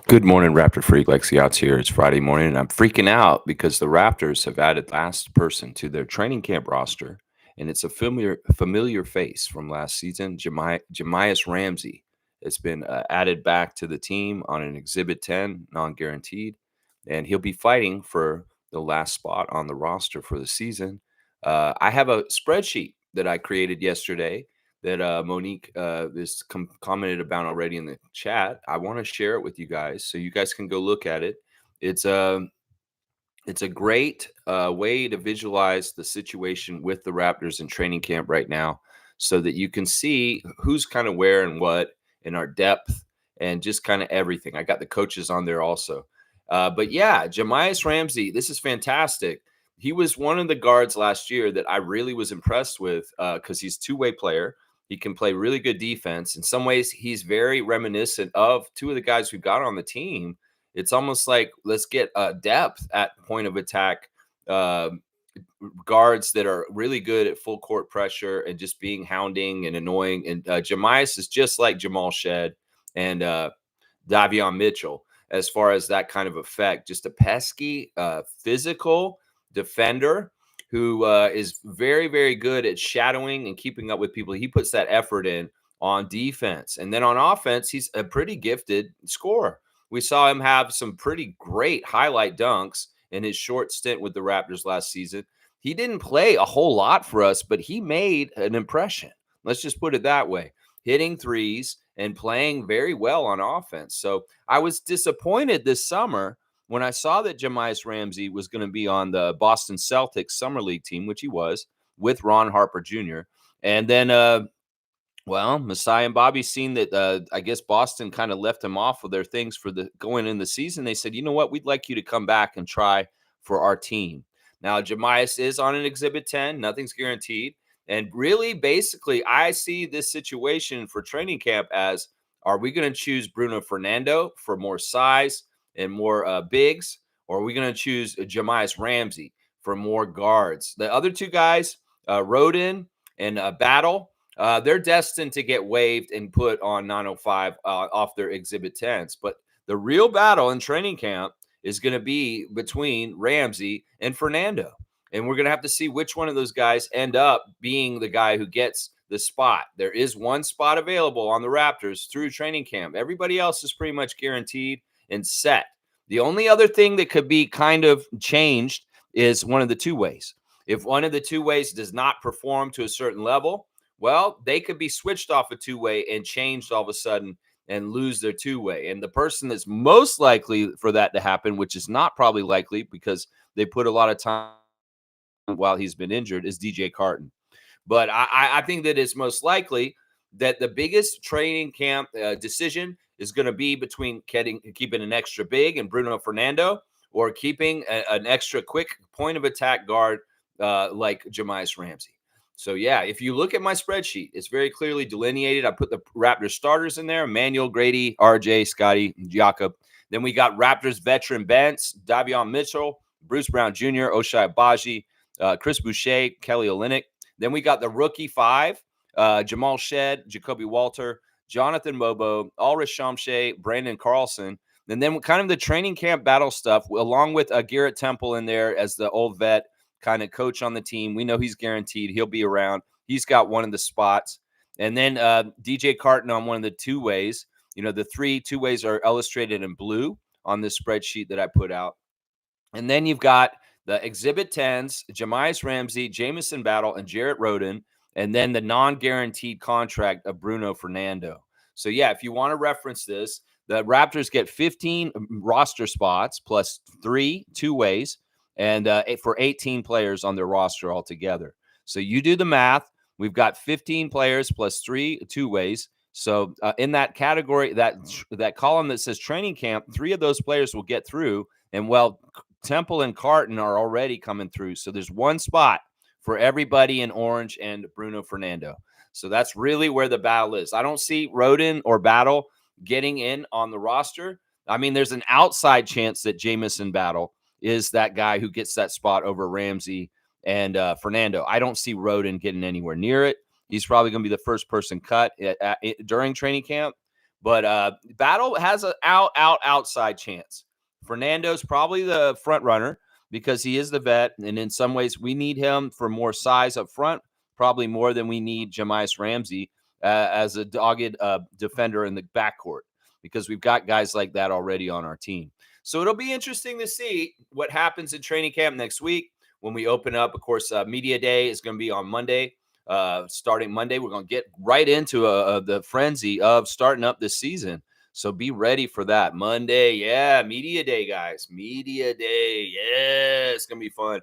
Good morning, Raptor Freak. Lexi Outs here. It's Friday morning, and I'm freaking out because the Raptors have added last person to their training camp roster, and it's a familiar face from last season, Jemias Ramsey. It's been added back to the team on an Exhibit 10, non-guaranteed, and he'll be fighting for the last spot on the roster for the season. I have a spreadsheet that I created yesterday that Monique is commented about already in the chat. I want to share it with you guys so you guys can go look at it. It's a it's a great way to visualize the situation with the Raptors in training camp right now, so that you can see who's kind of where and what in our depth and just kind of everything. I got the coaches on there also. But yeah, Jemias Ramsey, this is fantastic. He was one of the guards last year that I really was impressed with because he's two-way player. He can play really good defense. In some ways, he's very reminiscent of two of the guys we've got on the team. It's almost like let's get depth at point of attack uh, guards that are really good at full court pressure and just being hounding and annoying. And Jemias is just like Jamal Shed and Davion Mitchell as far as that kind of effect. Just a pesky, physical defender who is very, very good at shadowing and keeping up with people. He puts that effort in on defense. And then on offense, he's a pretty gifted scorer. We saw him have some pretty great highlight dunks in his short stint with the Raptors last season. He didn't play a whole lot for us, but he made an impression. Let's just put it that way. Hitting threes and playing very well on offense. So I was disappointed this summer when I saw that Jemias Ramsey was going to be on the Boston Celtics Summer League team, which he was, with Ron Harper Jr. And then Masai and Bobby seen that I guess Boston kind of left him off of their things for the going in the season. They said, you know what, we'd like you to come back and try for our team. Now, Jemias is on an Exhibit 10. Nothing's guaranteed. And really, basically, I see this situation for training camp as, are we going to choose Bruno Fernando for more size and more bigs? Or are we going to choose Jemias Ramsey for more guards? The other two guys, Rodin and Battle, they're destined to get waived and put on 905 off their Exhibit 10s. But the real battle in training camp is going to be between Ramsey and Fernando. And we're going to have to see which one of those guys end up being the guy who gets the spot. There is one spot available on the Raptors through training camp. Everybody else is pretty much guaranteed and set. The only other thing that could be kind of changed is one of the two ways. If one of the two ways does not perform to a certain level, well, they could be switched off a two-way and changed all of a sudden and lose their two-way. And the person that's most likely for that to happen, which is not probably likely because they put a lot of time while he's been injured, is DJ Carton. But I think that it's most likely that the biggest training camp decision is going to be between keeping an extra big and Bruno Fernando, or keeping an extra quick point of attack guard like Jemias Ramsey. So, yeah, if you look at my spreadsheet, it's very clearly delineated. I put the Raptors starters in there: Emmanuel, Grady, RJ, Scotty, Jakob. Then we got Raptors veteran bench: Davion Mitchell, Bruce Brown Jr., Oshai Baji, Chris Boucher, Kelly Olynyk. Then we got the rookie five: Jamal Shed, Jacoby Walter, Jonathan Mobo, Ulrich Shamshay, Brandon Carlson. And then kind of the training camp battle stuff, along with Garrett Temple in there as the old vet kind of coach on the team. We know he's guaranteed. He'll be around. He's got one of the spots. And then DJ Carton on one of the two ways. You know, the three two ways are illustrated in blue on this spreadsheet that I put out. And then you've got the Exhibit 10s, Jemias Ramsey, Jamison Battle, and Jarrett Rodin, and then the non-guaranteed contract of Bruno Fernando. So, yeah, if you want to reference this, the Raptors get 15 roster spots plus 3 two-ways, and for 18 players on their roster altogether. So you do the math. We've got 15 players plus 3 two-ways. So in that category, that column that says training camp, 3 of those players will get through. And, well, Temple and Carton are already coming through. So there's one spot for everybody in orange and Bruno Fernando. So that's really where the battle is. I don't see Rodin or Battle getting in on the roster. I mean, there's an outside chance that Jamison Battle is that guy who gets that spot over Ramsey and Fernando. I don't see Rodin getting anywhere near it. He's probably going to be the first person cut during training camp. But Battle has an outside chance. Fernando's probably the front runner because he is the vet, and in some ways we need him for more size up front, probably more than we need Jamias Ramsey as a dogged defender in the backcourt, because we've got guys like that already on our team. So it'll be interesting to see what happens in training camp next week when we open up. Of course, media day is going to be on Monday. Starting Monday, we're going to get right into the frenzy of starting up this season. So be ready for that. Monday, yeah, media day, guys. Media day, yeah, it's going to be fun.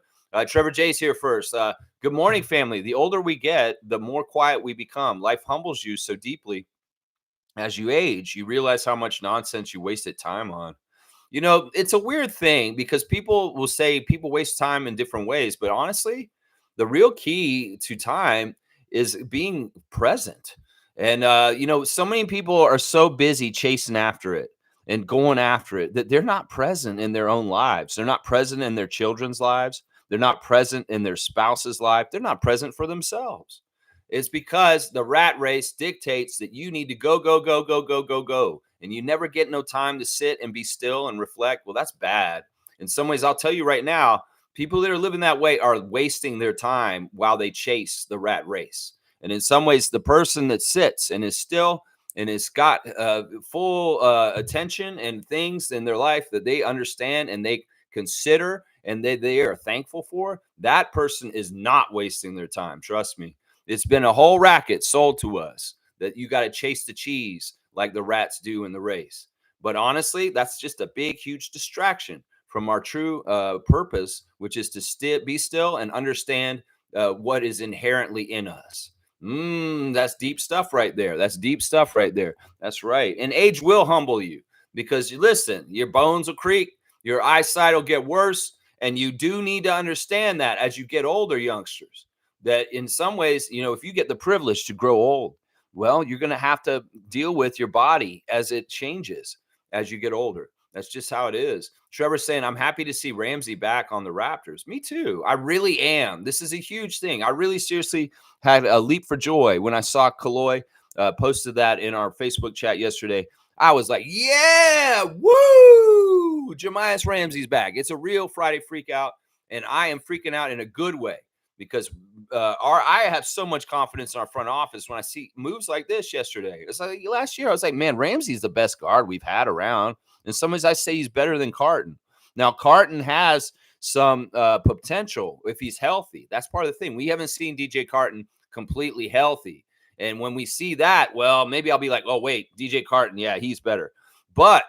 Trevor J's here first. Good morning, family. The older we get, the more quiet we become. Life humbles you so deeply. As you age, you realize how much nonsense you wasted time on. It's a weird thing because people will say people waste time in different ways, but honestly, the real key to time is being present. And so many people are so busy chasing after it and going after it that they're not present in their own lives. They're not present in their children's lives. They're not present in their spouse's life. They're not present for themselves. It's because the rat race dictates that you need to go, go, go, go, go, go, go. And you never get no time to sit and be still and reflect. Well, that's bad. In some ways, I'll tell you right now, people that are living that way are wasting their time while they chase the rat race. And in some ways, the person that sits and is still and has got full attention and things in their life that they understand and they consider and they are thankful for, that person is not wasting their time. Trust me. It's been a whole racket sold to us that you got to chase the cheese like the rats do in the race. But honestly, that's just a big, huge distraction from our true purpose, which is to be still and understand what is inherently in us. That's deep stuff right there. That's deep stuff right there. That's right. And age will humble you because you listen, your bones will creak, your eyesight will get worse. And you do need to understand that as you get older, youngsters, that in some ways, if you get the privilege to grow old, well, you're going to have to deal with your body as it changes as you get older. That's just how it is. Trevor's saying, I'm happy to see Ramsey back on the Raptors. Me too. I really am. This is a huge thing. I really seriously had a leap for joy when I saw Kaloy posted that in our Facebook chat yesterday. I was like, yeah, woo! Jamias Ramsey's back. It's a real Friday freak out, and I am freaking out in a good way because I have so much confidence in our front office when I see moves like this yesterday. It's like last year, I was like, man, Ramsey's the best guard we've had around. In some ways, I say he's better than Carton. Now, Carton has some potential if he's healthy. That's part of the thing. We haven't seen DJ Carton completely healthy. And when we see that, well, maybe I'll be like, oh, wait, DJ Carton, yeah, he's better. But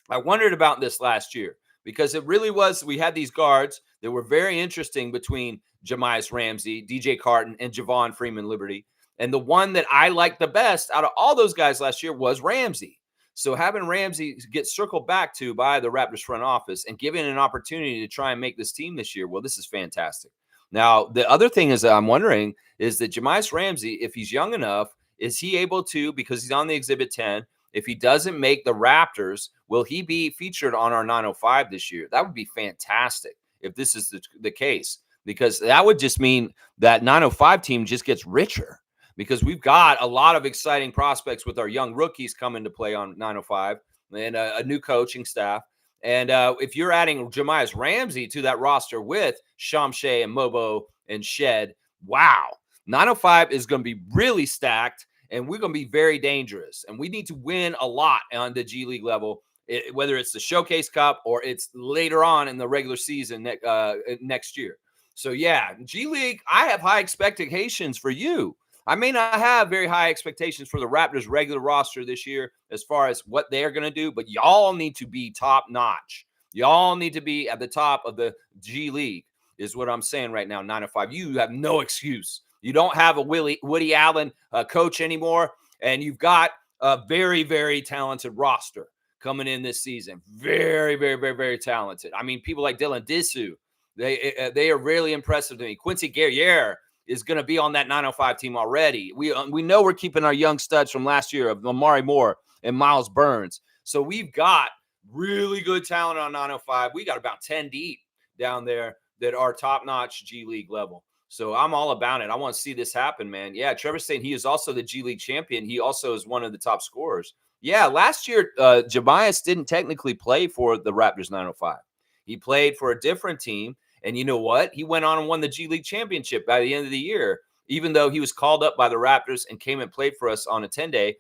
I wondered about this last year because it really was, we had these guards that were very interesting between Jamias Ramsey, DJ Carton, and Javon Freeman Liberty. And the one that I liked the best out of all those guys last year was Ramsey. So having Ramsey get circled back to by the Raptors front office and given an opportunity to try and make this team this year, well, this is fantastic. Now, the other thing is that I'm wondering is that Jamias Ramsey, if he's young enough, is he able to, because he's on the Exhibit 10, if he doesn't make the Raptors, will he be featured on our 905 this year? That would be fantastic if this is the case, because that would just mean that 905 team just gets richer because we've got a lot of exciting prospects with our young rookies coming to play on 905 and a new coaching staff. And if you're adding Jamias Ramsey to that roster with Shamshay and Mobo and Shed, wow, 905 is going to be really stacked. And we're going to be very dangerous. And we need to win a lot on the G League level, whether it's the Showcase Cup or it's later on in the regular season next year. So, yeah, G League, I have high expectations for you. I may not have very high expectations for the Raptors regular roster this year as far as what they're going to do, but y'all need to be top notch. Y'all need to be at the top of the G League is what I'm saying right now, 905. You have no excuse. You don't have a Woody Allen coach anymore, and you've got a very, very talented roster coming in this season. Very, very, very, very talented. I mean, people like Dylan Disu, they are really impressive to me. Quincy Guerriere is going to be on that 905 team already. We know we're keeping our young studs from last year of Amari Moore and Miles Burns. So we've got really good talent on 905. We got about 10 deep down there that are top-notch G League level. So I'm all about it. I want to see this happen, man. Yeah, Trevor's saying he is also the G League champion. He also is one of the top scorers. Yeah, last year, Jemias didn't technically play for the Raptors 905. He played for a different team, and you know what? He went on and won the G League championship by the end of the year. Even though he was called up by the Raptors and came and played for us on a 10-day,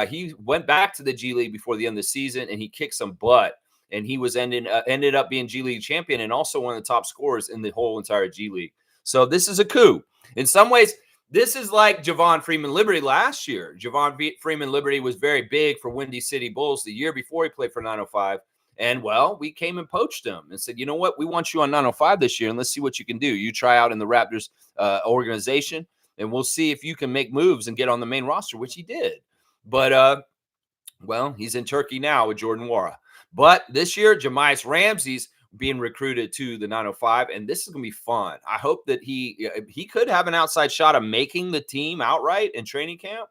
he went back to the G League before the end of the season, and he kicked some butt. And he was ended up being G League champion and also one of the top scorers in the whole entire G League. So this is a coup. In some ways, this is like Javon Freeman Liberty last year. Freeman Liberty was very big for Windy City Bulls the year before he played for 905. And well, we came and poached him and said, you know what? We want you on 905 this year, and let's see what you can do. You try out in the Raptors organization, and we'll see if you can make moves and get on the main roster, which he did. But well, he's in Turkey now with Jordan Wara. But this year, Jemias Ramsey's being recruited to the 905, and this is going to be fun. I hope that he could have an outside shot of making the team outright in training camp.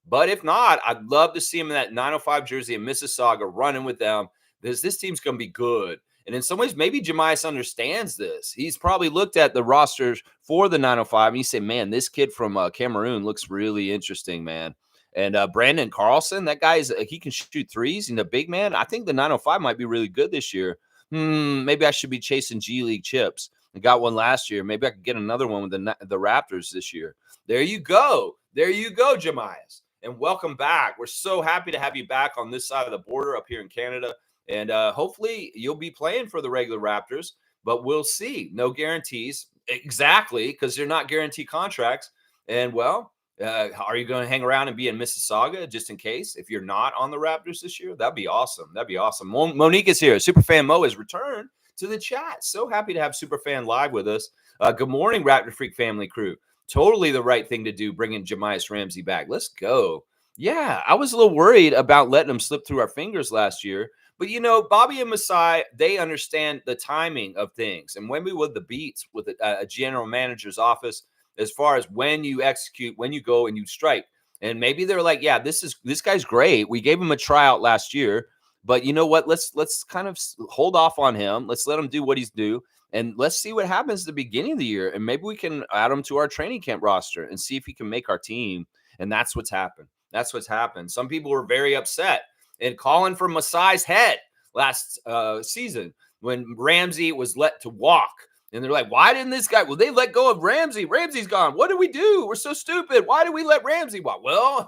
But if not, I'd love to see him in that 905 jersey in Mississauga running with them, because this team's going to be good. And in some ways, maybe Jemias understands this. He's probably looked at the rosters for the 905 and he said, man, this kid from Cameroon looks really interesting, man. And Brandon Carlson, that guy he can shoot threes. And the big man, I think the 905 might be really good this year. Maybe I should be chasing G League chips. I got one last year. Maybe I could get another one with the Raptors this year. There you go. There you go, Jemias. And welcome back. We're so happy to have you back on this side of the border up here in Canada. And hopefully you'll be playing for the regular Raptors, but we'll see. No guarantees. Exactly, because they're not guaranteed contracts. And, well, are you going to hang around and be in Mississauga just in case? If you're not on the Raptors this year, that'd be awesome. That'd be awesome. Monique is here. Superfan Mo has returned to the chat. So happy to have Superfan live with us. Good morning, Raptor Freak family crew. Totally the right thing to do, bringing Jemias Ramsey back. Let's go. Yeah, I was a little worried about letting him slip through our fingers last year. But, you know, Bobby and Masai, they understand the timing of things. And when we would the beats with a general manager's office, as far as when you execute, when you go and you strike. And maybe they're like, yeah, this guy's great. We gave him a tryout last year, but you know what? Let's kind of hold off on him. Let's let him do what he's due. And let's see what happens at the beginning of the year. And maybe we can add him to our training camp roster and see if he can make our team. And that's what's happened. That's what's happened. Some people were very upset and calling for Masai's head last season when Ramsey was let to walk. And they're like, why didn't this guy? Well, they let go of Ramsey. Ramsey's gone. What did we do? We're so stupid. Why did we let Ramsey walk? Well,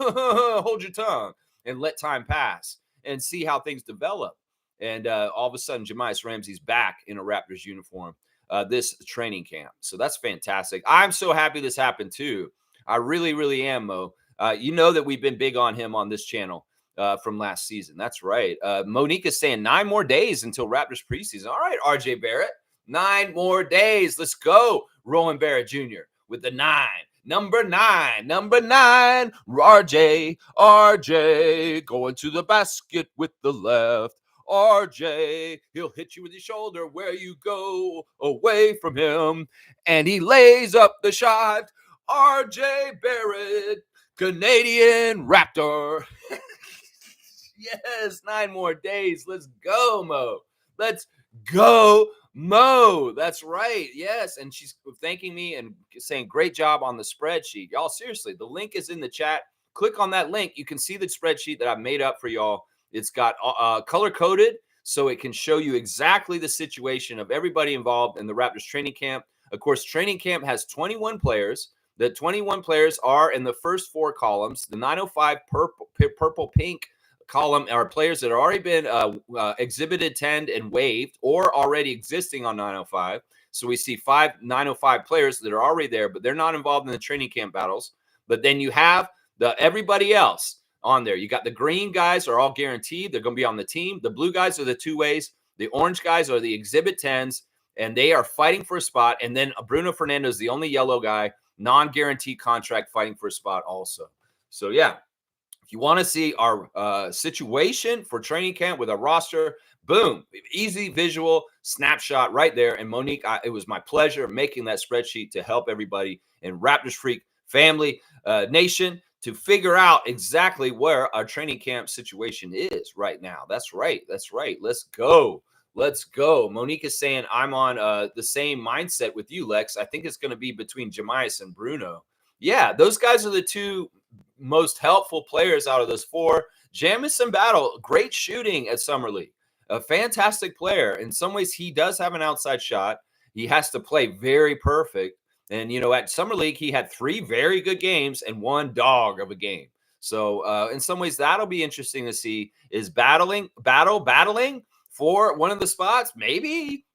hold your tongue and let time pass and see how things develop. And all of a sudden, Jemias Ramsey's back in a Raptors uniform this training camp. So that's fantastic. I'm so happy this happened too. I really, really am, Mo. You know that we've been big on him on this channel from last season. That's right. Monique is saying 9 more days until Raptors preseason. All right, RJ Barrett. 9 more days. Let's go. Rowan Barrett Jr. with the 9. Number 9. RJ going to the basket with the left. RJ, he'll hit you with his shoulder where you go away from him. And he lays up the shot. RJ Barrett, Canadian Raptor. Yes, 9 more days. Let's go, Mo. Let's go, Mo. That's right. Yes. And she's thanking me and saying, great job on the spreadsheet. Y'all, seriously, the link is in the chat. Click on that link. You can see the spreadsheet that I've made up for y'all. It's got color-coded, so it can show you exactly the situation of everybody involved in the Raptors training camp. Of course, training camp has 21 players. The 21 players are in the first 4 columns. The 905 purple-pink column are players that have already been exhibited, tend, and waived or already existing on 905. So we see 5 905 players that are already there, but they're not involved in the training camp battles. But then you have everybody else on there. You got the green guys are all guaranteed. They're going to be on the team. The blue guys are the 2-ways. The orange guys are the exhibit 10s, and they are fighting for a spot. And then Bruno Fernando is the only yellow guy, non-guaranteed contract, fighting for a spot also. So, yeah. If you want to see our situation for training camp with our roster, boom, easy visual snapshot right there. And Monique, it was my pleasure making that spreadsheet to help everybody in Raptors Freak family nation to figure out exactly where our training camp situation is right now. That's right. That's right. Let's go. Let's go. Monique is saying I'm on the same mindset with you, Lex. I think it's going to be between Jemias and Bruno. Yeah, those guys are the 2 most helpful players out of those four. Jamison Battle, great shooting at Summer League, a fantastic player. In some ways, he does have an outside shot. He has to play very perfect. And, at Summer League, he had 3 very good games and 1 dog of a game. So in some ways, that'll be interesting to see. Is battling for one of the spots? Maybe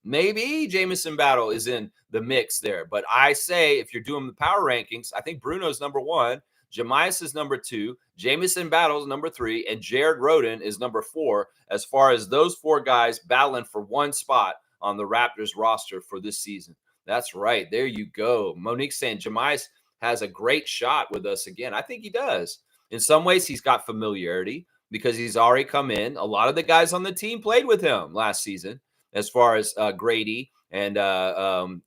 Jamison Battle is in the mix there. But I say, if you're doing the power rankings, I think Bruno's number 1. Jemias is number 2, Jamison Battles number 3, and Jared Rhoden is number 4, as far as those 4 guys battling for one spot on the Raptors roster for this season. That's right. There you go. Monique's saying Jemias has a great shot with us again. I think he does. In some ways, he's got familiarity because he's already come in. A lot of the guys on the team played with him last season, as far as Grady and Oshai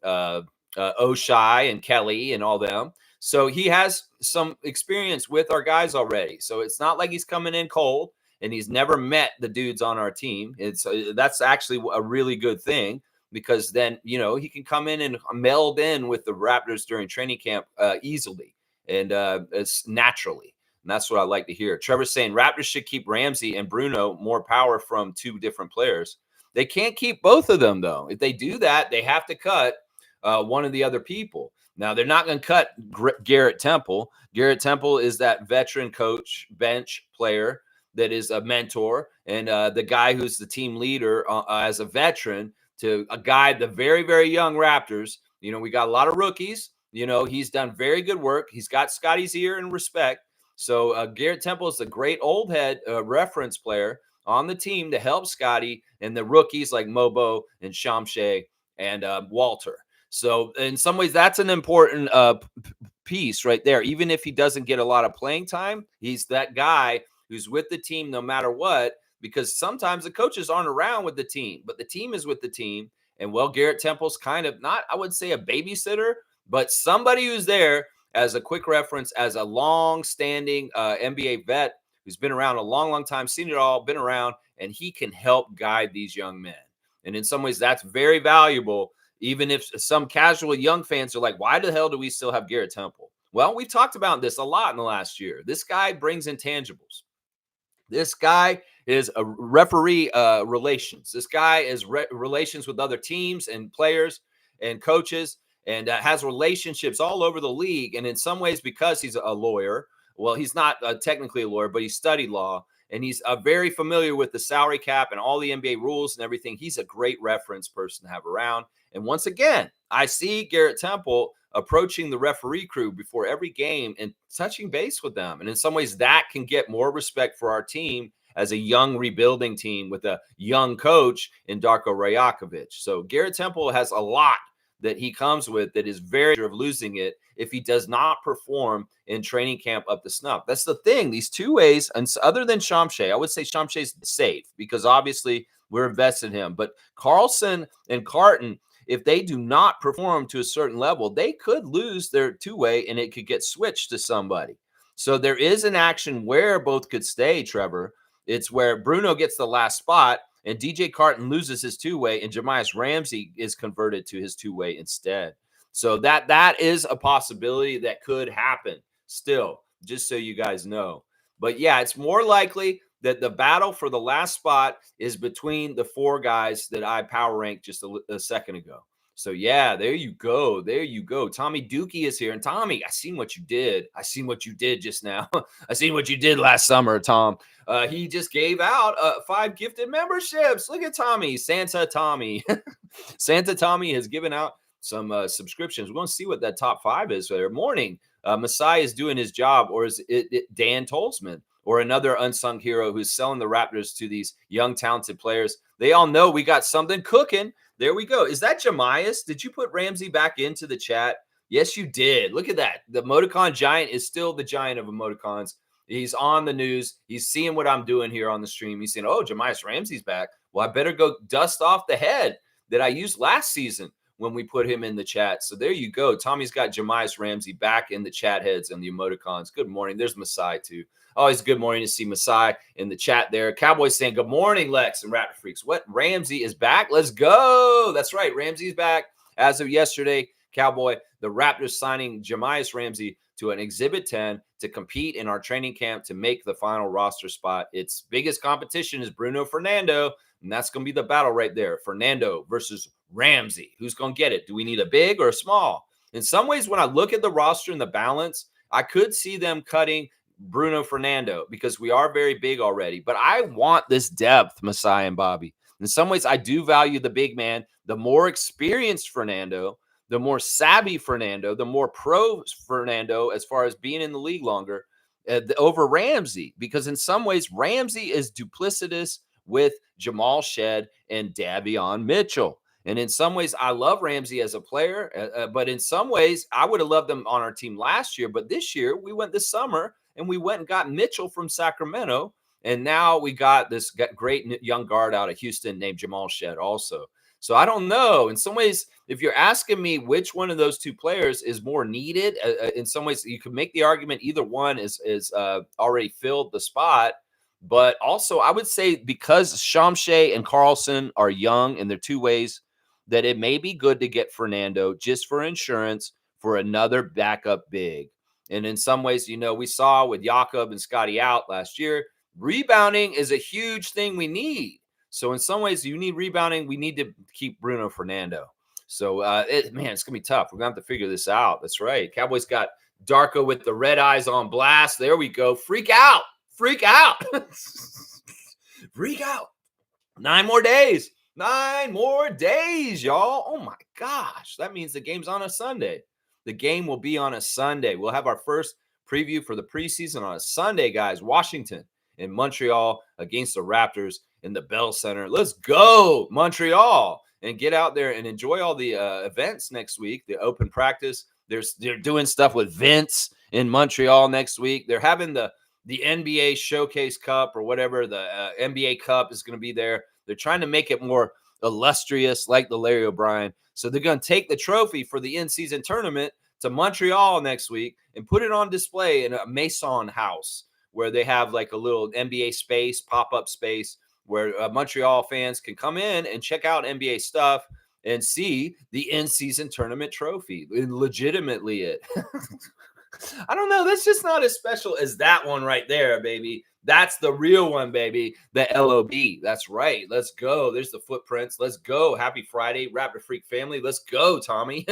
and Kelly and all them. So he has some experience with our guys already. So it's not like he's coming in cold and he's never met the dudes on our team. That's actually a really good thing, because then, he can come in and meld in with the Raptors during training camp easily and it's naturally. And that's what I like to hear. Trevor's saying Raptors should keep Ramsey and Bruno, more power from 2 different players. They can't keep both of them, though. If they do that, they have to cut one of the other people. Now, they're not going to cut Garrett Temple. Garrett Temple is that veteran coach, bench player that is a mentor, and the guy who's the team leader as a veteran to guide the very, very young Raptors. We got a lot of rookies. He's done very good work. He's got Scotty's ear and respect. So Garrett Temple is a great old head reference player on the team to help Scotty and the rookies like Mobo and Shamshay and Walter. So in some ways, that's an important piece right there. Even if he doesn't get a lot of playing time, he's that guy who's with the team no matter what, because sometimes the coaches aren't around with the team, but the team is with the team. And Garrett Temple's kind of not, I would say, a babysitter, but somebody who's there as a quick reference, as a long-standing NBA vet who's been around a long, long time, seen it all, been around, and he can help guide these young men. And in some ways, that's very valuable. Even if some casual young fans are like, why the hell do we still have Garrett Temple? Well, we've talked about this a lot in the last year. This guy brings intangibles. This guy is a referee relations. This guy is relations with other teams and players and coaches, and has relationships all over the league. And in some ways, because he's a lawyer, well, he's not technically a lawyer, but he studied law. And he's very familiar with the salary cap and all the NBA rules and everything. He's a great reference person to have around. And once again, I see Garrett Temple approaching the referee crew before every game and touching base with them. And in some ways, that can get more respect for our team as a young rebuilding team with a young coach in Darko Rajakovic. So Garrett Temple has a lot that he comes with that is very of losing it if he does not perform in training camp up to snuff. That's the thing. These 2 ways, and other than Shamshay, I would say Shamshay's safe because obviously we're invested in him. But Carlson and Carton, if they do not perform to a certain level, they could lose their 2-way and it could get switched to somebody. So there is an action where both could stay, Trevor. It's where Bruno gets the last spot and DJ Carton loses his 2-way and Jemias Ramsey is converted to his 2-way instead. So that is a possibility that could happen still, just so you guys know. But yeah, it's more likely that the battle for the last spot is between the 4 guys that I power ranked just a second ago. So yeah, there you go. There you go. Tommy Dookie is here. And Tommy, I seen what you did. I seen what you did just now. I seen what you did last summer, Tom. He just gave out 5 gifted memberships. Look at Tommy. Santa Tommy. Santa Tommy has given out some subscriptions. We're going to see what that top 5 is there. Morning. Masai is doing his job, or is it Dan Tolzman, or another unsung hero who's selling the Raptors to these young, talented players? They all know we got something cooking. There we go. Is that Jemias? Did you put Ramsey back into the chat? Yes, you did. Look at that. The emoticon giant is still the giant of emoticons. He's on the news. He's seeing what I'm doing here on the stream. He's saying, oh, Jemias Ramsey's back. Well, I better go dust off the head that I used last season when we put him in the chat. So there you go. Tommy's got Jemias Ramsey back in the chat heads and the emoticons. Good morning. There's Masai too. Always good morning to see Masai in the chat there. Cowboys saying, good morning, Lex and Raptor Freaks. What? Ramsey is back? Let's go. That's right. Ramsey's back as of yesterday. Cowboy, the Raptors signing Jemias Ramsey to an Exhibit 10 to compete in our training camp to make the final roster spot. Its biggest competition is Bruno Fernando, and that's going to be the battle right there. Fernando versus Ramsey. Who's going to get it? Do we need a big or a small? In some ways, when I look at the roster and the balance, I could see them cutting Bruno Fernando because we are very big already. But I want this depth, Masai and Bobby. In some ways, I do value the big man. The more experienced Fernando, the more savvy Fernando, the more pro Fernando as far as being in the league longer over Ramsey. Because in some ways, Ramsey is duplicitous with Jamal Shed and Davion Mitchell. And in some ways, I love Ramsey as a player, but in some ways, I would have loved him on our team last year. But this year, we went this summer and we went and got Mitchell from Sacramento. And now we got this great young guard out of Houston named Jamal Shed also. So I don't know. In some ways, if you're asking me which one of those two players is more needed, in some ways, you could make the argument either one is already filled the spot. But also, I would say because Shamshay and Carlson are young in their two ways, that it may be good to get Fernando just for insurance for another backup big. And in some ways, we saw with Jakob and Scotty out last year, rebounding is a huge thing we need. So in some ways, you need rebounding. We need to keep Bruno Fernando. So, it's going to be tough. We're going to have to figure this out. That's right. Cowboys got Darko with the red eyes on blast. There we go. Freak out. Freak out. Freak out. 9 more days. 9 more days, y'all. Oh, my gosh. That means the game's on a Sunday. The game will be on a Sunday. We'll have our first preview for the preseason on a Sunday, guys. Washington and Montreal against the Raptors in the Bell Center. Let's go, Montreal, and get out there and enjoy all the events next week, the open practice. They're doing stuff with Vince in Montreal next week. They're having the NBA Showcase Cup or whatever, the NBA Cup is going to be there. They're trying to make it more illustrious like the Larry O'Brien. So they're going to take the trophy for the in-season tournament to Montreal next week and put it on display in a Maison house where they have like a little NBA space, pop-up space where Montreal fans can come in and check out NBA stuff and see the in-season tournament trophy. Legitimately it. I don't know. That's just not as special as that one right there, baby. That's the real one, baby. The LOB. That's right. Let's go. There's the footprints. Let's go. Happy Friday, Raptor Freak family. Let's go, Tommy.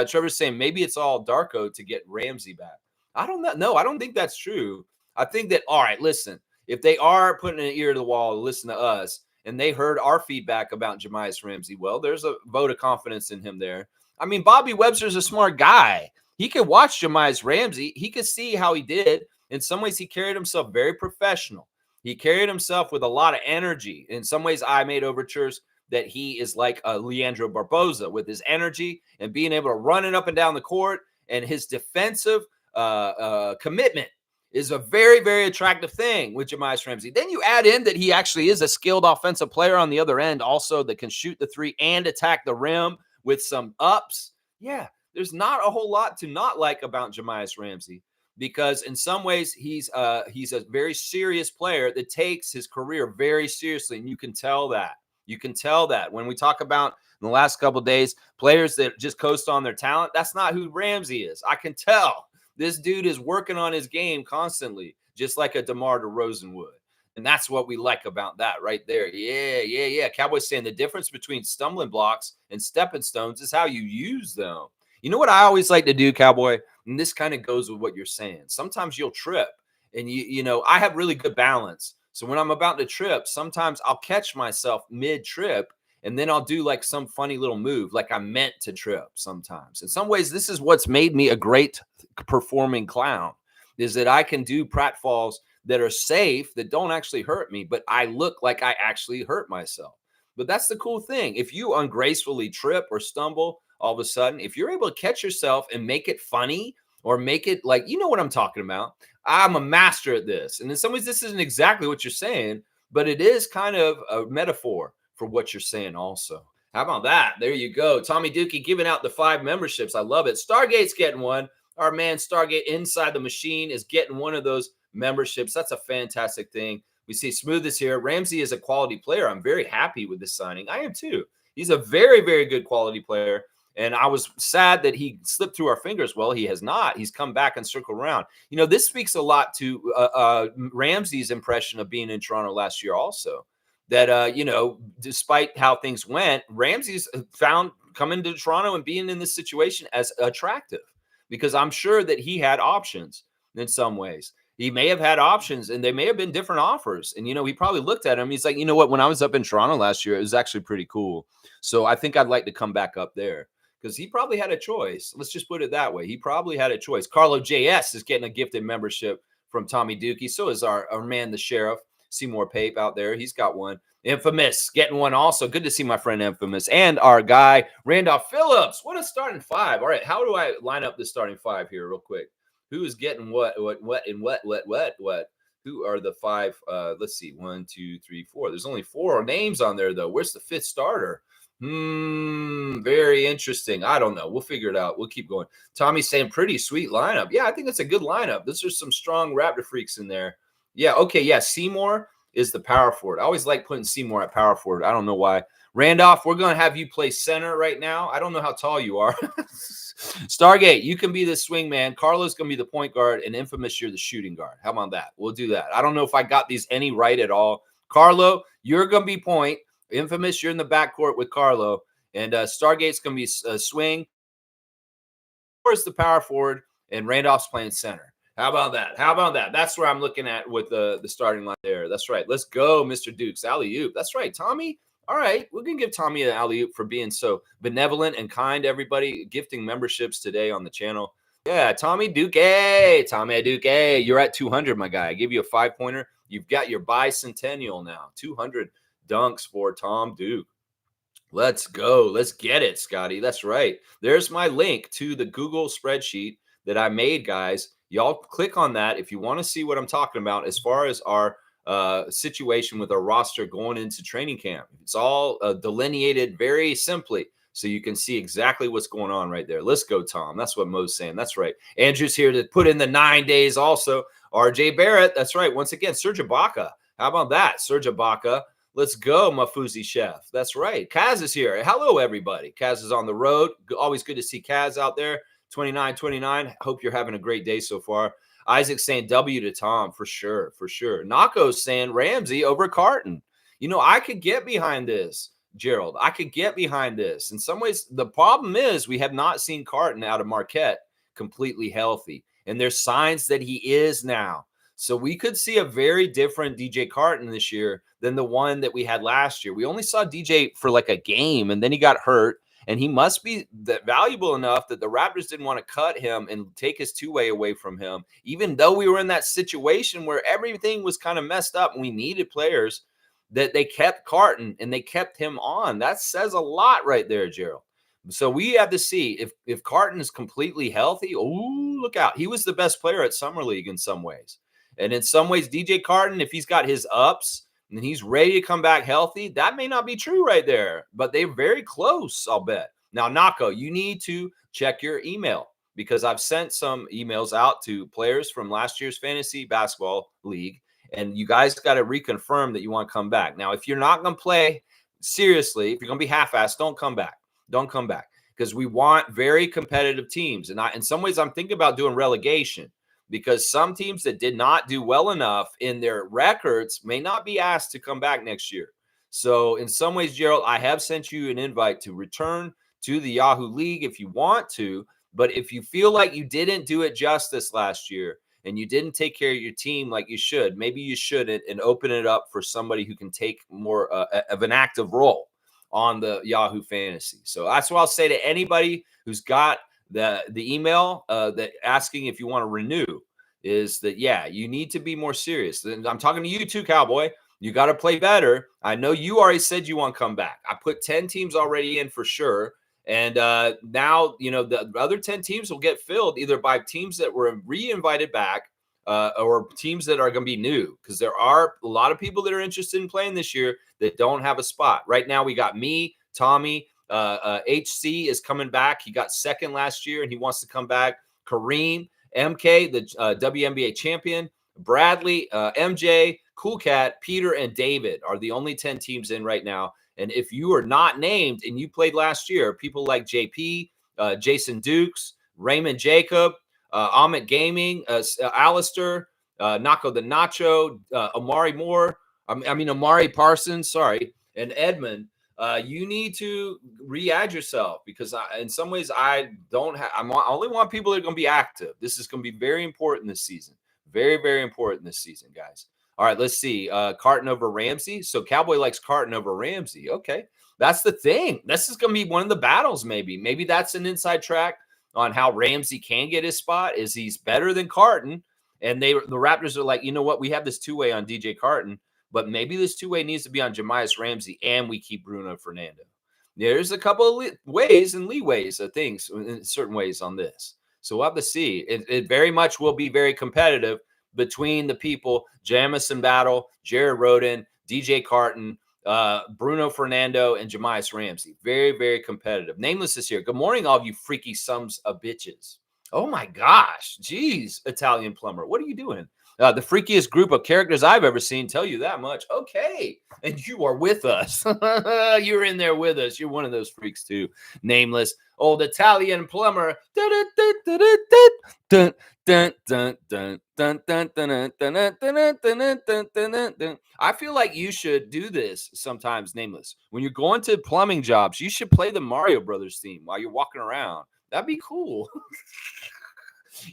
Trevor's saying maybe it's all Darko to get Ramsey back. I don't know. No, I don't think that's true. I think that, all right, listen, if they are putting an ear to the wall to listen to us and they heard our feedback about Jahmi'us Ramsey, well, there's a vote of confidence in him there. I mean, Bobby Webster's a smart guy. He could watch Jahmi'us Ramsey. He could see how he did. In some ways, he carried himself very professional. He carried himself with a lot of energy. In some ways, I made overtures that he is like a Leandro Barboza with his energy and being able to run it up and down the court, and his defensive commitment is a very, very attractive thing with Jahmi'us Ramsey. Then you add in that he actually is a skilled offensive player on the other end also that can shoot the three and attack the rim with some ups. Yeah, there's not a whole lot to not like about Jahmi'us Ramsey, because in some ways he's a very serious player that takes his career very seriously, and you can tell that. You can tell that when we talk about in the last couple of days players that just coast on their talent. That's not who Ramsey is. I can tell this dude is working on his game constantly, just like a DeMar DeRozan would. And that's what we like about that right there. Yeah. Cowboys saying the difference between stumbling blocks and stepping stones is how you use them. You know what I always like to do, Cowboy? And this kind of goes with what you're saying. Sometimes you'll trip, and you know, I have really good balance. So when I'm about to trip, sometimes I'll catch myself mid-trip, and then I'll do like some funny little move, like I meant to trip sometimes. In some ways, this is what's made me a great performing clown, is that I can do pratfalls that are safe, that don't actually hurt me, but I look like I actually hurt myself. But that's the cool thing. If you ungracefully trip or stumble, all of a sudden, if you're able to catch yourself and make it funny or make it like, you know what I'm talking about. I'm a master at this. And in some ways, this isn't exactly what you're saying, but it is kind of a metaphor for what you're saying also. How about that? There you go. Tommy Dookie giving out the 5 memberships. I love it. Stargate's getting one. Our man Stargate Inside the Machine is getting one of those memberships. That's a fantastic thing. We see Smooth is here. Ramsey is a quality player. I'm very happy with this signing. I am too. He's a very, very good quality player. And I was sad that he slipped through our fingers. Well, he has not. He's come back and circled around. This speaks a lot to Ramsey's impression of being in Toronto last year also. That, despite how things went, Ramsey's found coming to Toronto and being in this situation as attractive, because I'm sure that he had options in some ways. He may have had options, and they may have been different offers. And, he probably looked at him. He's like, you know what? When I was up in Toronto last year, it was actually pretty cool. So I think I'd like to come back up there, because he probably had a choice. Let's just put it that way. He probably had a choice. Carlo JS is getting a gifted membership from Tommy Dookie. So is our man, the sheriff, Seymour Pape out there. He's got one. Infamous getting one also. Good to see my friend Infamous. And our guy, Randolph Phillips. What a starting five. All right, how do I line up the starting five here real quick? Who is getting what, and what? Who are the five? Let's see. 1, 2, 3, 4. There's only 4 names on there, though. Where's the 5th starter? Very interesting. I don't know. We'll figure it out. We'll keep going. Tommy's saying pretty sweet lineup. Yeah, I think it's a good lineup. Those are some strong Raptor freaks in there. Yeah, okay, yeah. Seymour is the power forward. I always like putting Seymour at power forward. I don't know why. Randolph, we're going to have you play center right now. I don't know how tall you are. Stargate, you can be the swing man. Carlos going to be the point guard, and Infamous, you're the shooting guard. How about that? We'll do that. I don't know if I got these any right at all. Carlo, you're going to be point. Infamous, you're in the backcourt with Carlo. And Stargate's going to be swing. Where's the power forward? And Randolph's playing center. How about that? How about that? That's where I'm looking at with the starting line there. That's right. Let's go, Mr. Dukes. Alley-oop. That's right. Tommy. All right. We're going to give Tommy an alley-oop for being so benevolent and kind to everybody, gifting memberships today on the channel. Yeah, Tommy Duke. Tommy Duke. You're at 200, my guy. I give you a 5-pointer. You've got your bicentennial now. 200 dunks for Tom Duke. Let's go. Let's get it, Scotty. That's right. There's my link to the Google spreadsheet that I made, guys. Y'all click on that if you want to see what I'm talking about as far as our situation with our roster going into training camp. It's all delineated very simply, so you can see exactly what's going on right there. Let's go, Tom. That's what Mo's saying. That's right. Andrew's here to put in the 9 days also. RJ Barrett. That's right. Once again, Serge Ibaka. How about that? Serge Ibaka. Let's go, Mafuzi Chef. That's right. Kaz is here. Hello, everybody. Kaz is on the road. Always good to see Kaz out there. 29. Hope you're having a great day so far. Isaac saying W to Tom for sure. Nako's saying Ramsey over Carton. I could get behind this, Gerald. I could get behind this. In some ways, the problem is we have not seen Carton out of Marquette completely healthy. And there's signs that he is now. So we could see a very different DJ Carton this year than the one that we had last year. We only saw DJ for like a game, and then he got hurt. And he must be valuable enough that the Raptors didn't want to cut him and take his two-way away from him, even though we were in that situation where everything was kind of messed up and we needed players, that they kept Carton and they kept him on. That says a lot right there, Gerald. So we have to see if Carton is completely healthy. Oh, look out. He was the best player at Summer League in some ways. And in some ways, DJ Carton, if he's got his ups, and he's ready to come back healthy, that may not be true right there, but they're very close, I'll bet. Now, Nako, you need to check your email, because I've sent some emails out to players from last year's fantasy basketball league, and you guys got to reconfirm that you want to come back. Now, if you're not going to play seriously, if you're going to be half-assed, don't come back. Don't come back, because we want very competitive teams. And in some ways, I'm thinking about doing relegation, because some teams that did not do well enough in their records may not be asked to come back next year. So in some ways, Gerald, I have sent you an invite to return to the Yahoo League if you want to. But if you feel like you didn't do it justice last year and you didn't take care of your team like you should, maybe you should and open it up for somebody who can take more of an active role on the Yahoo Fantasy. So that's what I'll say to anybody who's got the email that asking if you want to renew, is that, yeah, you need to be more serious. And I'm talking to you too, Cowboy. You got to play better. I know you already said you want to come back. I put 10 teams already in for sure. And now, the other 10 teams will get filled either by teams that were re-invited back or teams that are going to be new, because there are a lot of people that are interested in playing this year that don't have a spot. Right now, we got me, Tommy, HC is coming back. He got second last year and he wants to come back. Kareem, MK, the WNBA champion, Bradley, MJ, Cool Cat, Peter, and David are the only 10 teams in right now. And if you are not named and you played last year, people like JP, Jason Dukes, Raymond Jacob, Amit Gaming, Alistair, Naco the Nacho, Amari Moore, Amari Parsons, sorry, and Edmund, you need to re-add yourself because in some ways I only want people that are going to be active. This is going to be very important this season. Very, very important this season, guys. All right, let's see. Carton over Ramsey. So Cowboy likes Carton over Ramsey. Okay. That's the thing. This is going to be one of the battles, maybe. Maybe that's an inside track on how Ramsey can get his spot, is he's better than Carton. And the Raptors are like, you know what? We have this two-way on DJ Carton, but maybe this two-way needs to be on Jamias Ramsey, and we keep Bruno Fernando. There's a couple of ways and leeways of things in certain ways on this. So we'll have to see. It very much will be very competitive between the people, Jamison Battle, Jared Rhoden, DJ Carton, Bruno Fernando, and Jamias Ramsey. Very, very competitive. Nameless is here. Good morning, all of you freaky sons of bitches. Oh, my gosh. Jeez, Italian Plumber. What are you doing? The freakiest group of characters I've ever seen, tell you that much. Okay. And you are with us. You're in there with us. You're one of those freaks, too. Nameless. Old Italian Plumber. I feel like you should do this sometimes, Nameless. When you're going to plumbing jobs, you should play the Mario Brothers theme while you're walking around. That'd be cool.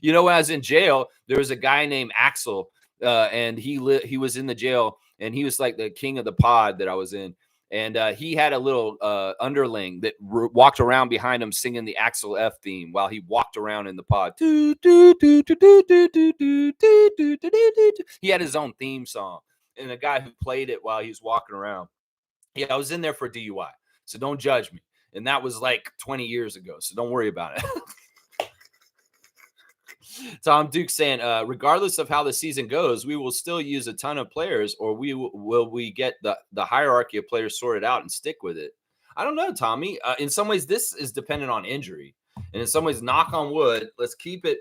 You know, when I was in jail, there was a guy named Axel, and he was in the jail, and he was like the king of the pod that I was in. And he had a little underling that walked around behind him singing the Axel F theme while he walked around in the pod. He had his own theme song, and a guy who played it while he was walking around. Yeah, I was in there for DUI, so don't judge me. And that was like 20 years ago, so don't worry about it. Tom Duke saying, regardless of how the season goes, we will still use a ton of players, or will we get the hierarchy of players sorted out and stick with it? I don't know, Tommy. In some ways, this is dependent on injury. And in some ways, knock on wood, let's keep it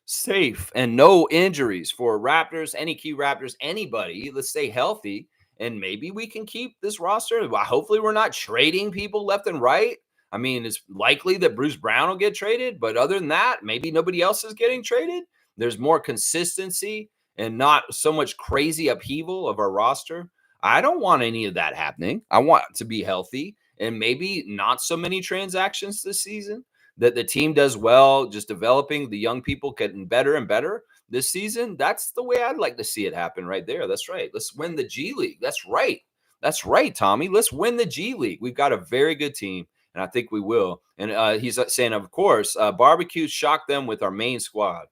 safe and no injuries for Raptors, any key Raptors, anybody. Let's stay healthy, and maybe we can keep this roster. Hopefully, we're not trading people left and right. I mean, it's likely that Bruce Brown will get traded, but other than that, maybe nobody else is getting traded. There's more consistency and not so much crazy upheaval of our roster. I don't want any of that happening. I want to be healthy and maybe not so many transactions this season, that the team does well, just developing the young people, getting better and better this season. That's the way I'd like to see it happen right there. That's right. Let's win the G League. That's right. That's right, Tommy. Let's win the G League. We've got a very good team, and I think we will. And he's saying, of course, barbecue shocked them with our main squad.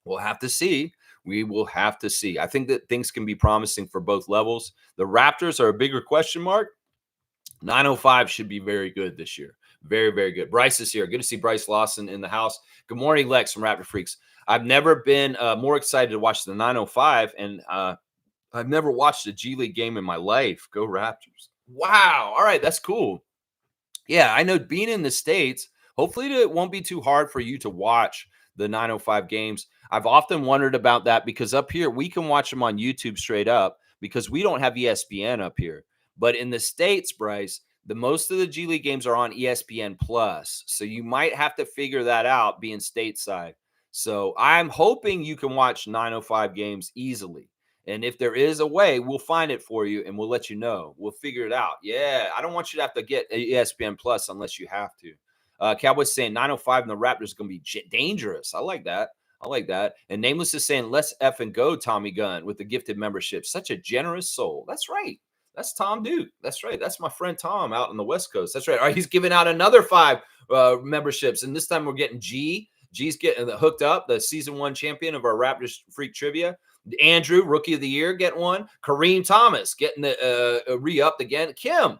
We'll have to see. We will have to see. I think that things can be promising for both levels. The Raptors are a bigger question mark. 905 should be very good this year. Very, very good. Bryce is here. Good to see Bryce Lawson in the house. Good morning, Lex from Raptor Freaks. I've never been more excited to watch the 905, and I've never watched a G League game in my life. Go Raptors. Wow. All right. That's cool. Yeah, I know being in the States, hopefully it won't be too hard for you to watch the 905 games. I've often wondered about that because up here, we can watch them on YouTube straight up because we don't have ESPN up here. But in the States, Bryce, most of the G League games are on ESPN Plus. So you might have to figure that out being stateside. So I'm hoping you can watch 905 games easily. And if there is a way, we'll find it for you and we'll let you know. We'll figure it out. Yeah, I don't want you to have to get ESPN Plus unless you have to. Cowboys saying 905 and the Raptors is going to be dangerous. I like that. I like that. And Nameless is saying, let's effing go, Tommy Gunn, with the gifted membership. Such a generous soul. That's right. That's Tom Duke. That's right. That's my friend Tom out on the West Coast. That's right. All right, he's giving out another 5 memberships. And this time we're getting G. G's getting hooked up, the season 1 champion of our Raptors Freak Trivia. Andrew, Rookie of the Year, getting one. Kareem Thomas getting the re-upped again. Kim,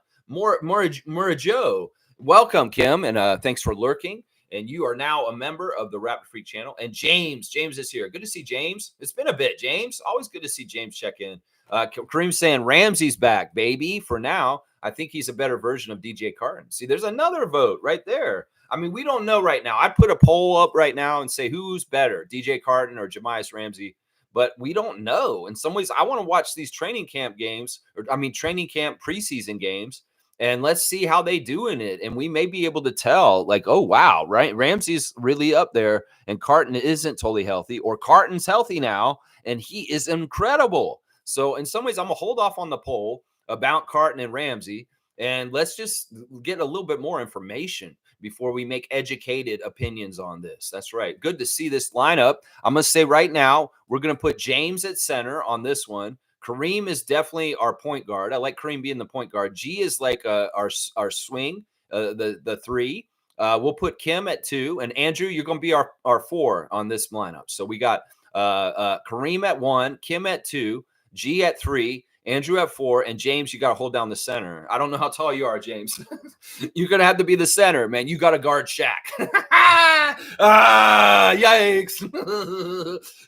Joe. Welcome, Kim, and thanks for lurking. And you are now a member of the Raptor Freak channel. And James is here. Good to see James. It's been a bit, James. Always good to see James check in. Kareem saying Ramsey's back, baby. For now, I think he's a better version of DJ Carton. See, there's another vote right there. I mean, we don't know right now. I'd put a poll up right now and say who's better, DJ Carton or Jamias Ramsey. but we don't know. In some ways, I want to watch these training camp games, or I mean, training camp preseason games, and let's see how they do in it. And we may be able to tell, like, oh wow, right? Ramsey's really up there, and Carton isn't totally healthy, or Carton's healthy now, and he is incredible. So in some ways, I'm gonna hold off on the poll about Carton and Ramsey, and let's just get a little bit more information before we make educated opinions on this. That's right. Good to see this lineup. I'm going to say right now, we're going to put James at center on this one. Kareem is definitely our point guard. I like Kareem being the point guard. G is like our swing, the three. We'll put Kim at 2, and Andrew, you're going to be our 4 on this lineup. So we got Kareem at 1, Kim at 2, G at 3, Andrew at 4, and James, you got to hold down the center. I don't know how tall you are, James. You're going to have to be the center, man. You got to guard Shaq. Yikes.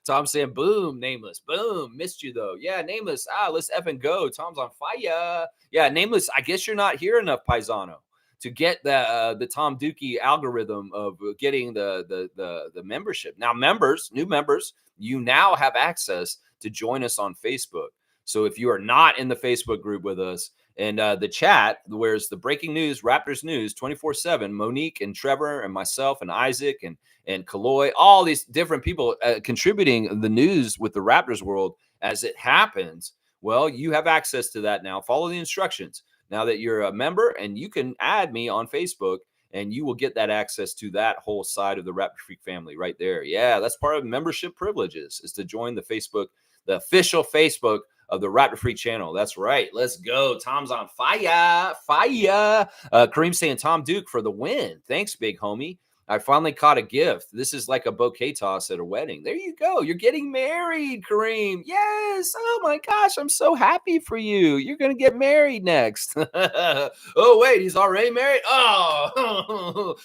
Tom saying, boom, Nameless. Boom, missed you, though. Yeah, Nameless. Let's effing go. Tom's on fire. Yeah, Nameless, I guess you're not here enough, Paisano, to get the Tom Dookie algorithm of getting the membership. Now, new members, you now have access to join us on Facebook. So if you are not in the Facebook group with us, and the chat, where's the breaking news, Raptors news, 24/7, Monique and Trevor and myself and Isaac and Kaloy, all these different people contributing the news with the Raptors world as it happens. Well, you have access to that now. Follow the instructions now that you're a member, and you can add me on Facebook, and you will get that access to that whole side of the Raptor Freak family right there. Yeah, that's part of membership privileges, is to join the Facebook, the official Facebook of the Raptor Freak channel. That's right. Let's go. Tom's on fire. Kareem saying Tom Duke for the win. Thanks, big homie. I finally caught a gift. This is like a bouquet toss at a wedding. There you go. You're getting married, Kareem. Yes. Oh my gosh. I'm so happy for you. You're going to get married next. Oh, wait. He's already married? Oh,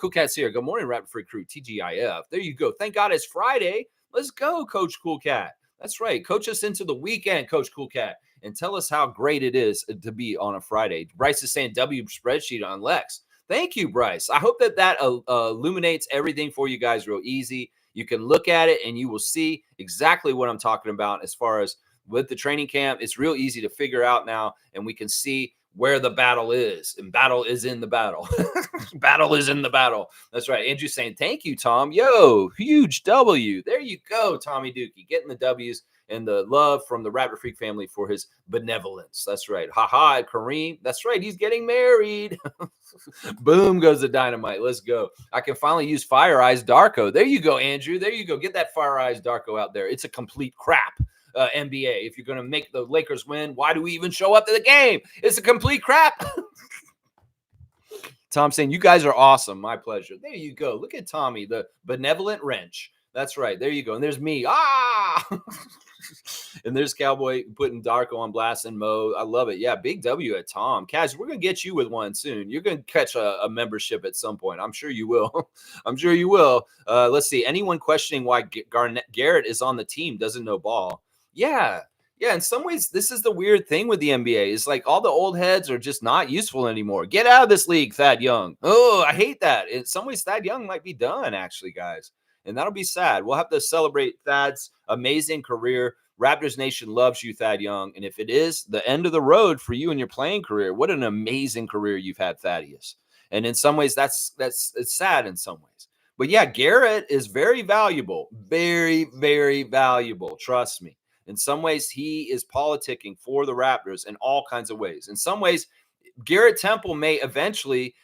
Cool Cat's here. Good morning, Raptor Freak crew. TGIF. There you go. Thank God it's Friday. Let's go, Coach Cool Cat. That's right. Coach us into the weekend, Coach Cool Cat, and tell us how great it is to be on a Friday. Bryce is saying W spreadsheet on Lex. Thank you, Bryce. I hope that illuminates everything for you guys real easy. You can look at it and you will see exactly what I'm talking about as far as with the training camp. It's real easy to figure out now, and we can see where the battle is, and battle is in the battle. Battle is in the battle. That's right. Andrew saying, thank you, Tom. Yo, huge W. There you go, Tommy Dookie, getting the W's and the love from the Raptor Freak family for his benevolence. That's right. Ha Kareem. That's right. He's getting married. Boom goes the dynamite. Let's go. I can finally use Fire Eyes Darko. There you go, Andrew. There you go. Get that Fire Eyes Darko out there. It's a complete crap. NBA. If you're going to make the Lakers win, why do we even show up to the game? It's a complete crap. Tom saying, you guys are awesome. My pleasure. There you go. Look at Tommy, the benevolent wrench. That's right. There you go. And there's me. And there's Cowboy putting Darko on blast and Mo. I love it. Yeah, big W at Tom. Kaz, we're going to get you with one soon. You're going to catch a membership at some point. I'm sure you will. I'm sure you will. Let's see. Anyone questioning why Garrett is on the team doesn't know ball. Yeah. In some ways, this is the weird thing with the NBA. It's like all the old heads are just not useful anymore. Get out of this league, Thad Young. Oh, I hate that. In some ways, Thad Young might be done, actually, guys. And that'll be sad. We'll have to celebrate Thad's amazing career. Raptors Nation loves you, Thad Young. And if it is the end of the road for you in your playing career, what an amazing career you've had, Thaddeus. And in some ways, it's sad in some ways. But yeah, Garrett is very valuable. Very, very valuable. Trust me. In some ways, he is politicking for the Raptors in all kinds of ways. In some ways, Garrett Temple may eventually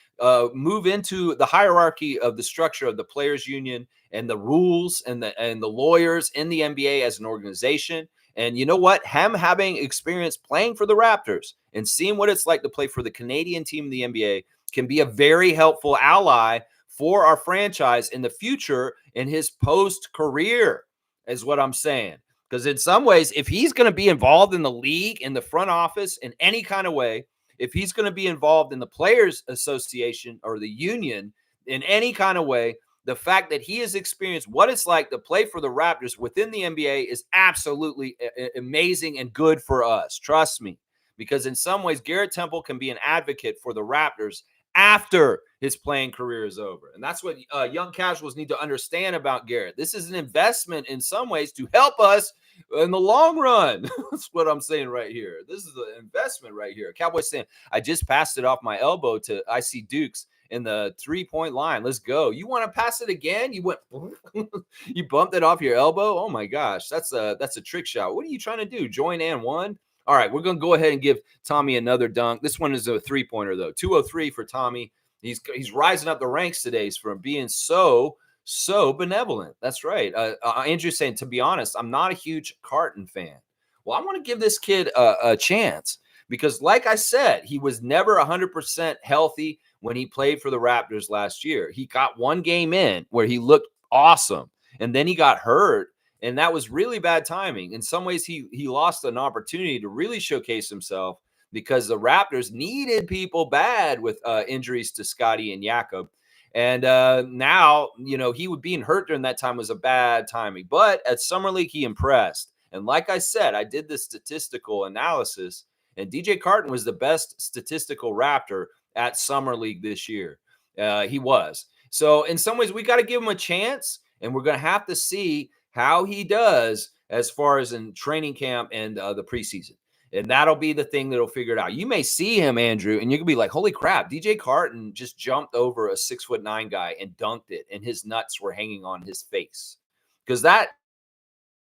move into the hierarchy of the structure of the players union and the rules and the lawyers in the NBA as an organization. And you know what? Him having experience playing for the Raptors and seeing what it's like to play for the Canadian team in the NBA can be a very helpful ally for our franchise in the future in his post-career, is what I'm saying. Because in some ways, if he's going to be involved in the league, in the front office, in any kind of way, if he's going to be involved in the Players Association or the union in any kind of way, the fact that he has experienced what it's like to play for the Raptors within the NBA is absolutely amazing and good for us. Trust me. Because in some ways, Garrett Temple can be an advocate for the Raptors after his playing career is over. And that's what young casuals need to understand about Garrett. This is an investment in some ways to help us in the long run. That's what I'm saying right here. This is an investment right here. Cowboys saying, I just passed it off my elbow to IC Dukes in the 3-point line. Let's go. You want to pass it again? You went, you bumped it off your elbow. Oh my gosh, that's a trick shot. What are you trying to do? Join and one. All right, we're gonna go ahead and give Tommy another dunk. This one is a 3-pointer though. 203 for Tommy. He's rising up the ranks today from being so benevolent. That's right. Andrew's saying, to be honest, I'm not a huge Carton fan. Well, I want to give this kid a chance because, like I said, he was never 100% healthy when he played for the Raptors last year. He got one game in where he looked awesome, and then he got hurt, and that was really bad timing. In some ways, he lost an opportunity to really showcase himself because the Raptors needed people bad with injuries to Scotty and Jakob. And now, he would being hurt during that time was a bad timing. But at Summer League, he impressed. And like I said, I did the statistical analysis, and DJ Carton was the best statistical Raptor at Summer League this year. He was. So in some ways, we got to give him a chance, and we're going to have to see how he does as far as in training camp and the preseason. And that'll be the thing that'll figure it out. You may see him, Andrew, and you can be like, holy crap, DJ Carton just jumped over a 6'9" guy and dunked it, and his nuts were hanging on his face. Because that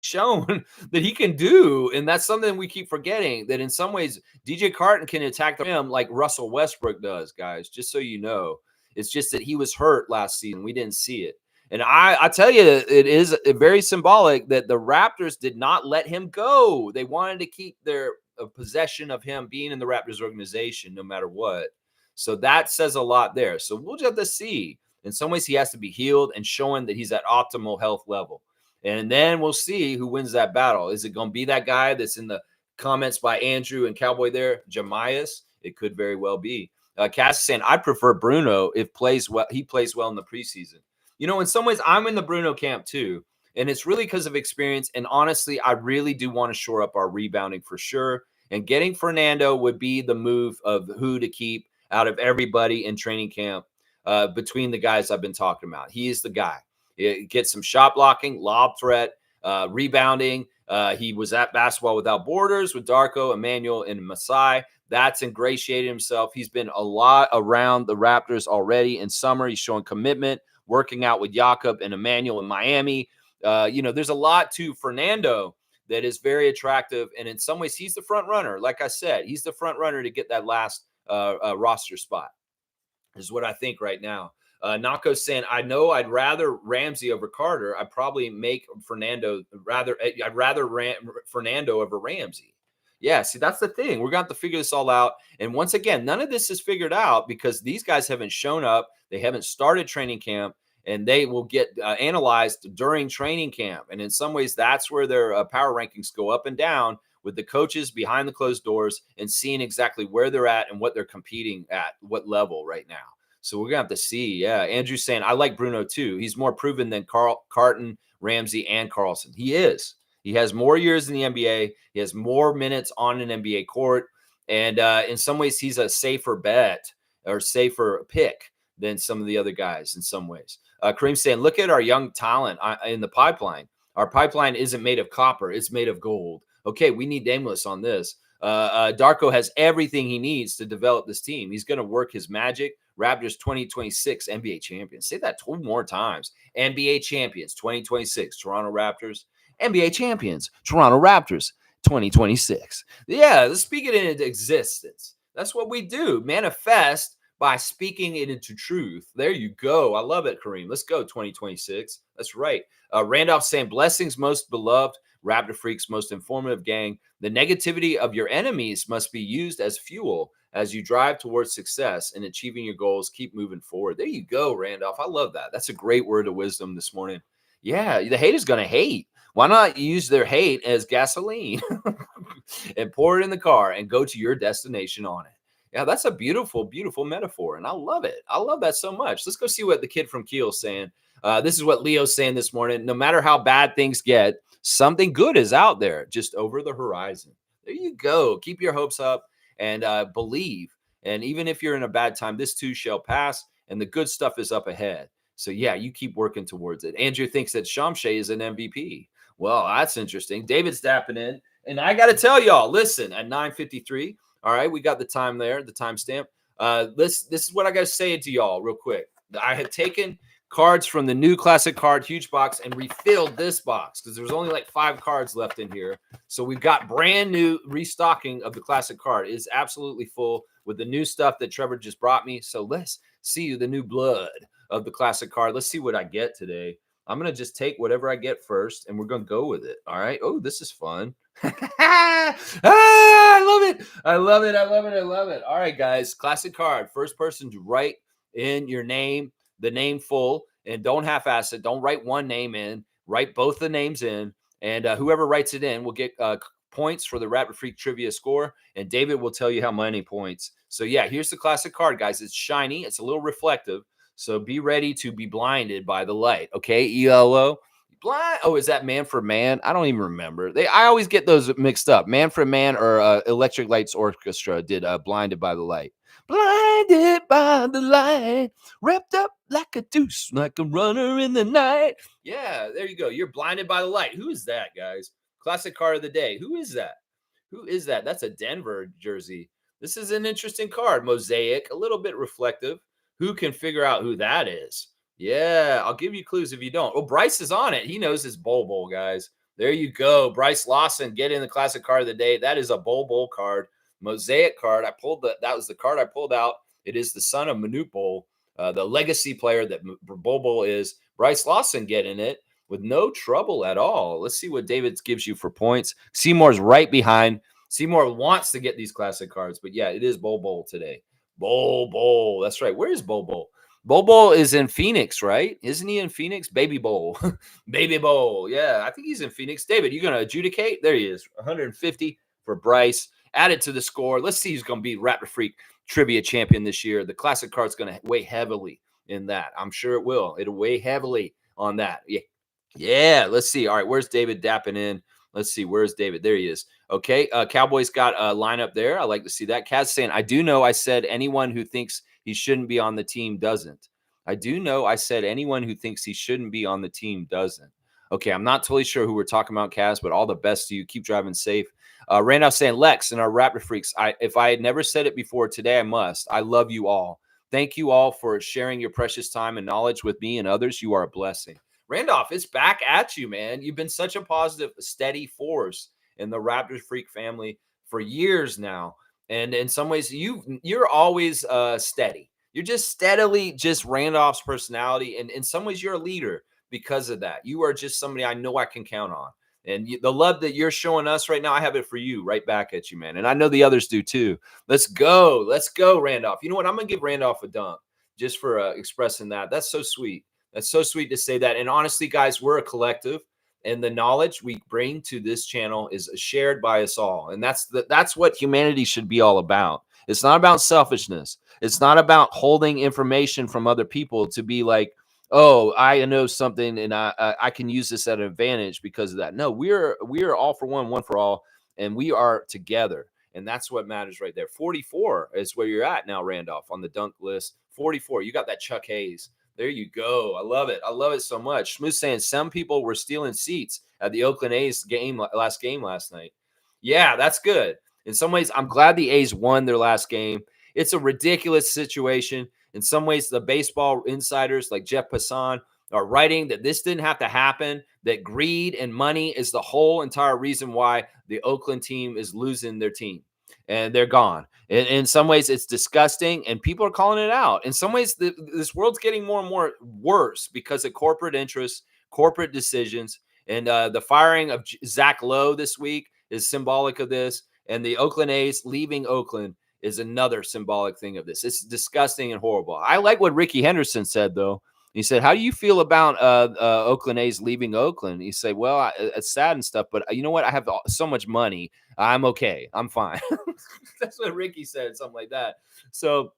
shown that he can do, and that's something we keep forgetting, that in some ways DJ Carton can attack the rim like Russell Westbrook does, guys, just so you know. It's just that he was hurt last season. We didn't see it. And I tell you, it is very symbolic that the Raptors did not let him go. They wanted to keep their possession of him being in the Raptors organization no matter what. So that says a lot there. So we'll just have to see. In some ways, he has to be healed and showing that he's at optimal health level. And then we'll see who wins that battle. Is it going to be that guy that's in the comments by Andrew and Cowboy there, Jamias? It could very well be. Cass is saying, I prefer Bruno if he plays well in the preseason. In some ways, I'm in the Bruno camp too. And it's really because of experience. And honestly, I really do want to shore up our rebounding for sure. And getting Fernando would be the move of who to keep out of everybody in training camp between the guys I've been talking about. He is the guy. Get some shot blocking, lob threat, rebounding. He was at Basketball Without Borders with Darko, Emmanuel, and Masai. That's ingratiated himself. He's been a lot around the Raptors already in summer. He's showing commitment, working out with Jakob and Emmanuel in Miami. There's a lot to Fernando that is very attractive. And in some ways, he's the front runner. Like I said, he's the front runner to get that last roster spot, is what I think right now. Nako's saying, I know I'd rather Ramsey over Carter. I'd probably make Fernando I'd rather Fernando over Ramsey. Yeah, see, that's the thing. We're going to have to figure this all out. And once again, none of this is figured out because these guys haven't shown up. They haven't started training camp, and they will get analyzed during training camp. And in some ways, that's where their power rankings go up and down with the coaches behind the closed doors and seeing exactly where they're at and what they're competing at, what level right now. So we're going to have to see. Yeah, Andrew's saying, I like Bruno too. He's more proven than Carton, Ramsey, and Carlson. He is. He has more years in the NBA. He has more minutes on an NBA court. And in some ways, he's a safer bet or safer pick than some of the other guys in some ways. Kareem's saying, look at our young talent in the pipeline. Our pipeline isn't made of copper. It's made of gold. Okay, we need Daimless on this. Darko has everything he needs to develop this team. He's going to work his magic. Raptors 2026 NBA champions. Say that 2 more times. NBA champions 2026. Toronto Raptors. NBA champions. Toronto Raptors 2026. Yeah, let's speak it into existence. That's what we do. Manifest by speaking it into truth. There you go. I love it, Kareem. Let's go 2026. That's right. Randolph saying, blessings most beloved, Raptor Freaks most informative gang. The negativity of your enemies must be used as fuel as you drive towards success and achieving your goals. Keep moving forward. There you go, Randolph. I love that. That's a great word of wisdom this morning. Yeah, the hate is going to hate. Why not use their hate as gasoline and pour it in the car and go to your destination on it? Yeah, that's a beautiful, beautiful metaphor, and I love it. I love that so much. Let's go see what the kid from Kiel is saying. This is what Leo's saying this morning. No matter how bad things get, something good is out there, just over the horizon. There you go. Keep your hopes up and believe And even if you're in a bad time, this too shall pass, and the good stuff is up ahead. So yeah, you keep working towards it. Andrew thinks that Shamshay is an MVP. Well, that's interesting. David's dapping in, and I got to tell y'all, listen, at 9:53. All right, we got the time there, the timestamp. This is what I got to say to y'all real quick. I had taken cards from the new classic card huge box and refilled this box because there's only like 5 cards left in here. So we've got brand new restocking of the classic card. It is absolutely full with the new stuff that Trevor just brought me. So let's see the new blood of the classic card. Let's see what I get today. I'm going to just take whatever I get first and we're going to go with it. All right. Oh, this is fun. I love it. I love it. I love it. I love it. All right, guys. Classic card. First person to write in your name, the name full, and don't half-ass it. Don't write one name in. Write both the names in, and whoever writes it in will get points for the Rapid Freak Trivia score, and David will tell you how many points. So, yeah, here's the classic card, guys. It's shiny. It's a little reflective, so be ready to be blinded by the light, okay? ELO. Blind. Oh, is that Man for Man? I don't even remember. I always get those mixed up. Man for Man or Electric Lights Orchestra did Blinded by the Light. Blinded by the light, wrapped up like a deuce, like a runner in the night. Yeah, there you go. You're blinded by the light. Who is that, guys? Classic card of the day. Who is that? Who is that? That's a Denver jersey. This is an interesting card. Mosaic, a little bit reflective. Who can figure out who that is? Yeah, I'll give you clues if you don't. Oh, Bryce is on it. He knows his Bowl, guys. There you go. Bryce Lawson, get in the classic card of the day. That is a Bowl card. Mosaic card. That was the card I pulled out. It is the son of Manute Bol, the legacy player that Bol is. Bryce Lawson getting it with no trouble at all. Let's see what David gives you for points. Seymour's right behind. Seymour wants to get these classic cards, but yeah, it is Bol today. Bol. That's right. Where is Bol? Bol is in Phoenix, right? Isn't he in Phoenix? Baby Bowl. Baby Bowl. Yeah, I think he's in Phoenix. David, you going to adjudicate? There he is. 150 for Bryce. Add it to the score. Let's see who's going to be Rapid Freak Trivia Champion this year. The classic card's going to weigh heavily in that. I'm sure it will. It'll weigh heavily on that. Yeah. Let's see. All right, where's David dapping in? Let's see. Where's David? There he is. Okay. Cowboys got a lineup there. I like to see that. Kaz saying, I do know I said anyone who thinks he shouldn't be on the team doesn't. I do know I said anyone who thinks he shouldn't be on the team doesn't. Okay, I'm not totally sure who we're talking about, Kaz, but all the best to you. Keep driving safe. Randolph saying, Lex and our Rapid Freaks, if I had never said it before, today I must. I love you all. Thank you all for sharing your precious time and knowledge with me and others. You are a blessing. Randolph, it's back at you, man. You've been such a positive, steady force in the Rapid Freak family for years now. And in some ways, you're always steady. You're just steadily just Randolph's personality. And in some ways, you're a leader because of that. You are just somebody I know I can count on. And the love that you're showing us right now, I have it for you right back at you, man. And I know the others do too. Let's go. Let's go, Randolph. You know what? I'm going to give Randolph a dunk just for expressing that. That's so sweet. That's so sweet to say that. And honestly, guys, we're a collective. And the knowledge we bring to this channel is shared by us all. And that's what humanity should be all about. It's not about selfishness. It's not about holding information from other people to be like, oh, I know something and I can use this at an advantage because of that. No, we are all for one for all, and we are together. And that's what matters right there. 44 is where you're at now, Randolph, on the dunk list. 44. You got that Chuck Hayes. There you go. I love it. I love it so much. Smooth saying some people were stealing seats at the Oakland A's last night. Yeah, that's good. In some ways, I'm glad the A's won their last game. It's a ridiculous situation. In some ways, the baseball insiders like Jeff Passan are writing that this didn't have to happen, that greed and money is the whole entire reason why the Oakland team is losing their team. And they're gone. In some ways, it's disgusting, and people are calling it out. In some ways, this world's getting more and more worse because of corporate interests, corporate decisions, and the firing of Zach Lowe this week is symbolic of this, and the Oakland A's leaving Oakland is another symbolic thing of this. It's disgusting and horrible. I like what Ricky Henderson said, though. He said, how do you feel about Oakland A's leaving Oakland? He said, well, it's sad and stuff, but you know what? I have so much money. I'm okay. I'm fine. That's what Ricky said, something like that. So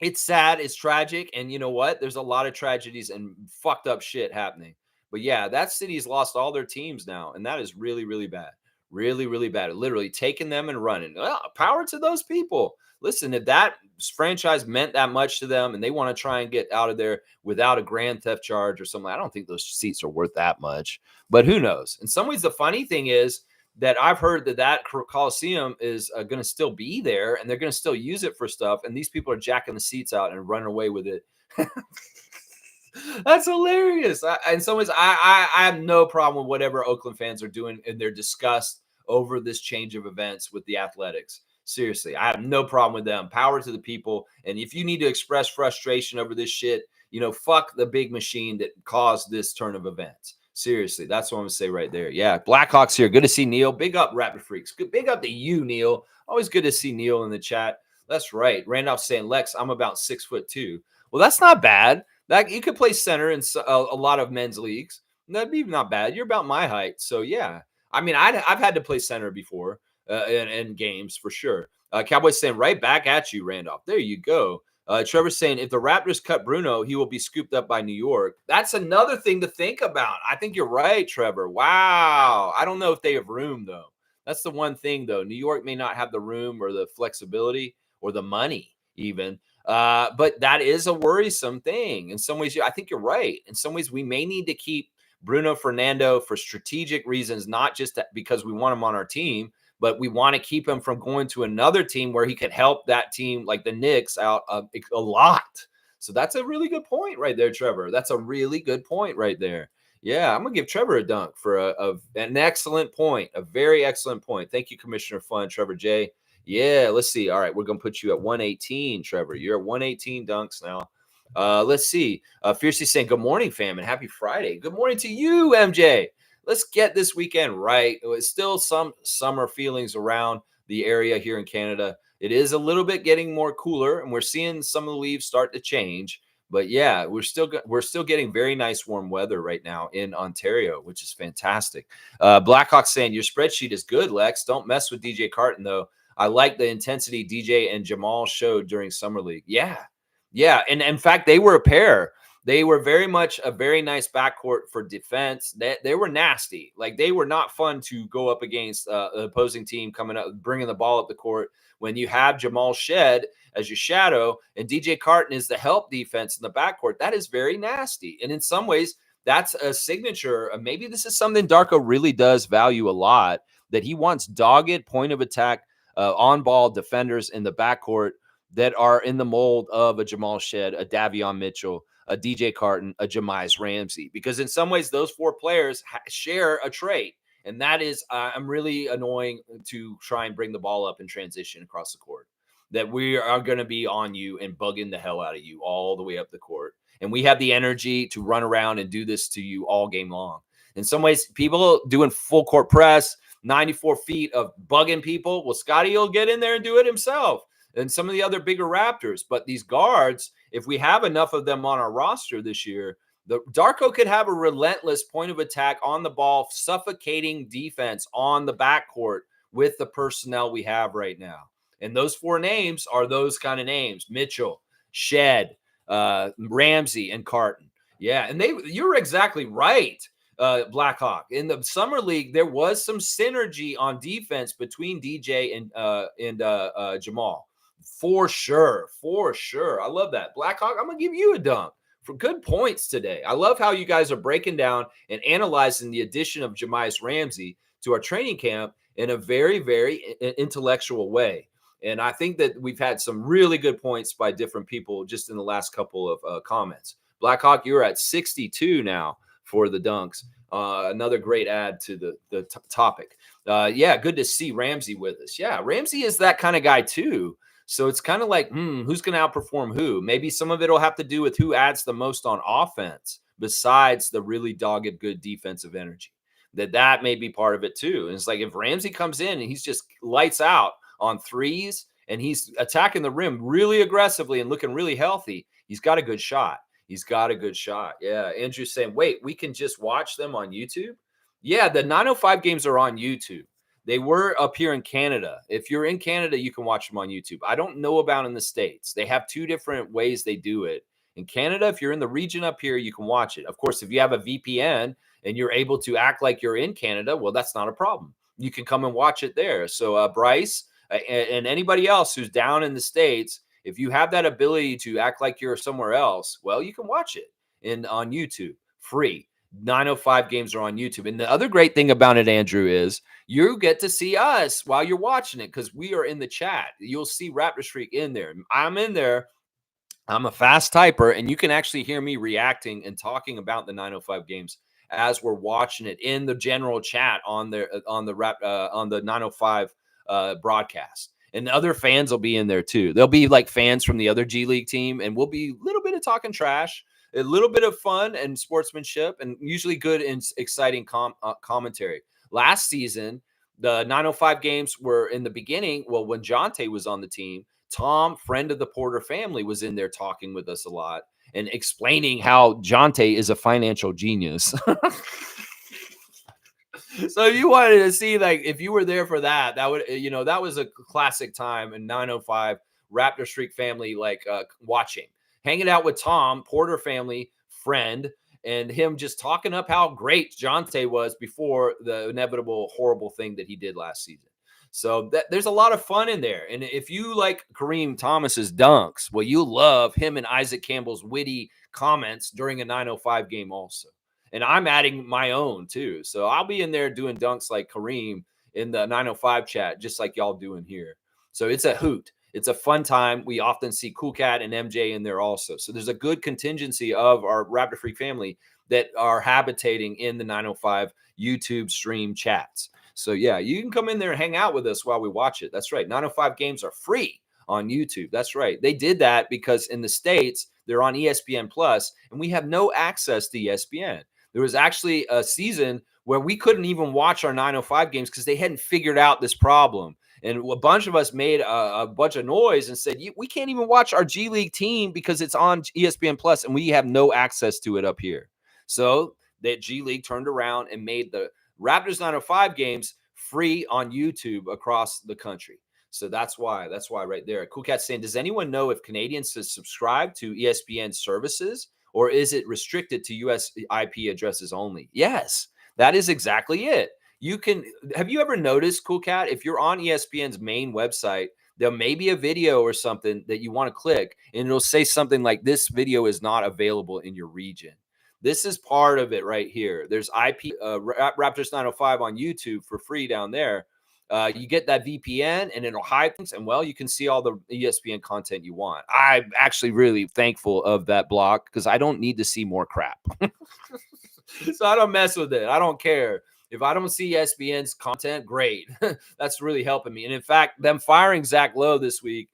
it's sad. It's tragic. And you know what? There's a lot of tragedies and fucked up shit happening. But yeah, that city's lost all their teams now. And that is really, really bad. Really, really bad. Literally taking them and running. Well, power to those people. Listen, if that franchise meant that much to them and they want to try and get out of there without a grand theft charge or something. I don't think those seats are worth that much, but who knows? In some ways, the funny thing is that I've heard that Coliseum is going to still be there and they're going to still use it for stuff. And these people are jacking the seats out and running away with it. That's hilarious. In some ways, I have no problem with whatever Oakland fans are doing in their disgust over this change of events with the Athletics. Seriously, I have no problem with them. Power to the people. And if you need to express frustration over this shit, fuck the big machine that caused this turn of events. Seriously, that's what I'm going to say right there. Yeah, Blackhawks here. Good to see Neil. Big up, Rapid Freaks. Big up to you, Neil. Always good to see Neil in the chat. That's right. Randolph saying, Lex, I'm about 6'2". Well, that's not bad. That you could play center in a lot of men's leagues. That'd be not bad. You're about my height. So, yeah. I mean, I've had to play center before in games for sure. Cowboys saying, right back at you, Randolph. There you go. Trevor's saying, if the Raptors cut Bruno, he will be scooped up by New York. That's another thing to think about. I think you're right, Trevor. Wow. I don't know if they have room, though. That's the one thing, though. New York may not have the room or the flexibility or the money even. But that is a worrisome thing. In some ways, I think you're right. In some ways, we may need to keep Bruno Fernando for strategic reasons, not just because we want him on our team, but we want to keep him from going to another team where he could help that team like the Knicks out a lot. So that's a really good point right there, Trevor. That's a really good point right there. Yeah, I'm going to give Trevor a dunk for an excellent point, a very excellent point. Thank you, Commissioner Fun, Trevor J. Yeah, let's see. All right, we're going to put you at 118, Trevor. You're at 118 dunks now. Let's see. Fiercely saying, good morning, fam, and happy Friday. Good morning to you, MJ. Let's get this weekend right. It's still some summer feelings around the area here in Canada. It is a little bit getting more cooler, and we're seeing some of the leaves start to change. But yeah, we're still getting very nice warm weather right now in Ontario, which is fantastic. Blackhawk saying, your spreadsheet is good, Lex. Don't mess with DJ Carton, though. I like the intensity DJ and Jamal showed during Summer League. Yeah. And in fact, they were a pair. They were very much a very nice backcourt for defense. They were nasty. Like, they were not fun to go up against an opposing team coming up, bringing the ball up the court. When you have Jamal Shed as your shadow and DJ Carton is the help defense in the backcourt, that is very nasty. And in some ways, that's a signature. Maybe this is something Darko really does value a lot, that he wants dogged point of attack on-ball defenders in the backcourt that are in the mold of a Jamal Shed, a Davion Mitchell, a DJ Carton, a Jamize Ramsey. Because in some ways, those four players share a trait, and that is I'm really annoying to try and bring the ball up in transition across the court, that we are going to be on you and bugging the hell out of you all the way up the court. And we have the energy to run around and do this to you all game long. In some ways, people doing full court press, 94 feet of bugging people. Well, Scotty will get in there and do it himself. And some of the other bigger Raptors. But these guards, if we have enough of them on our roster this year, the Darko could have a relentless point of attack on the ball, suffocating defense on the backcourt with the personnel we have right now. And those four names are those kind of names: Mitchell, Shed, Ramsey, and Carton. Yeah, and you're exactly right. Blackhawk. In the summer league, there was some synergy on defense between DJ and Jamal. For sure. I love that. Blackhawk, I'm going to give you a dunk for good points today. I love how you guys are breaking down and analyzing the addition of Jamize Ramsey to our training camp in a very, very intellectual way. And I think that we've had some really good points by different people just in the last couple of comments. Blackhawk, you're at 62 now for the dunks. Another great add to the topic. Yeah, good to see Ramsey with us. Yeah, Ramsey is that kind of guy too. So it's kind of like, who's going to outperform who? Maybe some of it will have to do with who adds the most on offense besides the really dogged good defensive energy. That may be part of it too. And it's like, if Ramsey comes in and he's just lights out on threes and he's attacking the rim really aggressively and looking really healthy, he's got a good shot. Yeah. Andrew's saying, wait, we can just watch them on YouTube? Yeah, the 905 games are on YouTube. They were up here in Canada. If you're in Canada, you can watch them on YouTube. I don't know about in the States. They have two different ways they do it. In Canada, if you're in the region up here, you can watch it. Of course, if you have a VPN and you're able to act like you're in Canada, well, that's not a problem. You can come and watch it there. So Bryce and anybody else who's down in the States, If you have that ability to act like you're somewhere else, well, you can watch it on YouTube, free. 905 games are on YouTube. And the other great thing about it, Andrew, is you get to see us while you're watching it because we are in the chat. You'll see Raptor Streak in there. I'm in there. I'm a fast typer, and you can actually hear me reacting and talking about the 905 games as we're watching it in the general chat on the 905 broadcast. And the other fans will be in there too. There'll be like fans from the other G League team, and we'll be a little bit of talking trash, a little bit of fun and sportsmanship, and usually good and exciting commentary. Last season, the 905 games were in the beginning. Well, when Jonte was on the team, Tom, friend of the Porter family, was in there talking with us a lot and explaining how Jonte is a financial genius. So you wanted to see, like, if you were there for that, that would, that was a classic time in 905 Raptor Streak family, like watching, hanging out with Tom, Porter family friend, and him just talking up how great Jonte was before the inevitable horrible thing that he did last season. So there's a lot of fun in there. And if you like Kareem Thomas's dunks, well, you love him and Isaac Campbell's witty comments during a 905 game also. And I'm adding my own too. So I'll be in there doing dunks like Kareem in the 905 chat, just like y'all doing here. So it's a hoot. It's a fun time. We often see Cool Cat and MJ in there also. So there's a good contingency of our Raptor Freak family that are habitating in the 905 YouTube stream chats. So yeah, you can come in there and hang out with us while we watch it. That's right. 905 games are free on YouTube. That's right. They did that because in the States, they're on ESPN Plus, and we have no access to ESPN. There was actually a season where we couldn't even watch our 905 games because they hadn't figured out this problem. And a bunch of us made a bunch of noise and said, we can't even watch our G League team because it's on ESPN Plus and we have no access to it up here. So that G League turned around and made the Raptors 905 games free on YouTube across the country. So that's why right there. Cool Cat's saying, does anyone know if Canadians subscribe to ESPN services, or is it restricted to US IP addresses only? Yes, that is exactly it. Have you ever noticed, Cool Cat, if you're on ESPN's main website, there may be a video or something that you want to click, and it'll say something like, this video is not available in your region. This is part of it right here. There's IP Raptors 905 on YouTube for free down there. You get that VPN and it'll hide things, and well, you can see all the ESPN content you want. I'm actually really thankful of that block because I don't need to see more crap. So I don't mess with it. I don't care. If I don't see ESPN's content, great. That's really helping me. And in fact, them firing Zach Lowe this week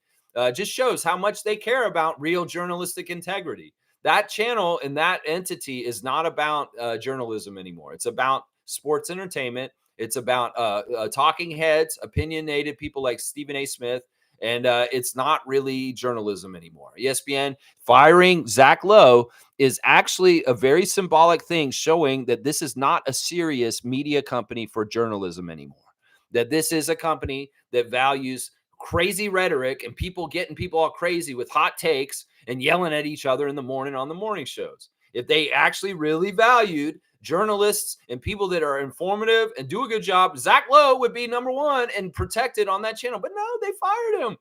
just shows how much they care about real journalistic integrity. That channel and that entity is not about journalism anymore. It's about sports entertainment. It's about talking heads, opinionated people like Stephen A. Smith, and it's not really journalism anymore. ESPN firing Zach Lowe is actually a very symbolic thing, showing that this is not a serious media company for journalism anymore. That this is a company that values crazy rhetoric and people getting people all crazy with hot takes and yelling at each other in the morning on the morning shows. If they actually really valued journalists and people that are informative and do a good job, Zach Lowe would be number one and protected on that channel. But no, they fired him.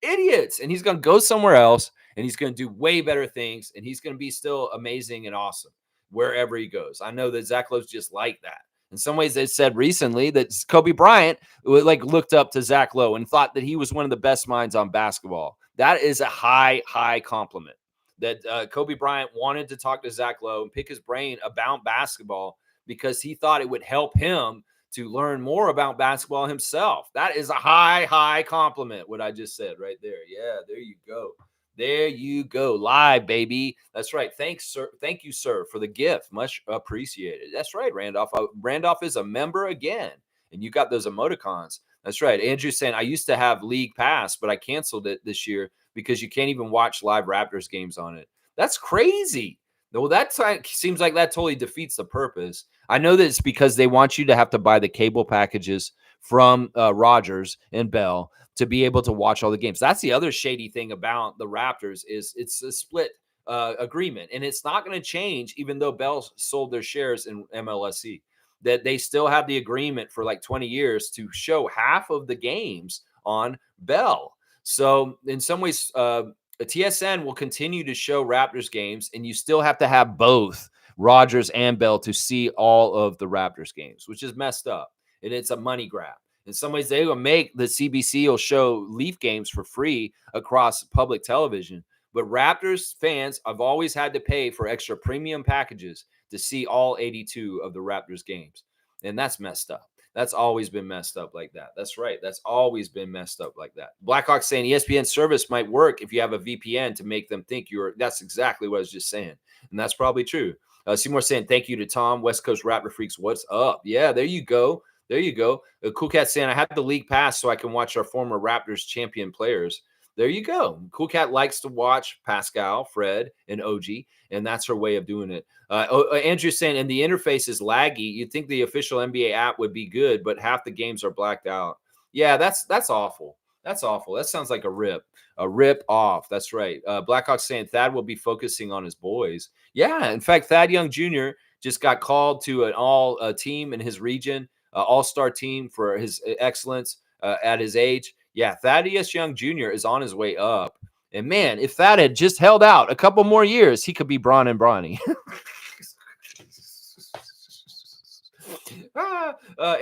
Idiots. And he's going to go somewhere else, and he's going to do way better things, and he's going to be still amazing and awesome wherever he goes. I know that Zach Lowe's just like that. In some ways, they said recently that Kobe Bryant looked up to Zach Lowe and thought that he was one of the best minds on basketball. That is a high, high compliment. That Kobe Bryant wanted to talk to Zach Lowe and pick his brain about basketball because he thought it would help him to learn more about basketball himself. That is a high, high compliment, what I just said right there. Yeah, there you go. There you go. Live, baby. That's right. Thanks, sir. Thank you, sir, for the gift. Much appreciated. That's right, Randolph. Randolph is a member again, and you got those emoticons. That's right. Andrew's saying, I used to have League Pass, but I canceled it this year because you can't even watch live Raptors games on it. That's crazy. Well, that seems like that totally defeats the purpose. I know that it's because they want you to have to buy the cable packages from Rogers and Bell to be able to watch all the games. That's the other shady thing about the Raptors is it's a split agreement, and it's not going to change even though Bell sold their shares in MLSE. That they still have the agreement for like 20 years to show half of the games on Bell. So in some ways, TSN will continue to show Raptors games, and you still have to have both Rogers and Bell to see all of the Raptors games, which is messed up. And it's a money grab. In some ways, they will make the CBC will show Leaf games for free across public television. But Raptors fans have always had to pay for extra premium packages to see all 82 of the Raptors games. And that's messed up. That's always been messed up like that. That's right. That's always been messed up like that. Blackhawk saying ESPN service might work if you have a VPN to make them think you're. That's exactly what I was just saying. And that's probably true. Seymour saying thank you to Tom, West Coast Raptor Freaks. What's up? Yeah, there you go. There you go. Cool Cat saying I have the league pass so I can watch our former Raptors champion players. There you go. Cool Cat likes to watch Pascal, Fred, and OG, and that's her way of doing it. Andrew's saying, and the interface is laggy. You'd think the official NBA app would be good, but half the games are blacked out. Yeah, that's awful. That's awful. That sounds like a rip off. That's right. Blackhawk saying Thad will be focusing on his boys. Yeah, in fact, Thad Young Jr. just got called to an all team in his region, all-star team for his excellence at his age. Yeah, Thaddeus Young Jr. is on his way up. And man, if Thad had just held out a couple more years, he could be Bron and Bronny.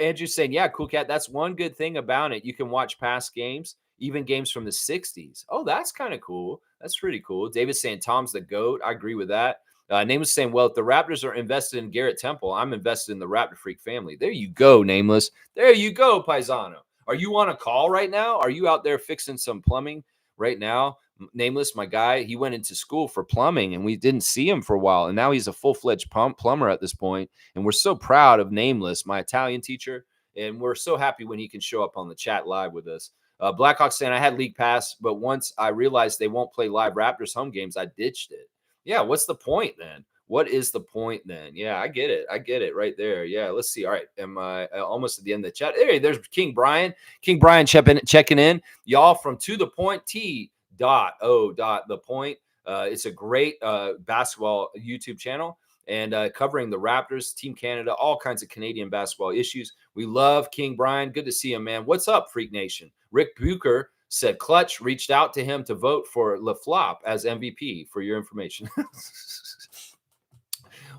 Andrew saying, yeah, Cool Cat, that's one good thing about it. You can watch past games, even games from the 60s. Oh, that's kind of cool. That's pretty cool. David saying, Tom's the GOAT. I agree with that. Nameless saying, well, if the Raptors are invested in Garrett Temple, I'm invested in the Raptor Freak family. There you go, Nameless. There you go, Paisano. Are you on a call right now? Are you out there fixing some plumbing right now? Nameless, my guy, he went into school for plumbing and we didn't see him for a while. And now he's a full-fledged plumber at this point. And we're so proud of Nameless, my Italian teacher. And we're so happy when he can show up on the chat live with us. Blackhawk saying, I had League Pass, but once I realized they won't play live Raptors home games, I ditched it. Yeah, what's the point then? What is the point then? Yeah, I get it. I get it right there. Yeah, let's see. All right, am I almost at the end of the chat? Hey, there's King Brian. King Brian checking in. Y'all from To The Point, the point. It's a great basketball YouTube channel and covering the Raptors, Team Canada, all kinds of Canadian basketball issues. We love King Brian. Good to see him, man. What's up, Freak Nation? Rick Bucher said Clutch reached out to him to vote for LaFlop as MVP, for your information.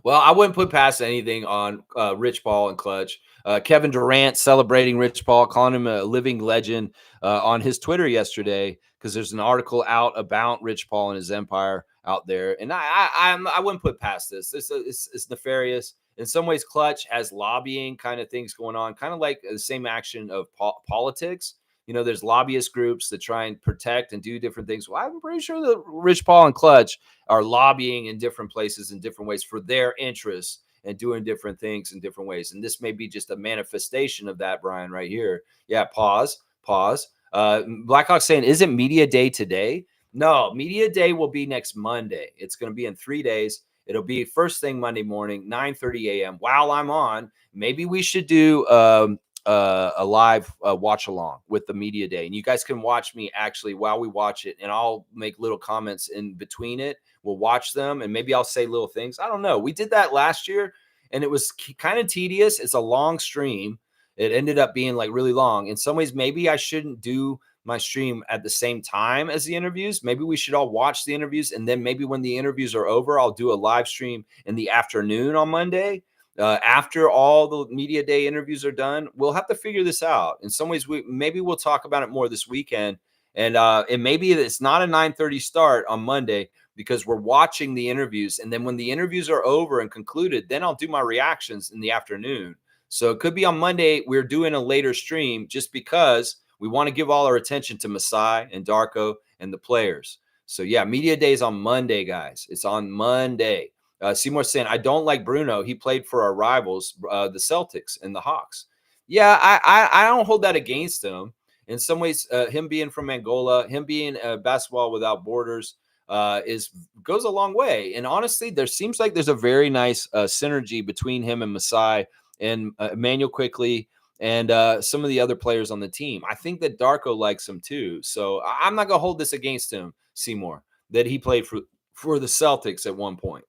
Well, I wouldn't put past anything on Rich Paul and Clutch. Kevin Durant celebrating Rich Paul, calling him a living legend on his Twitter yesterday, because there's an article out about Rich Paul and his empire out there. And I wouldn't put past this. It's nefarious. In some ways, Clutch has lobbying kind of things going on, kind of like the same action of politics. You know, there's lobbyist groups that try and protect and do different things. Well, I'm pretty sure that Rich Paul and Clutch are lobbying in different places in different ways for their interests and doing different things in different ways. And this may be just a manifestation of that, Brian, right here. Yeah, pause. Blackhawk saying, isn't Media Day today? No, Media Day will be next Monday. It's going to be in 3 days. It'll be first thing Monday morning, 9:30 a.m. While I'm on, maybe we should do a live watch along with the Media Day, and you guys can watch me actually while we watch it, and I'll make little comments in between it. We'll watch them, and maybe I'll say little things. I don't know. We did that last year, and it was kind of tedious. It's a long stream. It ended up being like really long. In some ways, maybe I shouldn't do my stream at the same time as the interviews. Maybe we should all watch the interviews, and then maybe when the interviews are over, I'll do a live stream in the afternoon on Monday. After all the Media Day interviews are done, we'll have to figure this out. In some ways, maybe we'll talk about it more this weekend. And maybe it's not a 9:30 start on Monday because we're watching the interviews. And then when the interviews are over and concluded, then I'll do my reactions in the afternoon. So it could be on Monday. We're doing a later stream just because we want to give all our attention to Masai and Darko and the players. So yeah, Media Day is on Monday, guys. It's on Monday. Seymour saying, I don't like Bruno. He played for our rivals, the Celtics and the Hawks. Yeah, I don't hold that against him. In some ways, him being from Angola, him being basketball without borders goes a long way. And honestly, there seems like there's a very nice synergy between him and Masai and Emmanuel Quickly and some of the other players on the team. I think that Darko likes him too. So I'm not going to hold this against him, Seymour, that he played for the Celtics at one point.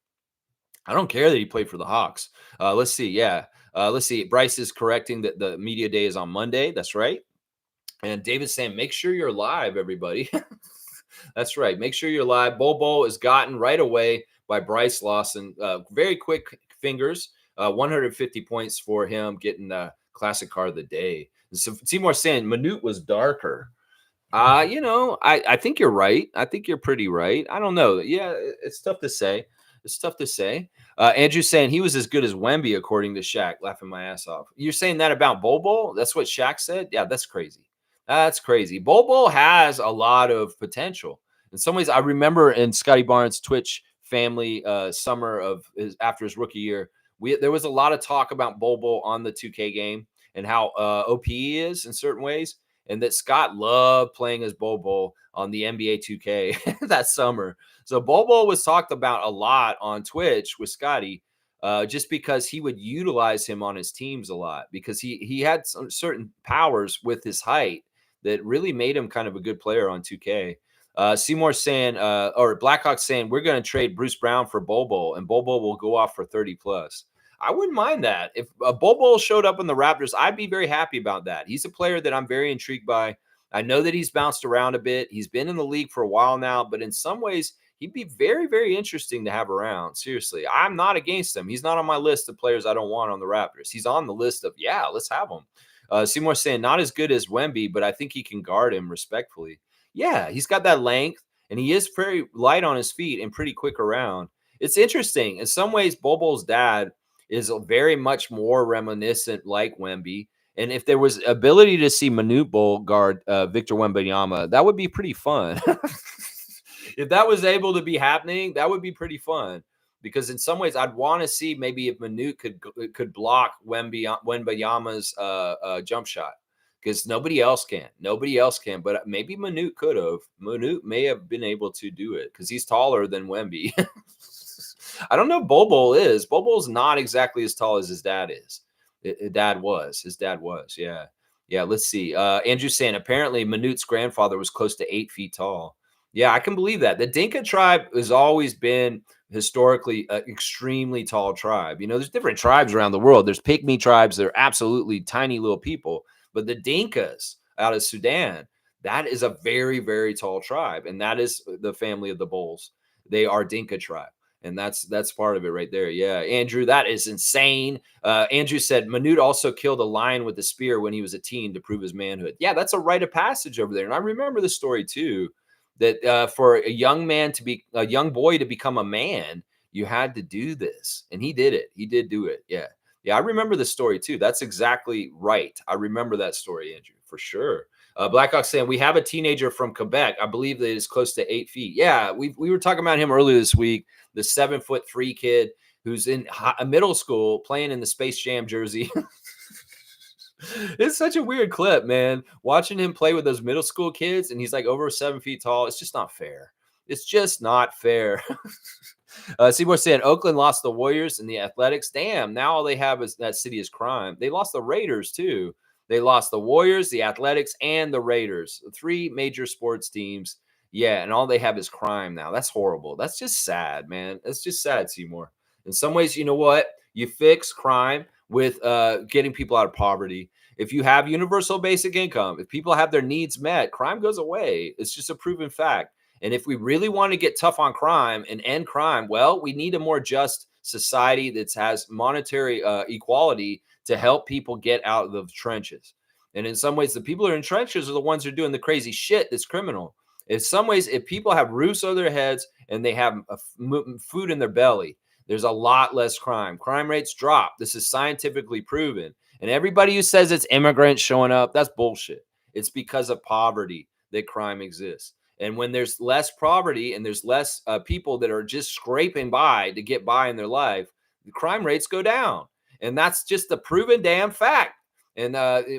I don't care that he played for the Hawks. Let's see. Yeah. Let's see. Bryce is correcting that the Media Day is on Monday. That's right. And David's saying, make sure you're live, everybody. That's right. Make sure you're live. Bobo is gotten right away by Bryce Lawson. Very quick fingers. 150 points for him, getting the classic car of the day. So Seymour saying Manute was darker. I think you're right. I think you're pretty right. I don't know. Yeah, it's tough to say. It's tough to say. Andrew's saying he was as good as Wemby, according to Shaq, laughing my ass off. You're saying that about Bobo? That's what Shaq said? Yeah, that's crazy. That's crazy. Bobo has a lot of potential. In some ways, I remember in Scotty Barnes' Twitch family summer of after his rookie year, there was a lot of talk about Bobo on the 2K game and how OP is in certain ways, and that Scott loved playing as Bobo on the NBA 2K that summer. So Bobo was talked about a lot on Twitch with Scotty, just because he would utilize him on his teams a lot because he had some certain powers with his height that really made him kind of a good player on 2K. Seymour saying, or Blackhawk saying, we're going to trade Bruce Brown for Bobo, and Bobo will go off for 30 plus. I wouldn't mind that. If Bobo showed up in the Raptors, I'd be very happy about that. He's a player that I'm very intrigued by. I know that he's bounced around a bit. He's been in the league for a while now, but in some ways, he'd be very, very interesting to have around. Seriously, I'm not against him. He's not on my list of players I don't want on the Raptors. He's on the list of, yeah, let's have him. Seymour saying not as good as Wemby, but I think he can guard him respectfully. Yeah, he's got that length, and he is very light on his feet and pretty quick around. It's interesting. In some ways, Bobo's dad is very much more reminiscent like Wemby. And if there was ability to see Manute Bol guard Victor Wembanyama, that would be pretty fun. If that was able to be happening, that would be pretty fun. Because in some ways, I'd want to see maybe if Manute could block Wembanyama's jump shot. Because nobody else can. Nobody else can. But maybe Manute could have. Manute may have been able to do it because he's taller than Wemby. I don't know if Bobo is. Bobo's not exactly as tall as his dad is. His dad was. Yeah. Yeah. Let's see. Andrew's saying apparently Manute's grandfather was close to 8 feet tall. Yeah, I can believe that. The Dinka tribe has always been historically an extremely tall tribe. You know, there's different tribes around the world. There's Pygmy tribes. They're absolutely tiny little people. But the Dinkas out of Sudan, that is a very, very tall tribe. And that is the family of the Bulls. They are Dinka tribe. And that's part of it right there. Yeah, Andrew, that is insane. Andrew said Manute also killed a lion with a spear when he was a teen to prove his manhood. Yeah, that's a rite of passage over there. And I remember the story too, that for a young boy to become a man, you had to do this. And he did it. He did do it. Yeah. Yeah, I remember the story too. That's exactly right. I remember that story, Andrew, for sure. Blackhawk saying we have a teenager from Quebec. I believe that is close to 8 feet. Yeah, we were talking about him earlier this week. The 7'3" kid who's in middle school playing in the Space Jam jersey. It's such a weird clip, man. Watching him play with those middle school kids, and he's like over 7 feet tall. It's just not fair. It's just not fair. Seymour saying Oakland lost the Warriors and the Athletics. Damn, now all they have is that city is crime. They lost the Raiders too. They lost the Warriors, the Athletics, and the Raiders. 3 major sports teams. Yeah, and all they have is crime now. That's horrible. That's just sad, man. That's just sad, Seymour. In some ways, you know what? You fix crime with getting people out of poverty. If you have universal basic income, if people have their needs met, crime goes away. It's just a proven fact. And if we really want to get tough on crime and end crime, well, we need a more just society that has monetary equality to help people get out of the trenches. And in some ways, the people who are in trenches are the ones who are doing the crazy shit that's criminal. In some ways, if people have roofs over their heads and they have food in their belly, there's a lot less crime. Crime rates drop. This is scientifically proven. And everybody who says it's immigrants showing up, that's bullshit. It's because of poverty that crime exists. And when there's less poverty and there's less people that are just scraping by to get by in their life, the crime rates go down. And that's just the proven damn fact. And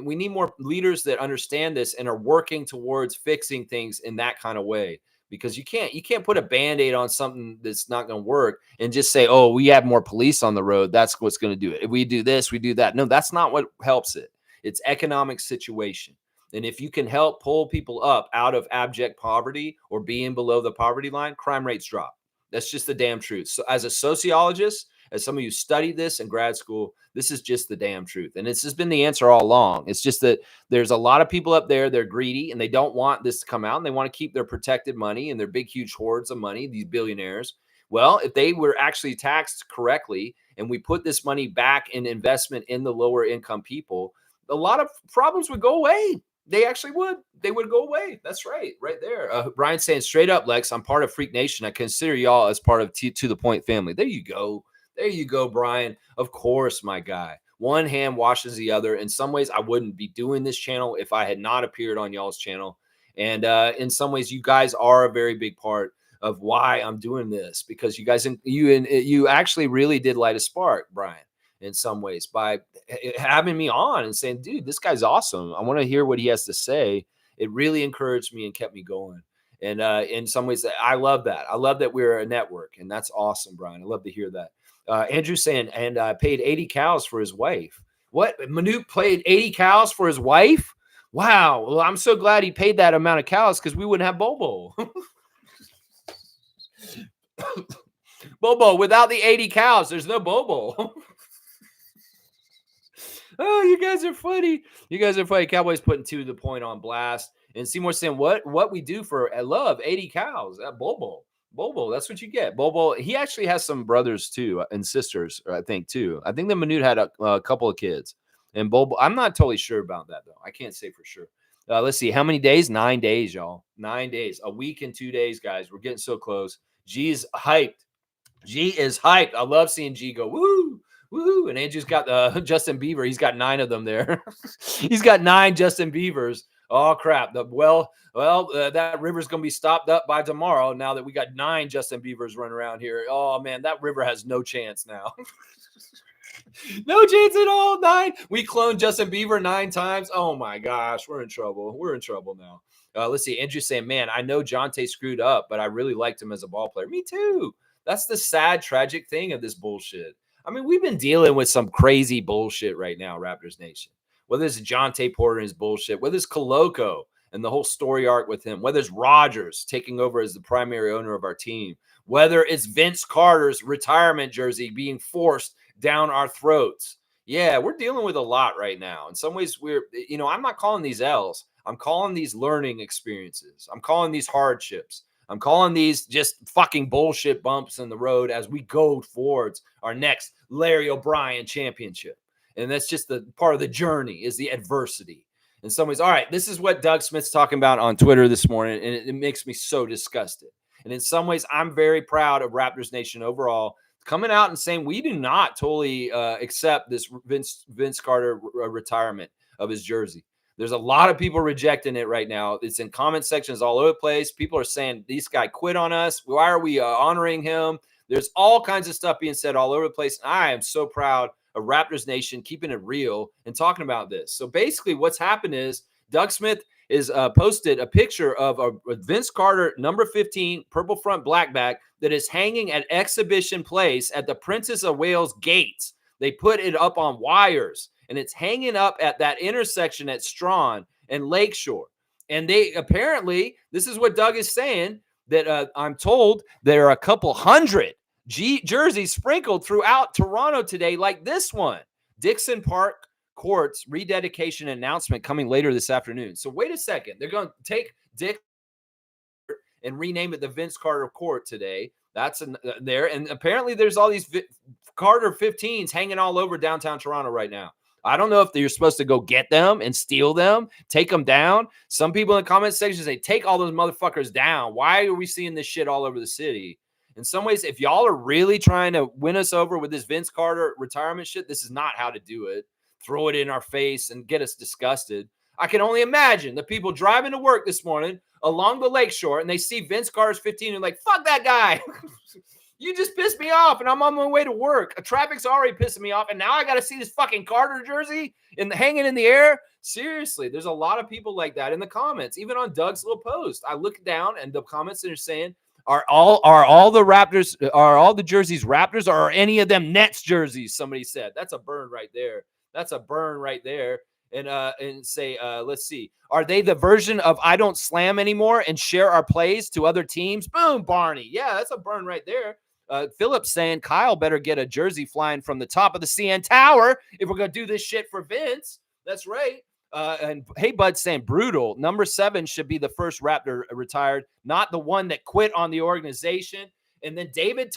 we need more leaders that understand this and are working towards fixing things in that kind of way. Because you can't put a Band-Aid on something that's not going to work and just say, oh, we have more police on the road. That's what's going to do it. If we do this, we do that. No, that's not what helps it. It's economic situation. And if you can help pull people up out of abject poverty or being below the poverty line, crime rates drop. That's just the damn truth. So as a sociologist as somebody who studied this in grad school, this is just the damn truth. And this has been the answer all along. It's just that there's a lot of people up there, they're greedy and they don't want this to come out, and they want to keep their protected money and their big, huge hoards of money, these billionaires. Well, if they were actually taxed correctly and we put this money back in investment in the lower income people, a lot of problems would go away. They actually would. They would go away. That's right there. Brian's saying straight up, Lex, I'm part of Freak Nation. I consider y'all as part of To The Point family. There you go. There you go, Brian. Of course, my guy. One hand washes the other. In some ways, I wouldn't be doing this channel if I had not appeared on y'all's channel. And in some ways, you guys are a very big part of why I'm doing this, because you guys, you actually really did light a spark, Brian, in some ways, by having me on and saying, dude, this guy's awesome. I want to hear what he has to say. It really encouraged me and kept me going. And in some ways, I love that. I love that we're a network, and that's awesome, Brian. I love to hear that. Andrew saying, and paid 80 cows for his wife. What? Manute paid 80 cows for his wife? Wow. Well, I'm so glad he paid that amount of cows, because we wouldn't have Bobo. Bobo, without the 80 cows, there's no Bobo. Oh, you guys are funny. You guys are funny. Cowboys putting To The Point on blast. And Seymour saying, what we do for love, 80 cows. Bobo. Bobo, that's what you get. Bobo, he actually has some brothers too and sisters, I think, too. I think that Manute had a couple of kids. And Bobo, I'm not totally sure about that, though. I can't say for sure. Let's see. How many days? 9 days, y'all. 9 days. A week and 2 days, guys. We're getting so close. G's hyped. G is hyped. I love seeing G go, woo, woo. And Andrew's got Justin Bieber. He's got 9 of them there. He's got 9 Justin Biebers. Oh, crap. That river's going to be stopped up by tomorrow now that we got 9 Justin Biebers running around here. Oh, man, that river has no chance now. No chance at all. 9. We cloned Justin Bieber 9 times. Oh, my gosh. We're in trouble. We're in trouble now. Let's see. Andrew's saying, man, I know Jonte screwed up, but I really liked him as a ball player. Me too. That's the sad, tragic thing of this bullshit. I mean, we've been dealing with some crazy bullshit right now, Raptors Nation. Whether it's Jonte Porter and his bullshit, whether it's Koloko and the whole story arc with him, whether it's Rodgers taking over as the primary owner of our team, whether it's Vince Carter's retirement jersey being forced down our throats. Yeah, we're dealing with a lot right now. In some ways, I'm not calling these L's. I'm calling these learning experiences. I'm calling these hardships. I'm calling these just fucking bullshit bumps in the road as we go towards our next Larry O'Brien championship. And that's just the part of the journey, is the adversity. In some ways, all right, this is what Doug Smith's talking about on Twitter this morning, and it makes me so disgusted. And in some ways, I'm very proud of Raptors Nation overall coming out and saying we do not totally accept this Vince Carter retirement of his jersey. There's a lot of people rejecting it right now. It's in comment sections all over the place. People are saying, this guy quit on us. Why are we honoring him? There's all kinds of stuff being said all over the place. I am so proud of Raptors Nation keeping it real and talking about this. So basically what's happened is Doug Smith is posted a picture of a Vince Carter number 15 purple front black back that is hanging at Exhibition Place at the Princess of Wales gates. They put it up on wires, and it's hanging up at that intersection at Strawn and Lakeshore. And they apparently, this is what Doug is saying, that I'm told there are a couple hundred jerseys sprinkled throughout Toronto today, like this one. Dixon Park Court's rededication announcement coming later this afternoon. So wait a second. They're going to take Dick and rename it the Vince Carter Court today. That's there. And apparently there's all these Carter 15s hanging all over downtown Toronto right now. I don't know if you're supposed to go get them and steal them, take them down. Some people in the comment section say, take all those motherfuckers down. Why are we seeing this shit all over the city? In some ways, if y'all are really trying to win us over with this Vince Carter retirement shit, this is not how to do it. Throw it in our face and get us disgusted. I can only imagine the people driving to work this morning along the lakeshore and they see Vince Carter's 15 and like, fuck that guy. You just pissed me off and I'm on my way to work. Traffic's already pissing me off and now I got to see this fucking Carter jersey hanging in the air. Seriously, there's a lot of people like that in the comments, even on Doug's little post. I look down and the comments that are saying, are all the Raptors, are all the jerseys Raptors, or are any of them Nets jerseys? Somebody said. That's a burn right there. That's a burn right there. And say, let's see, are they the version of I don't slam anymore and share our plays to other teams? Boom, Barney. Yeah, that's a burn right there. Phillips saying Kyle better get a jersey flying from the top of the CN Tower if we're going to do this shit for Vince. That's right. And Hey Bud saying brutal. Number 7 should be the first Raptor retired, not the one that quit on the organization. And then David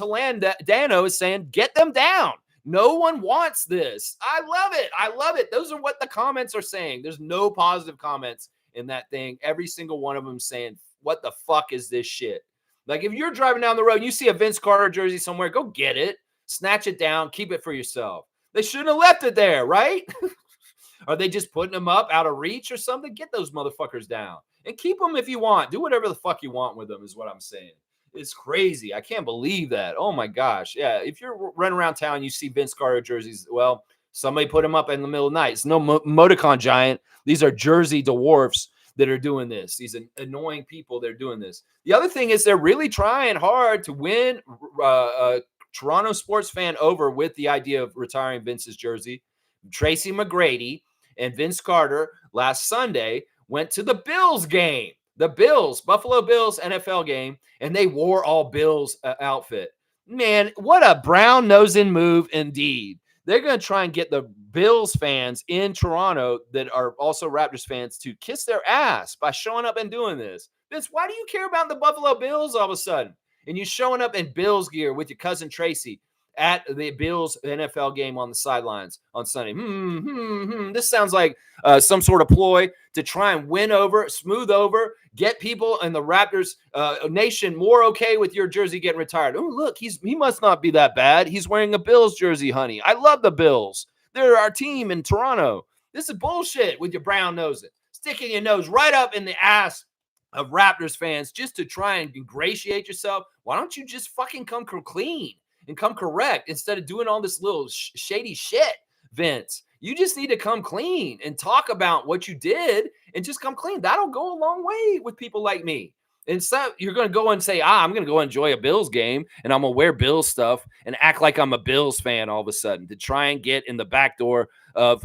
Dano is saying, get them down. No one wants this. I love it. I love it. Those are what the comments are saying. There's no positive comments in that thing. Every single one of them saying, what the fuck is this shit? Like, if you're driving down the road and you see a Vince Carter jersey somewhere, go get it, snatch it down, keep it for yourself. They shouldn't have left it there, right? Are they just putting them up out of reach or something? Get those motherfuckers down and keep them if you want. Do whatever the fuck you want with them is what I'm saying. It's crazy. I can't believe that. Oh, my gosh. Yeah, if you're running around town and you see Vince Carter jerseys, well, somebody put them up in the middle of the night. It's no Moticon giant. These are Jersey dwarfs that are doing this. These annoying people that are doing this. The other thing is they're really trying hard to win Toronto sports fan over with the idea of retiring Vince's jersey. Tracy McGrady and Vince Carter last Sunday went to the Bills game. The Bills, Buffalo Bills NFL game, and they wore all Bills outfit. Man, what a brown-nosing move indeed. They're going to try and get the Bills fans in Toronto that are also Raptors fans to kiss their ass by showing up and doing this. Vince, why do you care about the Buffalo Bills all of a sudden? And you showing up in Bills gear with your cousin Tracy at the Bills NFL game on the sidelines on Sunday. This sounds like some sort of ploy to try and win over, smooth over, get people in the Raptors nation more okay with your jersey getting retired. Oh, look, he must not be that bad. He's wearing a Bills jersey, honey. I love the Bills. They're our team in Toronto. This is bullshit with your brown nose. Sticking your nose right up in the ass of Raptors fans just to try and ingratiate yourself. Why don't you just fucking come clean and come correct instead of doing all this little shady shit, Vince? You just need to come clean and talk about what you did and just come clean. That'll go a long way with people like me. Instead, you're going to go and say, I'm going to go enjoy a Bills game and I'm going to wear Bills stuff and act like I'm a Bills fan all of a sudden to try and get in the back door of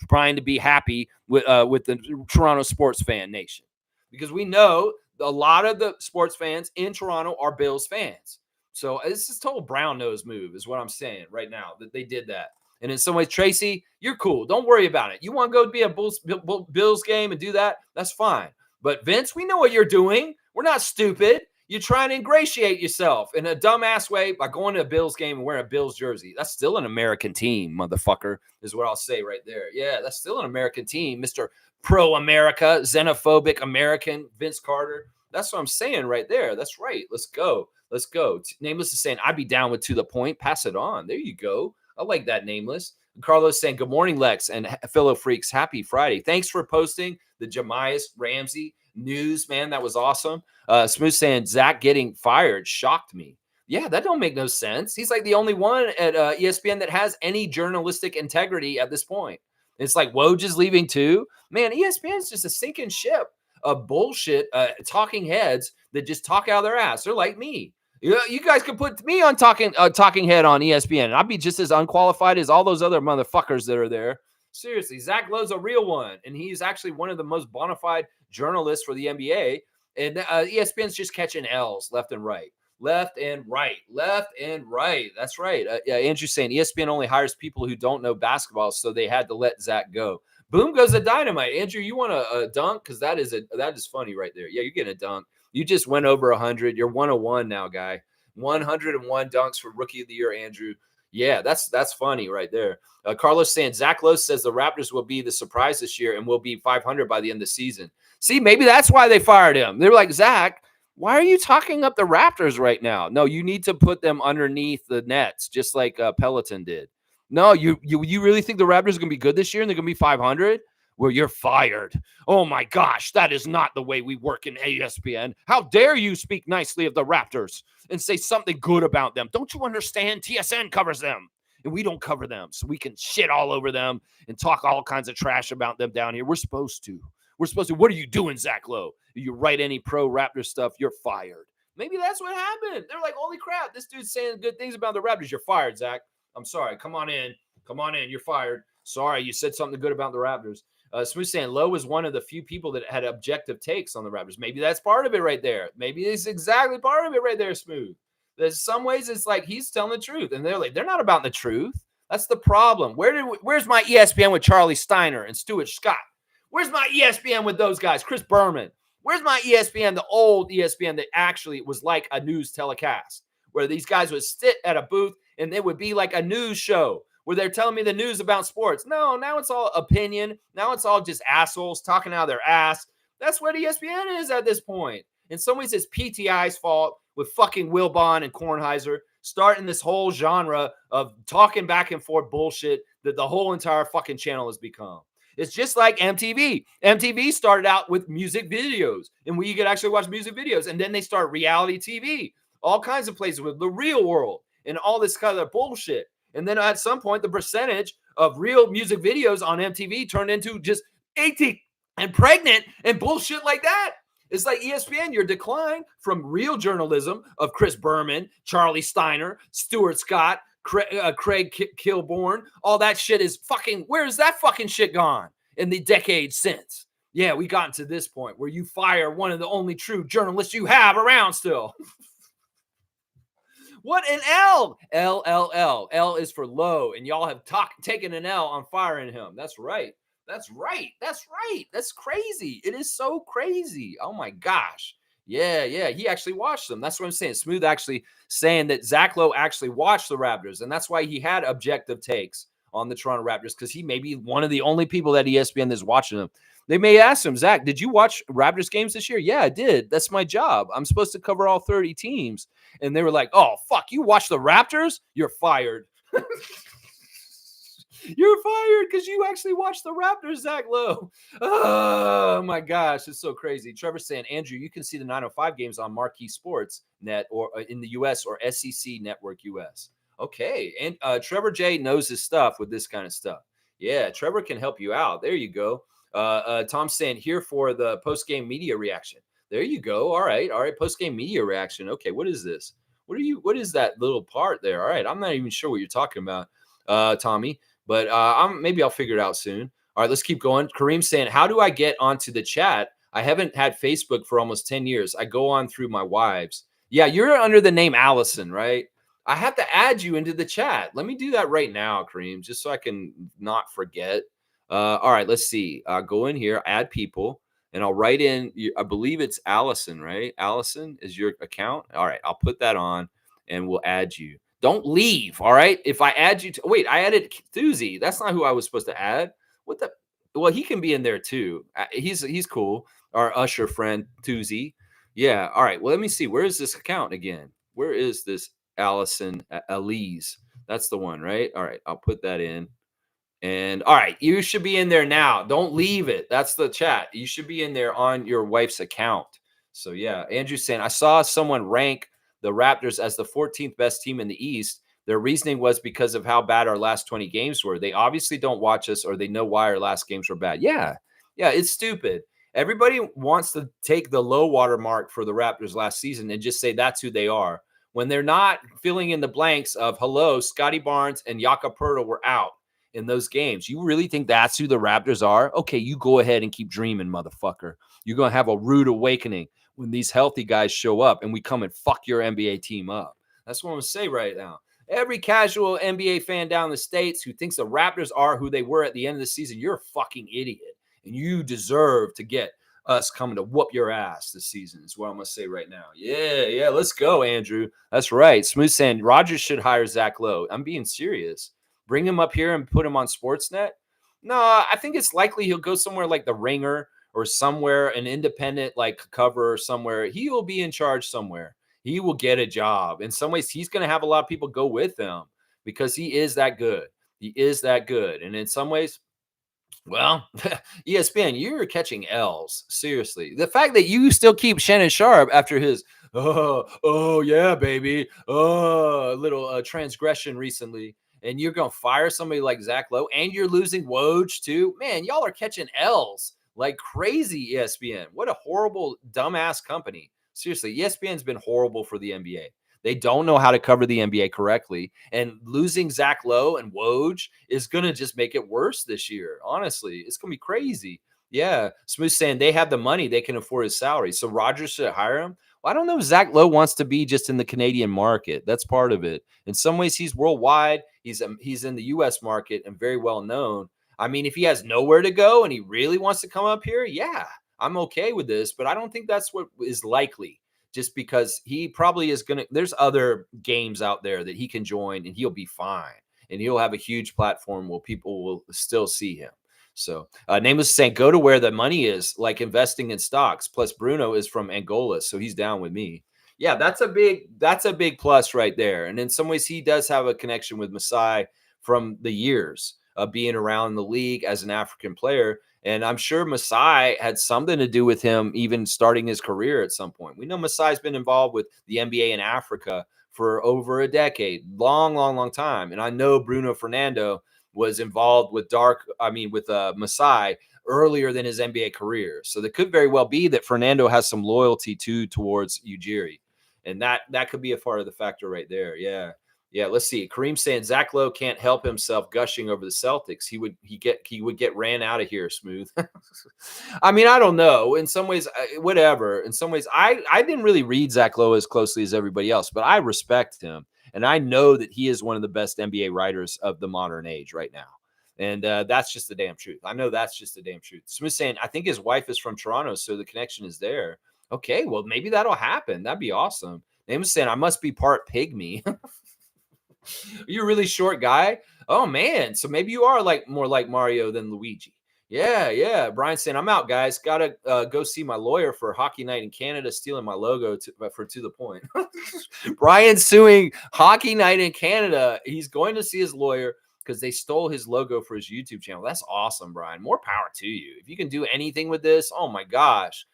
trying to be happy with the Toronto sports fan nation. Because we know a lot of the sports fans in Toronto are Bills fans. So this is a total brown nose move is what I'm saying right now, that they did that. And in some ways, Tracy, you're cool. Don't worry about it. You want to go be a Bills game and do that? That's fine. But Vince, we know what you're doing. We're not stupid. You're trying to ingratiate yourself in a dumbass way by going to a Bills game and wearing a Bills jersey. That's still an American team, motherfucker, is what I'll say right there. Yeah, that's still an American team, Mr. Pro-America, xenophobic American Vince Carter. That's what I'm saying right there. That's right. Let's go. Let's go. Nameless is saying, I'd be down with to the point. Pass it on. There you go. I like that, Nameless. Carlos saying, good morning, Lex and fellow freaks. Happy Friday. Thanks for posting the Jemias Ramsey news, man. That was awesome. Smooth saying, Zach getting fired shocked me. Yeah, that don't make no sense. He's like the only one at ESPN that has any journalistic integrity at this point. It's like Woj is leaving too. Man, ESPN is just a sinking ship of bullshit talking heads that just talk out of their ass. They're like me. You guys can put me on talking head on ESPN, and I'd be just as unqualified as all those other motherfuckers that are there. Seriously, Zach Lowe's a real one, and he's actually one of the most bona fide journalists for the NBA. And ESPN's just catching L's left and right. Left and right. That's right. Andrew's saying ESPN only hires people who don't know basketball, so they had to let Zach go. Boom goes the dynamite. Andrew, you want a dunk? Because that is funny right there. Yeah, you're getting a dunk. You just went over 100. You're 101 now, guy. 101 dunks for Rookie of the Year, Andrew. Yeah, that's funny right there. Carlos saying, Zach Lowe says the Raptors will be the surprise this year and will be 500 by the end of the season. See, maybe that's why they fired him. They were like, Zach, why are you talking up the Raptors right now? No, you need to put them underneath the nets, just like Peloton did. No, you really think the Raptors are going to be good this year and they're going to be 500? Well, you're fired. Oh, my gosh, that is not the way we work in ESPN. How dare you speak nicely of the Raptors and say something good about them? Don't you understand? TSN covers them, and we don't cover them, so we can shit all over them and talk all kinds of trash about them down here. We're supposed to. What are you doing, Zach Lowe? You write any pro-Raptor stuff, you're fired. Maybe that's what happened. They're like, holy crap, this dude's saying good things about the Raptors. You're fired, Zach. I'm sorry. Come on in. You're fired. Sorry, you said something good about the Raptors. Smooth saying Lowe was one of the few people that had objective takes on the Raptors. Maybe that's part of it right there. Maybe it's exactly part of it right there, Smooth. There's some ways it's like he's telling the truth, and they're like, they're not about the truth. That's the problem. Where's my ESPN with Charlie Steiner and Stuart Scott? Where's my ESPN with those guys, Chris Berman? Where's my ESPN, the old ESPN that actually was like a news telecast, where these guys would sit at a booth and it would be like a news show where they're telling me the news about sports? No, now it's all opinion. Now it's all just assholes talking out of their ass. That's what ESPN is at this point. In some ways, it's PTI's fault with fucking Wilbon and Kornheiser starting this whole genre of talking back and forth bullshit that the whole entire fucking channel has become. It's just like MTV. MTV started out with music videos, and where you could actually watch music videos. And then they start reality TV, all kinds of places with the real world and all this kind of bullshit. And then at some point, the percentage of real music videos on MTV turned into just 18 and pregnant and bullshit like that. It's like ESPN, your decline from real journalism of Chris Berman, Charlie Steiner, Stuart Scott, Craig Kilborn, all that shit is fucking, where's that fucking shit gone in the decades since? Yeah, we got to this point where you fire one of the only true journalists you have around still. What an L? L. L is for low, and y'all have taken an L on firing him. That's right. That's right. That's right. That's crazy. It is so crazy. Oh my gosh. Yeah. He actually watched them. That's what I'm saying. Smooth actually saying that Zach Lowe actually watched the Raptors, and that's why he had objective takes on the Toronto Raptors, because he may be one of the only people that ESPN is watching them. They may ask him, Zach, did you watch Raptors games this year? Yeah, I did. That's my job. I'm supposed to cover all 30 teams. And they were like, oh, fuck, you watch the Raptors? You're fired. You're fired because you actually watched the Raptors, Zach Lowe. Oh, my gosh. It's so crazy. Trevor's saying, Andrew, you can see the 905 games on Marquee Sports Net or in the U.S. or SEC Network U.S. Okay. And Trevor J knows his stuff with this kind of stuff. Yeah, Trevor can help you out. There you go. Tom's saying, here for the post-game media reaction. There you go. All right. Post-game media reaction. Okay. What is this? What is that little part there? All right. I'm not even sure what you're talking about, Tommy. But maybe I'll figure it out soon. All right, let's keep going. Kareem's saying, how do I get onto the chat? I haven't had Facebook for almost 10 years. I go on through my wives. Yeah, you're under the name Allison, right? I have to add you into the chat. Let me do that right now, Kareem, just so I can not forget. All right, let's see. Go in here, add people, and I'll write in, I believe it's Allison, right? Allison is your account. All right, I'll put that on, and we'll add you. Don't leave, all right? If I add you to, wait, I added Thuzy. That's not who I was supposed to add. What the? Well, he can be in there too. He's cool. Our Usher friend, Thuzy. Yeah, all right. Well, let me see. Where is this account again? Where is this Allison Elise? That's the one, right? All right, I'll put that in. And all right, you should be in there now. Don't leave it. That's the chat. You should be in there on your wife's account. So yeah, Andrew's saying, I saw someone rank the Raptors as the 14th best team in the East. Their reasoning was because of how bad our last 20 games were. They obviously don't watch us, or they know why our last games were bad. Yeah, it's stupid. Everybody wants to take the low water mark for the Raptors last season and just say that's who they are, when they're not filling in the blanks of, hello, Scotty Barnes and Jakob Poeltl were out in those games. You really think that's who the Raptors are? Okay, you go ahead and keep dreaming, motherfucker. You're going to have a rude awakening when these healthy guys show up and we come and fuck your NBA team up. That's what I'm going to say right now. Every casual NBA fan down in the States who thinks the Raptors are who they were at the end of the season, you're a fucking idiot. And you deserve to get us coming to whoop your ass this season is what I'm going to say right now. Yeah, let's go, Andrew. That's right. Smooth saying Rogers should hire Zach Lowe. I'm being serious. Bring him up here and put him on Sportsnet? No, I think it's likely he'll go somewhere like The Ringer or somewhere, an independent like cover or somewhere. He will be in charge somewhere. He will get a job. In some ways, he's going to have a lot of people go with him because he is that good. He is that good. And in some ways, well, ESPN, you're catching L's. Seriously. The fact that you still keep Shannon Sharp after his, oh yeah, baby, little transgression recently, and you're going to fire somebody like Zach Lowe, and you're losing Woj too. Man, y'all are catching L's like crazy, ESPN. What a horrible, dumbass company. Seriously, ESPN's been horrible for the NBA. They don't know how to cover the NBA correctly. And losing Zach Lowe and Woj is going to just make it worse this year. Honestly, it's going to be crazy. Yeah. Smooth saying they have the money. They can afford his salary. So Rogers should hire him. Well, I don't know if Zach Lowe wants to be just in the Canadian market. That's part of it. In some ways, he's worldwide. He's in the U.S. market and very well known. I mean, if he has nowhere to go and he really wants to come up here, yeah, I'm okay with this. But I don't think that's what is likely. Just because he probably is gonna. There's other games out there that he can join and he'll be fine, and he'll have a huge platform where people will still see him. So, Nameless is saying, go to where the money is, like investing in stocks. Plus, Bruno is from Angola, so he's down with me. Yeah, that's a big plus right there. And in some ways, he does have a connection with Masai from the years of being around the league as an African player. And I'm sure Masai had something to do with him even starting his career at some point. We know Masai's been involved with the NBA in Africa for over a decade, long, long, long time. And I know Bruno Fernando was involved with Masai earlier than his NBA career. So there could very well be that Fernando has some loyalty towards Ujiri. And that could be a part of the factor right there. Yeah. Yeah, let's see. Kareem saying Zach Lowe can't help himself gushing over the Celtics. He would get ran out of here smooth. I mean, I don't know. In some ways, whatever. In some ways, I didn't really read Zach Lowe as closely as everybody else, but I respect him, and I know that he is one of the best NBA writers of the modern age right now. And that's just the damn truth. I know that's just the damn truth. Smith saying I think his wife is from Toronto, so the connection is there. Okay, well maybe that'll happen. That'd be awesome. Name is saying I must be part pygmy. You're a really short guy. Oh man, so maybe you are like more like Mario than Luigi. Yeah, yeah. Brian saying I'm out, guys. Gotta go see my lawyer for Hockey Night in Canada, stealing my logo to the point. Brian suing Hockey Night in Canada. He's going to see his lawyer because they stole his logo for his YouTube channel. That's awesome, Brian. More power to you. If you can do anything with this, oh my gosh,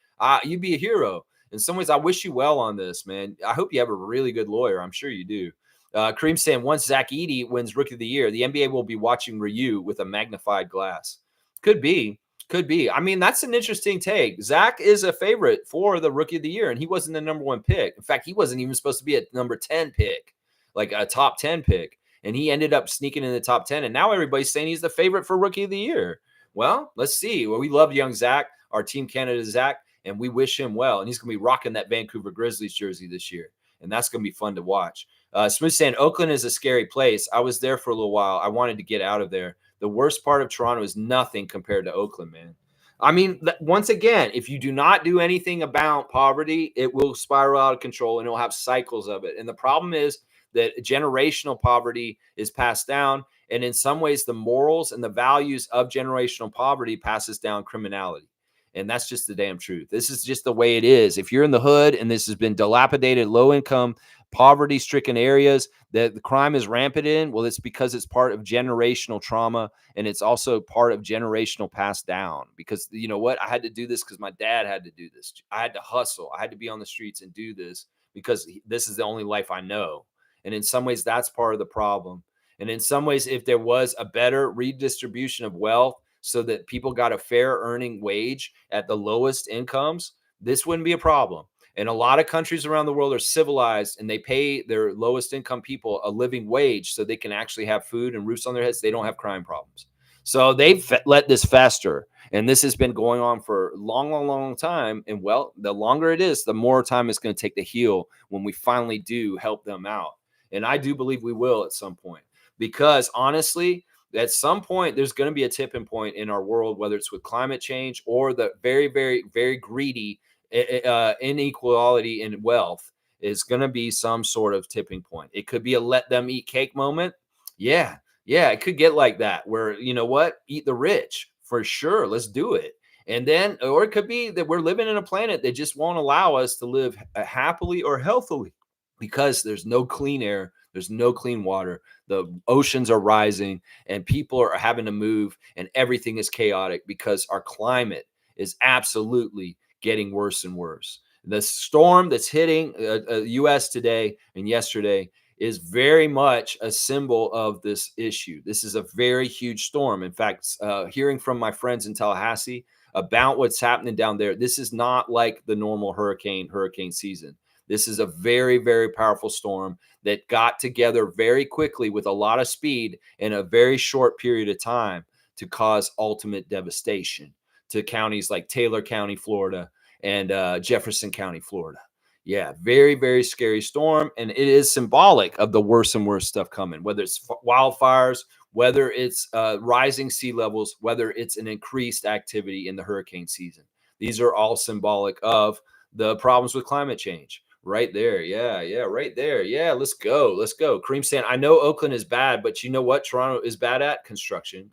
you'd be a hero. In some ways, I wish you well on this, man. I hope you have a really good lawyer. I'm sure you do. Kareem saying once Zach Edey wins Rookie of the Year, the NBA will be watching Ryu with a magnified glass. Could be. Could be. I mean, that's an interesting take. Zach is a favorite for the Rookie of the Year, and he wasn't the number 1 pick. In fact, he wasn't even supposed to be a number 10 pick, like a top 10 pick. And he ended up sneaking in the top 10. And now everybody's saying he's the favorite for Rookie of the Year. Well, let's see. Well, we love young Zach, our Team Canada Zach, and we wish him well. And he's going to be rocking that Vancouver Grizzlies jersey this year. And that's going to be fun to watch. Smooth saying Oakland is a scary place. I was there for a little while. I wanted to get out of there. The worst part of Toronto is nothing compared to Oakland, man. I mean, once again, if you do not do anything about poverty, it will spiral out of control and it'll have cycles of it. And the problem is that generational poverty is passed down. And in some ways, the morals and the values of generational poverty passes down criminality. And that's just the damn truth. This is just the way it is. If you're in the hood and this has been dilapidated, low income, poverty stricken areas that the crime is rampant in, well, it's because it's part of generational trauma. And it's also part of generational passed down because you know what? I had to do this because my dad had to do this. I had to hustle. I had to be on the streets and do this because this is the only life I know. And in some ways, that's part of the problem. And in some ways, if there was a better redistribution of wealth, so that people got a fair earning wage at the lowest incomes, this wouldn't be a problem. And a lot of countries around the world are civilized and they pay their lowest income people a living wage so they can actually have food and roofs on their heads. They don't have crime problems. So they've let this fester. And this has been going on for a long, long, long time. And well, the longer it is, the more time it's going to take to heal when we finally do help them out. And I do believe we will at some point because honestly, at some point, there's going to be a tipping point in our world, whether it's with climate change or the very, very, very greedy inequality in wealth is going to be some sort of tipping point. It could be a let them eat cake moment. Yeah. Yeah. It could get like that where, you know what? Eat the rich for sure. Let's do it. And then, or it could be that we're living in a planet that just won't allow us to live happily or healthily because there's no clean air. There's no clean water. The oceans are rising and people are having to move and everything is chaotic because our climate is absolutely getting worse and worse. The storm that's hitting U.S. today and yesterday is very much a symbol of this issue. This is a very huge storm. In fact, hearing from my friends in Tallahassee about what's happening down there, this is not like the normal hurricane season. This is a very, very powerful storm that got together very quickly with a lot of speed in a very short period of time to cause ultimate devastation to counties like Taylor County, Florida, and Jefferson County, Florida. Yeah, very, very scary storm. And it is symbolic of the worst and worst stuff coming, whether it's wildfires, whether it's rising sea levels, whether it's an increased activity in the hurricane season. These are all symbolic of the problems with climate change. Right there. Yeah, yeah, right there. Yeah, let's go. Let's go. Kareem saying, I know Oakland is bad, but you know what Toronto is bad at? Construction.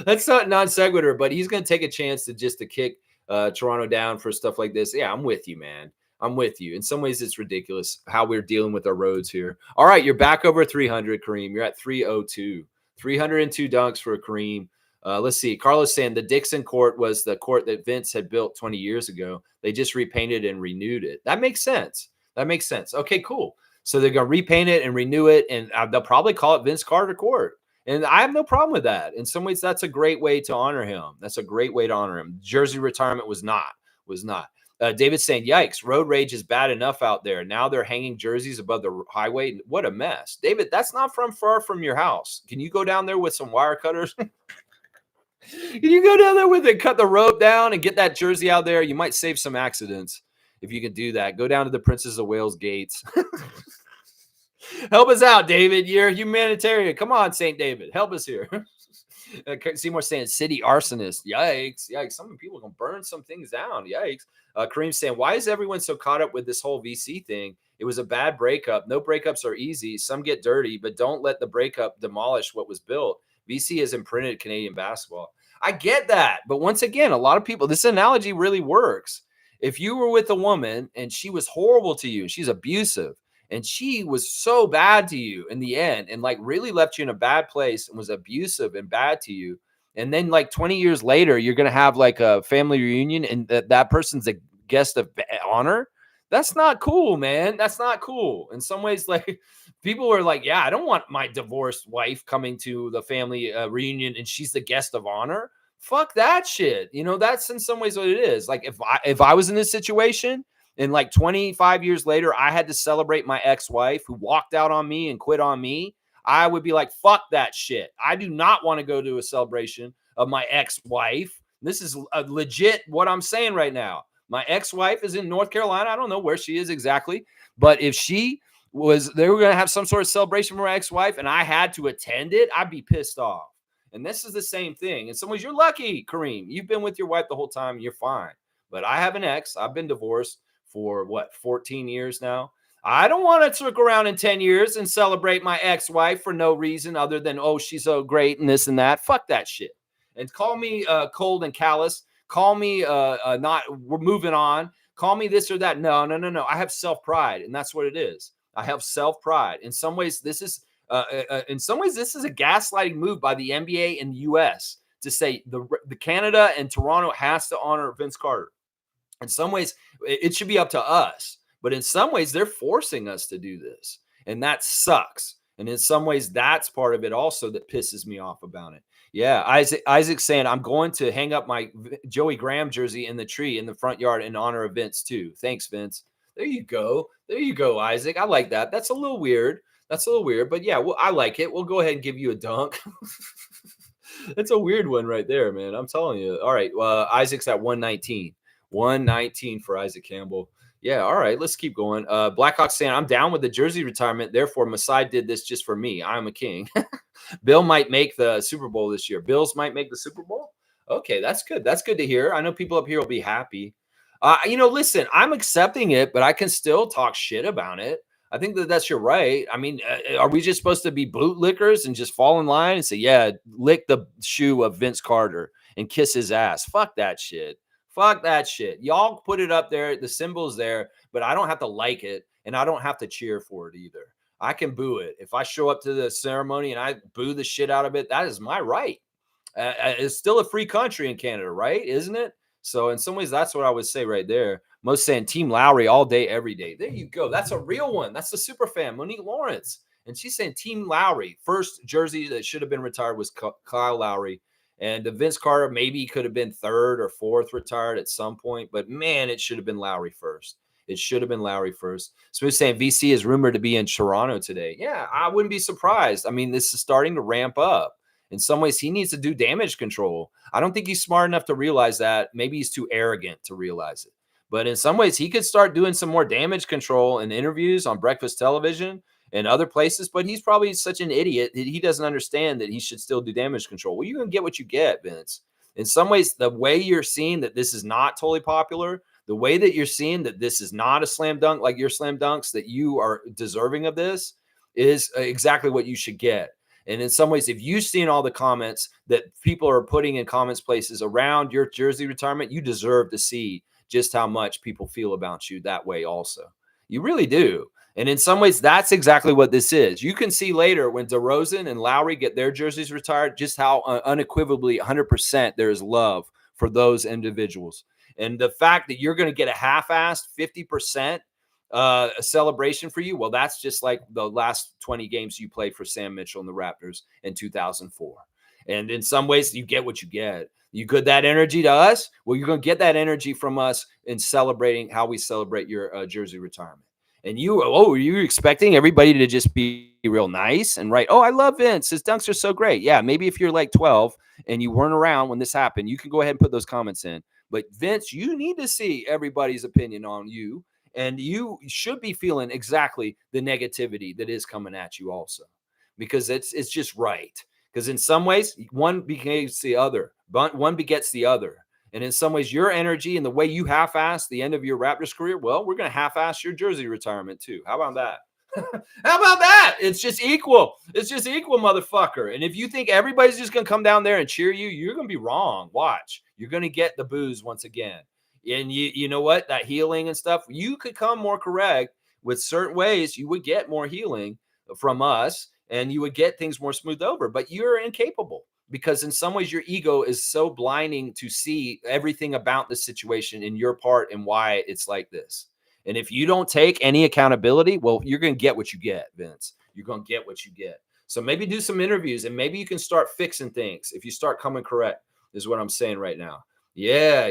That's not non sequitur, but he's going to take a chance to kick Toronto down for stuff like this. Yeah, I'm with you, man. I'm with you. In some ways, it's ridiculous how we're dealing with our roads here. All right, you're back over 300, Kareem. You're at 302. 302 dunks for Kareem. Let's see. Carlos saying the Dixon court was the court that Vince had built 20 years ago. They just repainted and renewed it. That makes sense. That makes sense. Okay, cool. So they're going to repaint it and renew it, and they'll probably call it Vince Carter Court. And I have no problem with that. In some ways, that's a great way to honor him. That's a great way to honor him. Jersey retirement was not. David's saying, yikes, road rage is bad enough out there. Now they're hanging jerseys above the highway. What a mess. David, that's not from far from your house. Can you go down there with some wire cutters? Can you go down there with it, cut the rope down and get that jersey out there? You might save some accidents if you can do that. Go down to the Princess of Wales gates. Help us out, David. You're a humanitarian. Come on, St. David. Help us here. Seymour saying city arsonist. Yikes. Yikes. Some people are going to burn some things down. Yikes. Kareem saying, why is everyone so caught up with this whole VC thing? It was a bad breakup. No breakups are easy. Some get dirty, but don't let the breakup demolish what was built. VC has imprinted Canadian basketball. I get that. But once again, a lot of people, this analogy really works. If you were with a woman and she was horrible to you, she's abusive, and she was so bad to you in the end and like really left you in a bad place and was abusive and bad to you. And then like 20 years later, you're going to have like a family reunion and that person's a guest of honor. That's not cool, man. That's not cool. In some ways, like people are like, yeah, I don't want my divorced wife coming to the family reunion and she's the guest of honor. Fuck that shit. You know, that's in some ways what it is. Like if I was in this situation, and like 25 years later, I had to celebrate my ex-wife who walked out on me and quit on me, I would be like, fuck that shit. I do not want to go to a celebration of my ex-wife. This is legit what I'm saying right now. My ex-wife is in North Carolina. I don't know where she is exactly, but if they were going to have some sort of celebration for my ex-wife and I had to attend it, I'd be pissed off. And this is the same thing. In some ways, you're lucky, Kareem. You've been with your wife the whole time. You're fine. But I have an ex. I've been divorced for 14 years now. I don't want to circle around in 10 years and celebrate my ex-wife for no reason other than, oh, she's so great and this and that. Fuck that shit. And call me cold and callous. Call me we're moving on. Call me this or that. No. I have self-pride, and that's what it is. I have self-pride. In some ways, this is a gaslighting move by the NBA and the US to say the Canada and Toronto has to honor Vince Carter. In some ways, it should be up to us. But in some ways, they're forcing us to do this. And that sucks. And in some ways, that's part of it also that pisses me off about it. Yeah, Isaac's saying, I'm going to hang up my Joey Graham jersey in the tree in the front yard in honor of Vince, too. Thanks, Vince. There you go. There you go, Isaac. I like that. That's a little weird. But yeah, well, I like it. We'll go ahead and give you a dunk. That's a weird one right there, man. I'm telling you. All right, Isaac's at 119. 119 for Isaac Campbell. Yeah, all right, let's keep going. Blackhawks saying, I'm down with the jersey retirement. Therefore, Masai did this just for me. I'm a king. Bill might make the Super Bowl this year. Bills might make the Super Bowl? Okay, that's good. That's good to hear. I know people up here will be happy. Listen, I'm accepting it, but I can still talk shit about it. I think that's your right. I mean, are we just supposed to be bootlickers and just fall in line and say, yeah, lick the shoe of Vince Carter and kiss his ass? Fuck that shit. Fuck that shit. Y'all put it up there. The symbol's there, but I don't have to like it, and I don't have to cheer for it either. I can boo it. If I show up to the ceremony and I boo the shit out of it, that is my right. It's still a free country in Canada, right? Isn't it? So in some ways, that's what I would say right there. Most saying Team Lowry all day, every day. There you go. That's a real one. That's the super fan, Monique Lawrence. And she's saying Team Lowry. First jersey that should have been retired was Kyle Lowry. And Vince Carter maybe could have been third or fourth retired at some point. But, man, it should have been Lowry first. It should have been Lowry first. Smooth saying VC is rumored to be in Toronto today. Yeah, I wouldn't be surprised. I mean, this is starting to ramp up. In some ways, he needs to do damage control. I don't think he's smart enough to realize that. Maybe he's too arrogant to realize it. But in some ways, he could start doing some more damage control and interviews on breakfast television and other places. But he's probably such an idiot that he doesn't understand that he should still do damage control. Well, you're going to get what you get, Vince. In some ways, the way you're seeing that this is not totally popular, the way that you're seeing that this is not a slam dunk like your slam dunks, that you are deserving of this, is exactly what you should get. And in some ways, if you've seen all the comments that people are putting in comments places around your jersey retirement, you deserve to see just how much people feel about you that way also. You really do. And in some ways, that's exactly what this is. You can see later when DeRozan and Lowry get their jerseys retired, just how unequivocally 100% there is love for those individuals. And the fact that you're going to get a half-assed 50% a celebration for you, well, that's just like the last 20 games you played for Sam Mitchell and the Raptors in 2004. And in some ways, you get what you get. You good that energy to us? Well, you're going to get that energy from us in celebrating how we celebrate your jersey retirement. And are you expecting everybody to just be real nice and right? Oh, I love Vince. His dunks are so great. Yeah, maybe if you're like 12 and you weren't around when this happened, you can go ahead and put those comments in. But Vince, you need to see everybody's opinion on you. And you should be feeling exactly the negativity that is coming at you also, because it's just right. Because in some ways, one begets the other. One begets the other. And in some ways, your energy and the way you half-ass the end of your Raptors career, well, we're going to half-ass your jersey retirement too. How about that? How about that? It's just equal. It's just equal, motherfucker. And if you think everybody's just going to come down there and cheer you, you're going to be wrong. Watch. You're going to get the boos once again. And you know what? That healing and stuff, you could come more correct with certain ways. You would get more healing from us and you would get things more smoothed over, but you're incapable because in some ways your ego is so blinding to see everything about the situation in your part and why it's like this. And if you don't take any accountability, well, you're going to get what you get, Vince. You're going to get what you get. So maybe do some interviews and maybe you can start fixing things if you start coming correct, is what I'm saying right now. Yeah.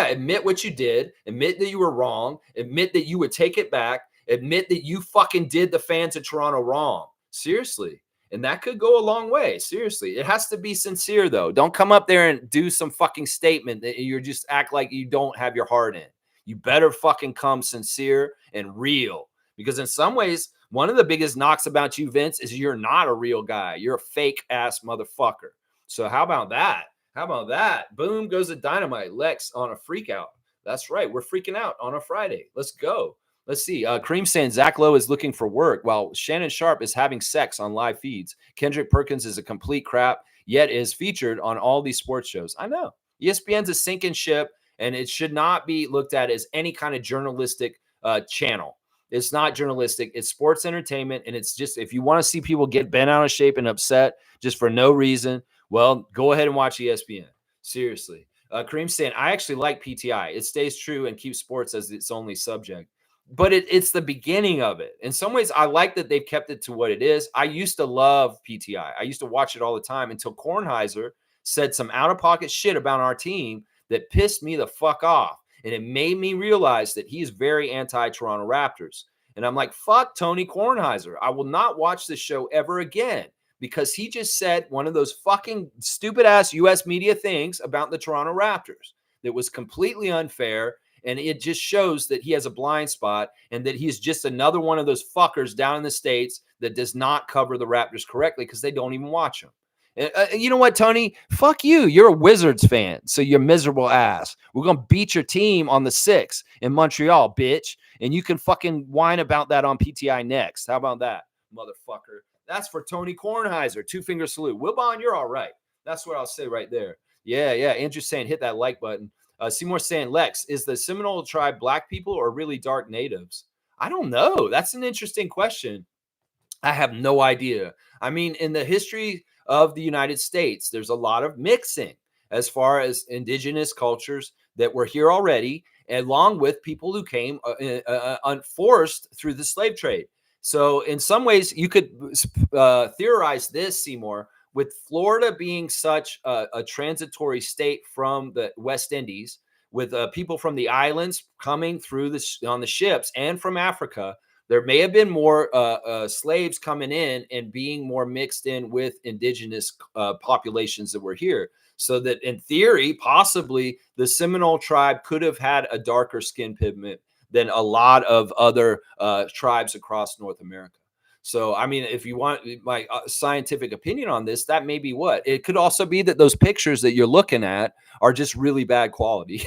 Admit what you did. Admit that you were wrong. Admit that you would take it back. Admit that you fucking did the fans of Toronto wrong. Seriously. And that could go a long way. Seriously. It has to be sincere, though. Don't come up there and do some fucking statement that you're just act like you don't have your heart in. You better fucking come sincere and real. Because in some ways, one of the biggest knocks about you, Vince, is you're not a real guy. You're a fake ass motherfucker. So how about that? How about that? Boom goes the dynamite. Lex on a freak out. That's right. We're freaking out on a Friday. Let's go. Let's see. Cream saying Zach Lowe is looking for work while Shannon Sharp is having sex on live feeds. Kendrick Perkins is a complete crap, yet is featured on all these sports shows. I know. ESPN's a sinking ship, and it should not be looked at as any kind of journalistic channel. It's not journalistic. It's sports entertainment, and it's just if you want to see people get bent out of shape and upset just for no reason, well, go ahead and watch ESPN. Seriously. Kareem saying, I actually like PTI. It stays true and keeps sports as its only subject. But it's the beginning of it. In some ways, I like that they've kept it to what it is. I used to love PTI. I used to watch it all the time until Kornheiser said some out-of-pocket shit about our team that pissed me the fuck off. And it made me realize that he is very anti-Toronto Raptors. And I'm like, fuck Tony Kornheiser. I will not watch this show ever again because he just said one of those fucking stupid-ass U.S. media things about the Toronto Raptors that was completely unfair. And it just shows that he has a blind spot and that he's just another one of those fuckers down in the States that does not cover the Raptors correctly because they don't even watch them. You know what, Tony? Fuck you. You're a Wizards fan, so you're miserable ass. We're going to beat your team on the 6th in Montreal, bitch. And you can fucking whine about that on PTI next. How about that, motherfucker? That's for Tony Kornheiser. 2-finger salute. Wilbon, you're all right. That's what I'll say right there. Yeah. Andrew saying hit that like button. Seymour saying, Lex, is the Seminole tribe black people or really dark natives? I don't know. That's an interesting question. I have no idea. I mean, in the history of the United States, there's a lot of mixing as far as indigenous cultures that were here already, along with people who came unforced through the slave trade. So in some ways, you could theorize this, Seymour, with Florida being such a transitory state from the West Indies, with people from the islands coming through on the ships and from Africa, There may have been more slaves coming in and being more mixed in with indigenous populations that were here. So that in theory, possibly the Seminole tribe could have had a darker skin pigment than a lot of other tribes across North America. So, I mean, if you want my scientific opinion on this, that may be what it could also be, that those pictures that you're looking at are just really bad quality.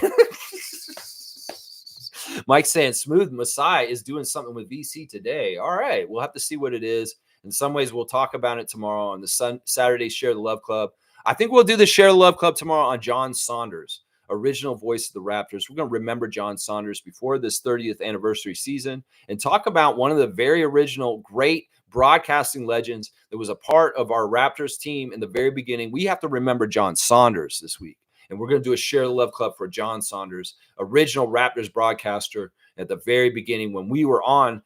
Mike's saying Smooth Messiah is doing something with VC today. All right, we'll have to see what it is. In some ways, we'll talk about it tomorrow on the Saturday Share the Love Club. I think we'll do the Share the Love Club tomorrow on John Saunders, original voice of the Raptors. We're going to remember John Saunders before this 30th anniversary season and talk about one of the very original great broadcasting legends that was a part of our Raptors team in the very beginning. We have to remember John Saunders this week. And we're going to do a Share the Love Club for John Saunders, original Raptors broadcaster at the very beginning when we were on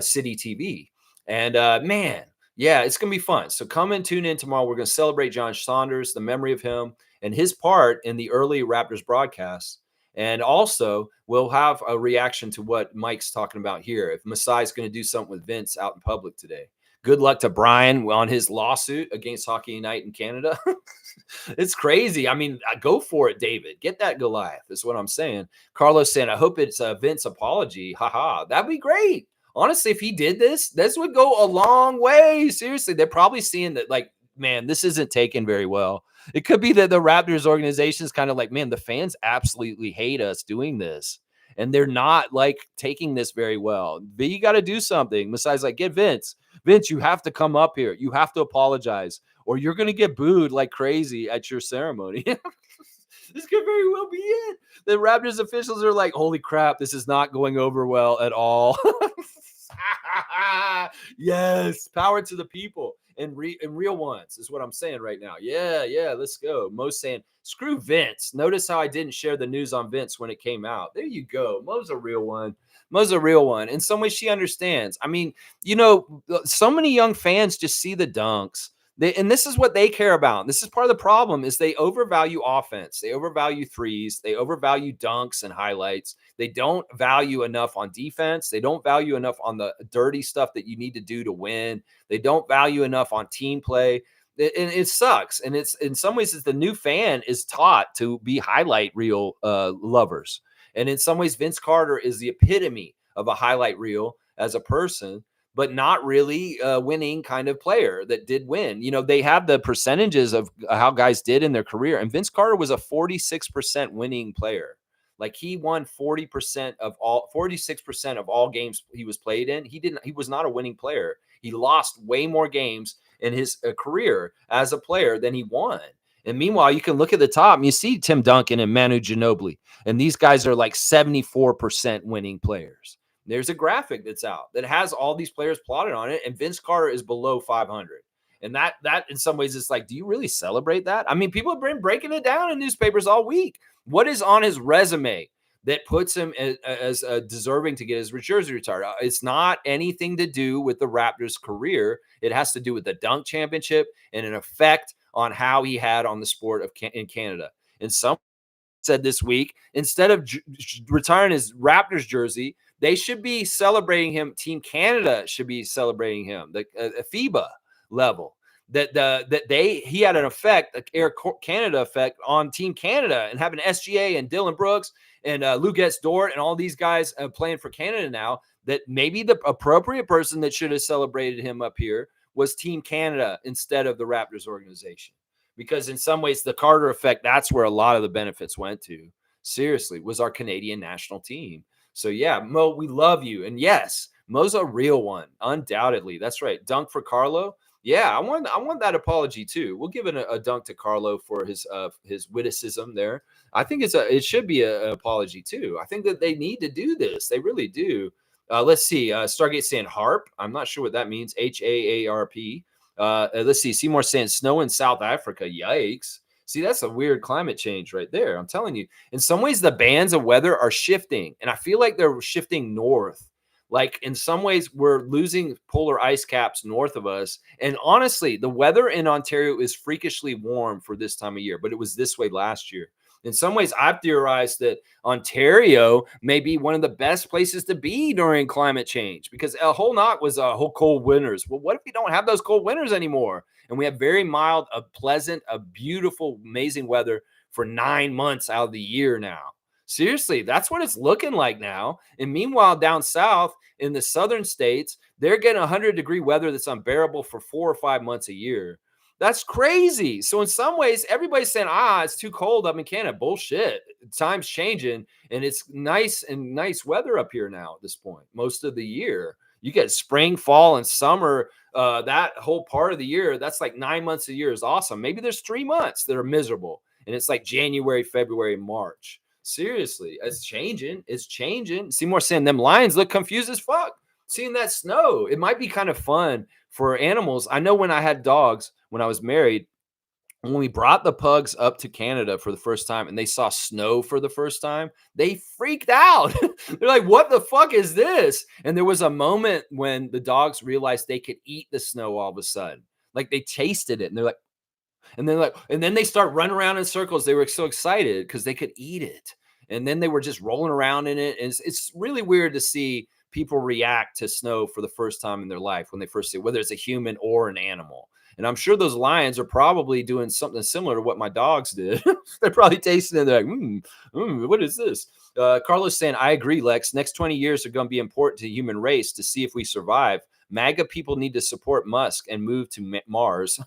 City TV. And man, yeah, it's going to be fun. So come and tune in tomorrow. We're going to celebrate John Saunders, the memory of him and his part in the early Raptors broadcasts. And also, we'll have a reaction to what Mike's talking about here. If Masai's going to do something with Vince out in public today. Good luck to Brian on his lawsuit against Hockey Unite in Canada. It's crazy. I mean, go for it, David. Get that Goliath is what I'm saying. Carlos saying, I hope it's a Vince apology. Haha. That'd be great. Honestly, if he did this would go a long way. Seriously, they're probably seeing that, like, man, this isn't taken very well. It could be that the Raptors organization is kind of like, man, the fans absolutely hate us doing this. And they're not like taking this very well. But you got to do something. Besides, like, get Vince. Vince, you have to come up here. You have to apologize, or you're going to get booed like crazy at your ceremony. This could very well be it. The Raptors officials are like, holy crap, this is not going over well at all. Yes, power to the people and real ones is what I'm saying right now. Yeah, let's go. Mo's saying, screw Vince. Notice how I didn't share the news on Vince when it came out. There you go. Mo's a real one. Mo's a real one. In some ways, she understands. I mean, you know, so many young fans just see the dunks. And this is what they care about. This is part of the problem is they overvalue offense. They overvalue threes. They overvalue dunks and highlights. They don't value enough on defense. They don't value enough on the dirty stuff that you need to do to win. They don't value enough on team play. And it sucks. And it's in some ways, it's the new fan is taught to be highlight reel lovers. And in some ways, Vince Carter is the epitome of a highlight reel as a person, but not really a winning kind of player that did win. You know, they have the percentages of how guys did in their career. And Vince Carter was a 46% winning player. Like he won 46% of all games he was played in. He was not a winning player. He lost way more games in his career as a player than he won. And meanwhile, you can look at the top and you see Tim Duncan and Manu Ginobili. And these guys are like 74% winning players. There's a graphic that's out that has all these players plotted on it, and Vince Carter is below 500. And that in some ways, it's like, do you really celebrate that? I mean, people have been breaking it down in newspapers all week. What is on his resume that puts him as deserving to get his jersey retired? It's not anything to do with the Raptors' career. It has to do with the dunk championship and an effect on how he had on the sport in Canada. And some said this week, instead of retiring his Raptors jersey, they should be celebrating him. Team Canada should be celebrating him. The FIBA level he had an effect, Air Canada effect on Team Canada, and having SGA and Dylan Brooks and Luguentz Dort and all these guys playing for Canada now. That maybe the appropriate person that should have celebrated him up here was Team Canada instead of the Raptors organization. Because in some ways, the Carter effect, that's where a lot of the benefits went to. Seriously, was our Canadian national team. So yeah, Mo, we love you. And yes, Mo's a real one, undoubtedly. That's right. Dunk for Carlo. Yeah, I want that apology too. We'll give it a dunk to Carlo for his witticism there. I think it should be an apology too. I think that they need to do this. They really do. Let's see. Stargate saying harp. I'm not sure what that means. HAARP. Let's see. Seymour saying snow in South Africa. Yikes. See, that's a weird climate change right there. I'm telling you. In some ways, the bands of weather are shifting, and I feel like they're shifting north. Like in some ways, we're losing polar ice caps north of us. And honestly, the weather in Ontario is freakishly warm for this time of year, but it was this way last year. In some ways, I've theorized that Ontario may be one of the best places to be during climate change because El Whole Knock was a whole cold winters. Well, what if we don't have those cold winters anymore? And we have very mild, pleasant, beautiful, amazing weather for 9 months out of the year now. Seriously, that's what it's looking like now. And meanwhile, down south in the southern states, they're getting 100-degree weather that's unbearable for 4 or 5 months a year. That's crazy. So in some ways, everybody's saying, it's too cold up in Canada. Bullshit. Time's changing, and it's nice weather up here now at this point, most of the year. You get spring, fall, and summer. That whole part of the year, that's like 9 months a year is awesome. Maybe there's 3 months that are miserable, and it's like January, February, March. Seriously, it's changing. It's changing. Seymour saying them lions look confused as fuck. Seeing that snow, it might be kind of fun for animals. I know when I had dogs, when I was married, when we brought the pugs up to Canada for the first time and they saw snow for the first time, they freaked out. They're like, what the fuck is this? And there was a moment when the dogs realized they could eat the snow all of a sudden. Like they tasted it and they're like, and then they start running around in circles. They were so excited because they could eat it. And then they were just rolling around in it. And it's really weird to see people react to snow for the first time in their life when they first see it, whether it's a human or an animal. And I'm sure those lions are probably doing something similar to what my dogs did. They're probably tasting it. They're like, what is this? Carlos saying, I agree, Lex. Next 20 years are going to be important to the human race to see if we survive. MAGA people need to support Musk and move to Mars.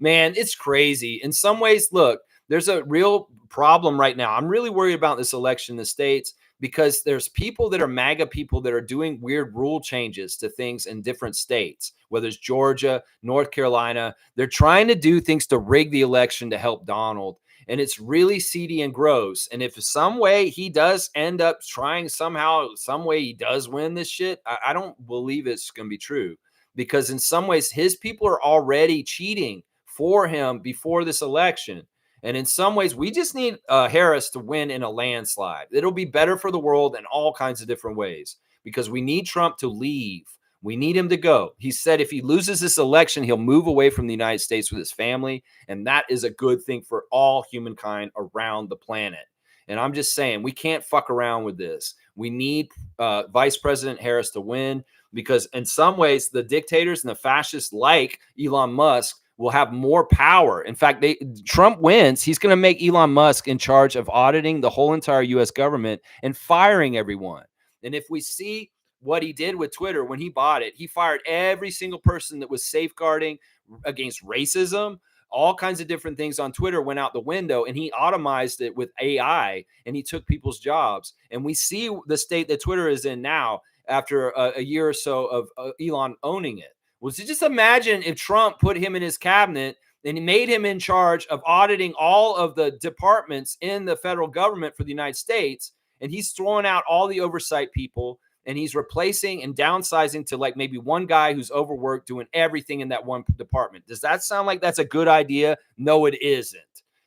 Man, it's crazy. In some ways, look, there's a real problem right now. I'm really worried about this election in the States because there's people that are MAGA people that are doing weird rule changes to things in different states, whether it's Georgia, North Carolina. They're trying to do things to rig the election to help Donald. And it's really seedy and gross. And if some way he does end up trying somehow, some way he does win this shit, I don't believe it's going to be true. Because in some ways, his people are already cheating for him before this election. And in some ways, we just need Harris to win in a landslide. It'll be better for the world in all kinds of different ways because we need Trump to leave. We need him to go. He said if he loses this election, he'll move away from the United States with his family. And that is a good thing for all humankind around the planet. And I'm just saying, we can't fuck around with this. We need Vice President Harris to win because in some ways, the dictators and the fascists like Elon Musk will have more power. In fact, Trump wins. He's going to make Elon Musk in charge of auditing the whole entire U.S. government and firing everyone. And if we see what he did with Twitter when he bought it, he fired every single person that was safeguarding against racism. All kinds of different things on Twitter went out the window, and he automized it with AI, and he took people's jobs. And we see the state that Twitter is in now after a year or so of Elon owning it. Well, so just imagine if Trump put him in his cabinet and he made him in charge of auditing all of the departments in the federal government for the United States, and he's throwing out all the oversight people, and he's replacing and downsizing to like maybe one guy who's overworked doing everything in that one department. Does that sound like that's a good idea? No, it isn't.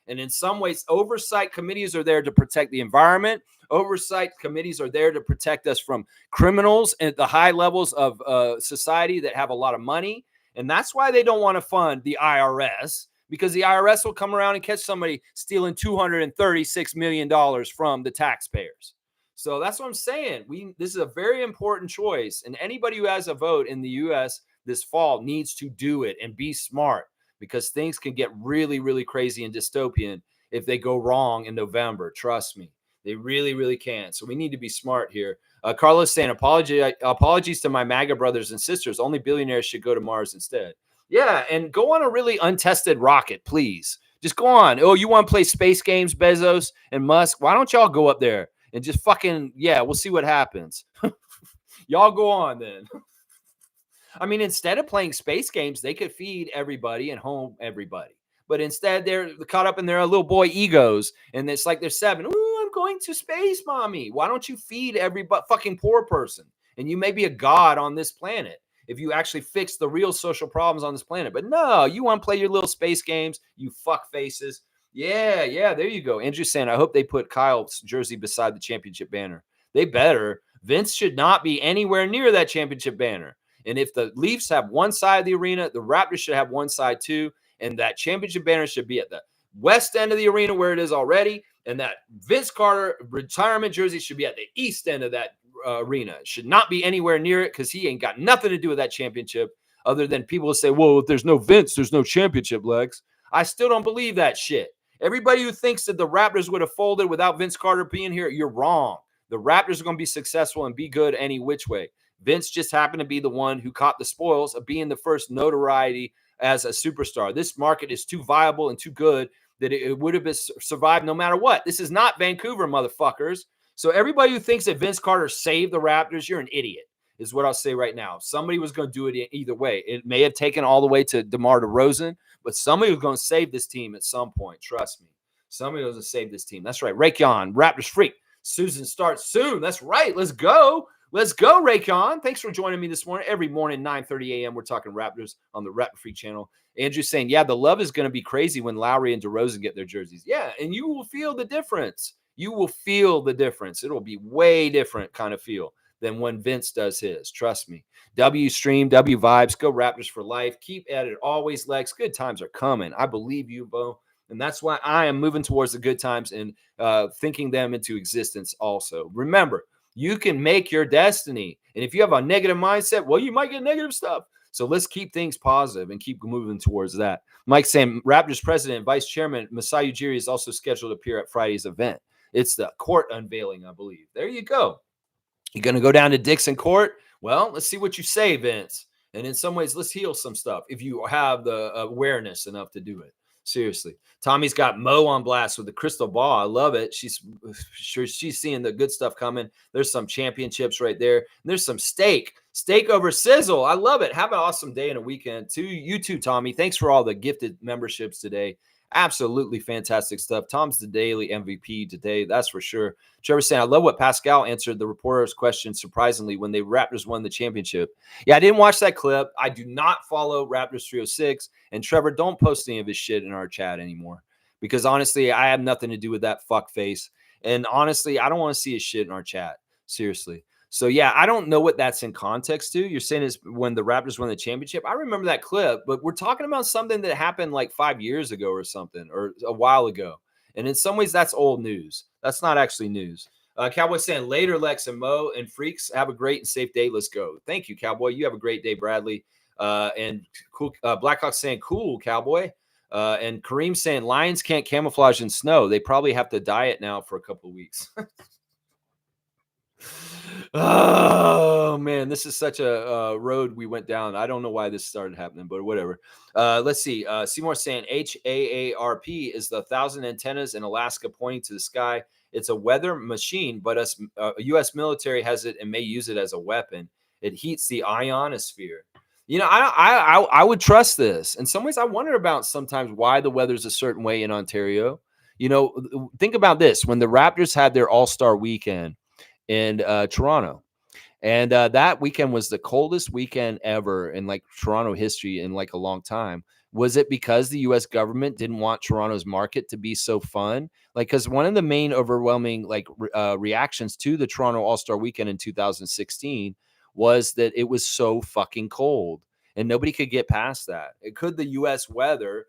And in some ways, oversight committees are there to protect the environment. Oversight committees are there to protect us from criminals at the high levels of society that have a lot of money. And that's why they don't want to fund the IRS, because the IRS will come around and catch somebody stealing $236 million from the taxpayers. So that's what I'm saying. This is a very important choice. And anybody who has a vote in the U.S. this fall needs to do it and be smart, because things can get really, really crazy and dystopian if they go wrong in November. Trust me, they really, really can. So we need to be smart here. Carlos saying, apologies to my MAGA brothers and sisters. Only billionaires should go to Mars instead. Yeah, and go on a really untested rocket, please. Just go on. Oh, you want to play space games, Bezos and Musk? Why don't y'all go up there and just fucking, we'll see what happens. Y'all go on then. I mean, instead of playing space games, they could feed everybody and home everybody. But instead, they're caught up in their little boy egos. And it's like they're 7. Ooh, I'm going to space, mommy. Why don't you feed every fucking poor person? And you may be a god on this planet if you actually fix the real social problems on this planet. But no, you want to play your little space games, you fuck faces. Yeah, there you go. Andrew saying, I hope they put Kyle's jersey beside the championship banner. They better. Vince should not be anywhere near that championship banner. And if the Leafs have one side of the arena, the Raptors should have one side too. And that championship banner should be at the west end of the arena where it is already, and that Vince Carter retirement jersey should be at the east end of that arena. It should not be anywhere near it because he ain't got nothing to do with that championship other than people will say, well, if there's no Vince, there's no championship, Lex. I still don't believe that shit. Everybody who thinks that the Raptors would have folded without Vince Carter being here, you're wrong. The Raptors are going to be successful and be good any which way. Vince just happened to be the one who caught the spoils of being the first notoriety as a superstar. This market is too viable and too good that it would have survived no matter what. This is not Vancouver, motherfuckers. So everybody who thinks that Vince Carter saved the Raptors, you're an idiot, is what I'll say right now. Somebody was going to do it either way. It may have taken all the way to DeMar DeRozan, but somebody was going to save this team at some point. Trust me. Somebody was going to save this team. That's right. Raekwon, Raptors freak. Susan starts soon. That's right. Let's go. Let's go, Raekwon. Thanks for joining me this morning. Every morning, 9:30 a.m., we're talking Raptors on the Raptor Freak channel. Andrew's saying, yeah, the love is going to be crazy when Lowry and DeRozan get their jerseys. Yeah, and you will feel the difference. You will feel the difference. It'll be way different kind of feel than when Vince does his. Trust me. W stream, W vibes, go Raptors for life. Keep at it always, Lex. Good times are coming. I believe you, Bo. And that's why I am moving towards the good times and thinking them into existence also. Remember, you can make your destiny. And if you have a negative mindset, well, you might get negative stuff. So let's keep things positive and keep moving towards that. Mike saying Raptors president and vice chairman Masai Ujiri is also scheduled to appear at Friday's event. It's the court unveiling, I believe. There you go. You're going to go down to Dixon Court? Well, let's see what you say, Vince. And in some ways, let's heal some stuff if you have the awareness enough to do it. Seriously. Tommy's got Mo on blast with the crystal ball. I love it. She's seeing the good stuff coming. There's some championships right there. And there's some steak over sizzle. I love it. Have an awesome day and a weekend. To you too, Tommy. Thanks for all the gifted memberships today. Absolutely fantastic stuff. Tom's the daily MVP today. That's for sure. Trevor saying, I love what Pascal answered the reporter's question surprisingly when the Raptors won the championship. Yeah, I didn't watch that clip. I do not follow Raptors 306. And Trevor, don't post any of his shit in our chat anymore because honestly, I have nothing to do with that fuck face. And honestly, I don't want to see his shit in our chat. Seriously. So, yeah, I don't know what that's in context to. You're saying is when the Raptors won the championship. I remember that clip, but we're talking about something that happened like 5 years ago or something or a while ago. And in some ways, that's old news. That's not actually news. Cowboy saying later, Lex and Mo and Freaks, have a great and safe day. Let's go. Thank you, Cowboy. You have a great day, Bradley. And cool. Blackhawk saying cool, Cowboy. And Kareem saying lions can't camouflage in snow. They probably have to diet now for a couple of weeks. Oh man, this is such a road we went down. I don't know why this started happening, but whatever. Let's see. Seymour saying HAARP is the 1,000 antennas in Alaska pointing to the sky. It's a weather machine, but us U.S. military has it and may use it as a weapon. It heats the ionosphere. You know, I would trust this. In some ways, I wonder about sometimes why the weather's a certain way in Ontario. You know, think about this: when the Raptors had their All-Star weekend in Toronto. And that weekend was the coldest weekend ever in like Toronto history in like a long time. Was it because the U.S. government didn't want Toronto's market to be so fun? Like, because one of the main overwhelming like reactions to the Toronto All-Star weekend in 2016 was that it was so fucking cold and nobody could get past that. It could the U.S. weather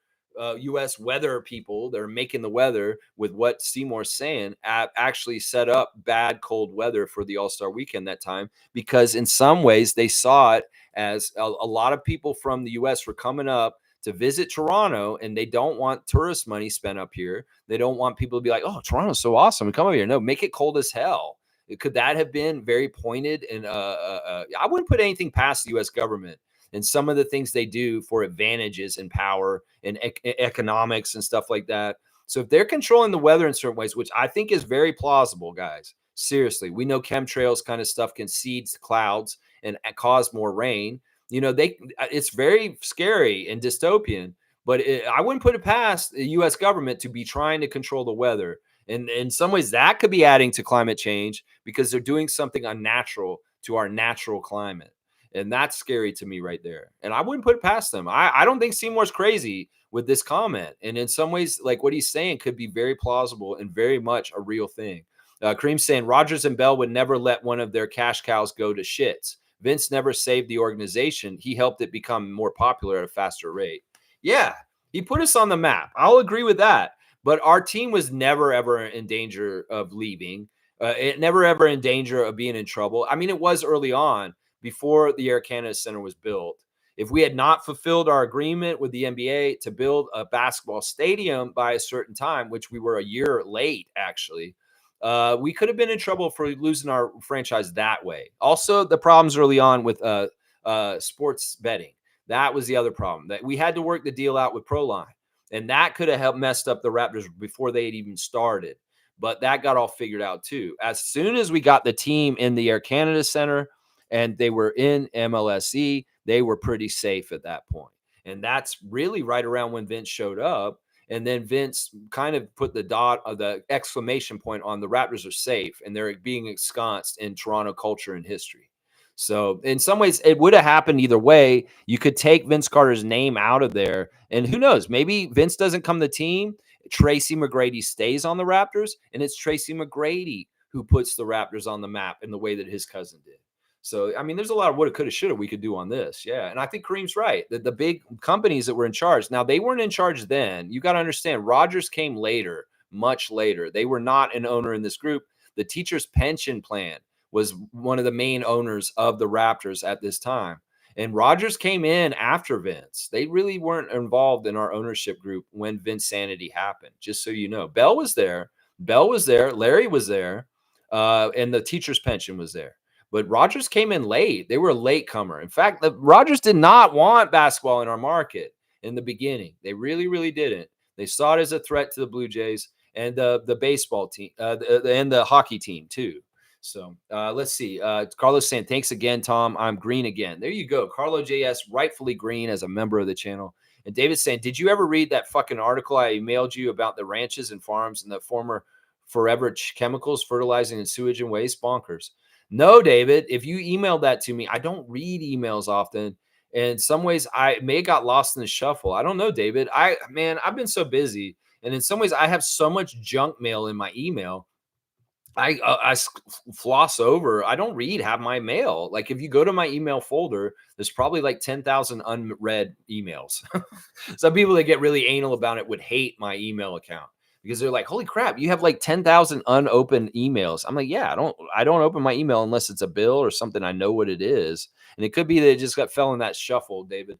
people that are making the weather with what Seymour's saying actually set up bad cold weather for the All-Star weekend that time, because in some ways they saw it as a lot of people from the U.S. were coming up to visit Toronto and they don't want tourist money spent up here. They don't want people to be like, oh, Toronto's so awesome, come over here. No, make it cold as hell. Could that have been very pointed? And I wouldn't put anything past the U.S. government and some of the things they do for advantages and power and economics and stuff like that. So if they're controlling the weather in certain ways, which I think is very plausible, guys, seriously, we know chemtrails kind of stuff can seed clouds and cause more rain. You know, it's very scary and dystopian, but I wouldn't put it past the U.S. government to be trying to control the weather. And in some ways that could be adding to climate change because they're doing something unnatural to our natural climate. And that's scary to me right there. And I wouldn't put it past them. I don't think Seymour's crazy with this comment. And in some ways, like what he's saying could be very plausible and very much a real thing. Kareem's saying Rodgers and Bell would never let one of their cash cows go to shits. Vince never saved the organization. He helped it become more popular at a faster rate. Yeah. He put us on the map. I'll agree with that. But our team was never ever in danger of leaving. It never ever in danger of being in trouble. I mean, it was early on before the Air Canada Center was built. If we had not fulfilled our agreement with the NBA to build a basketball stadium by a certain time, which we were a year late, actually, we could have been in trouble for losing our franchise that way. Also, the problems early on with sports betting. That was the other problem, that we had to work the deal out with Proline, and that could have helped messed up the Raptors before they had even started. But that got all figured out too. As soon as we got the team in the Air Canada Center and they were in MLSE, they were pretty safe at that point. And that's really right around when Vince showed up. And then Vince kind of put the exclamation point on the Raptors are safe and they're being ensconced in Toronto culture and history. So in some ways, it would have happened either way. You could take Vince Carter's name out of there, and who knows? Maybe Vince doesn't come to the team. Tracy McGrady stays on the Raptors, and it's Tracy McGrady who puts the Raptors on the map in the way that his cousin did. So, I mean, there's a lot of woulda, coulda, shoulda we could do on this. Yeah. And I think Kareem's right. The big companies that were in charge, now they weren't in charge then. You got to understand, Rogers came later, much later. They were not an owner in this group. The teacher's pension plan was one of the main owners of the Raptors at this time. And Rogers came in after Vince. They really weren't involved in our ownership group when Vinsanity happened, just so you know. Bell was there. Larry was there. And the teacher's pension was there. But Rogers came in late. They were a late comer. In fact, Rogers did not want basketball in our market in the beginning. They really, really didn't. They saw it as a threat to the Blue Jays and the baseball team and the hockey team too. So let's see. Carlos saying, thanks again, Tom. I'm green again. There you go. Carlo JS, rightfully green as a member of the channel. And David saying, did you ever read that fucking article I emailed you about the ranches and farms and the former forever chemicals fertilizing and sewage and waste? Bonkers. No, David, if you emailed that to me, I don't read emails often. And in some ways, I may have got lost in the shuffle. I don't know, David. I've been so busy. And in some ways, I have so much junk mail in my email. I floss over. I don't read half my mail. Like if you go to my email folder, there's probably like 10,000 unread emails. Some people that get really anal about it would hate my email account because they're like, holy crap, you have like 10,000 unopened emails. I'm like, yeah, I don't open my email unless it's a bill or something I know what it is. And it could be that it just fell in that shuffle, David.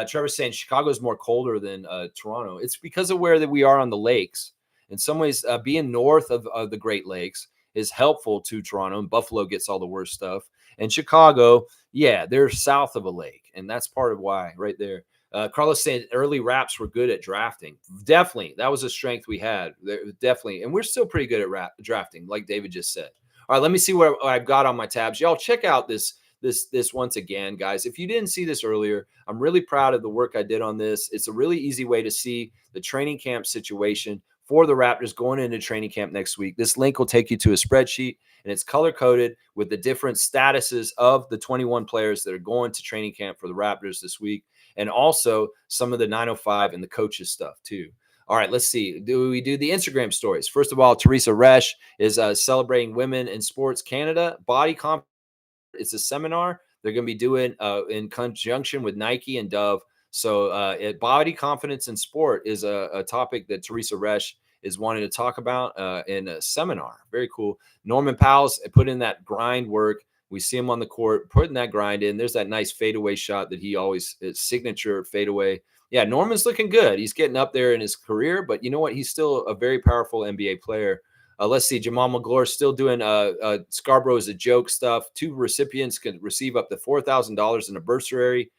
Trevor's saying Chicago's more colder than Toronto. It's because of where that we are on the lakes. In some ways, being north of the Great Lakes is helpful to Toronto, and Buffalo gets all the worst stuff. And Chicago, yeah, they're south of a lake, and that's part of why right there. Carlos saying early Raps were good at drafting. Definitely, that was a strength we had. Definitely, and we're still pretty good at drafting, like David just said. All right, let me see what I've got on my tabs. Y'all check out this once again, guys. If you didn't see this earlier, I'm really proud of the work I did on this. It's a really easy way to see the training camp situation for the Raptors going into training camp next week. This link will take you to a spreadsheet, and it's color-coded with the different statuses of the 21 players that are going to training camp for the Raptors this week, and also some of the 905 and the coaches stuff too. All right, let's see. Do we do the Instagram stories? First of all, Teresa Resch is celebrating Women in Sports Canada Body Comp. It's a seminar they're going to be doing in conjunction with Nike and Dove. So body confidence in sport is a topic that Teresa Resch is wanting to talk about in a seminar. Very cool. Norman Powell's put in that grind work. We see him on the court putting that grind in. There's that nice fadeaway shot that he always, his signature fadeaway. Yeah, Norman's looking good. He's getting up there in his career, but you know what? He's still a very powerful NBA player. Let's see. Jamal McGlure still doing Scarborough is a joke stuff. 2 recipients can receive up to $4,000 in a bursary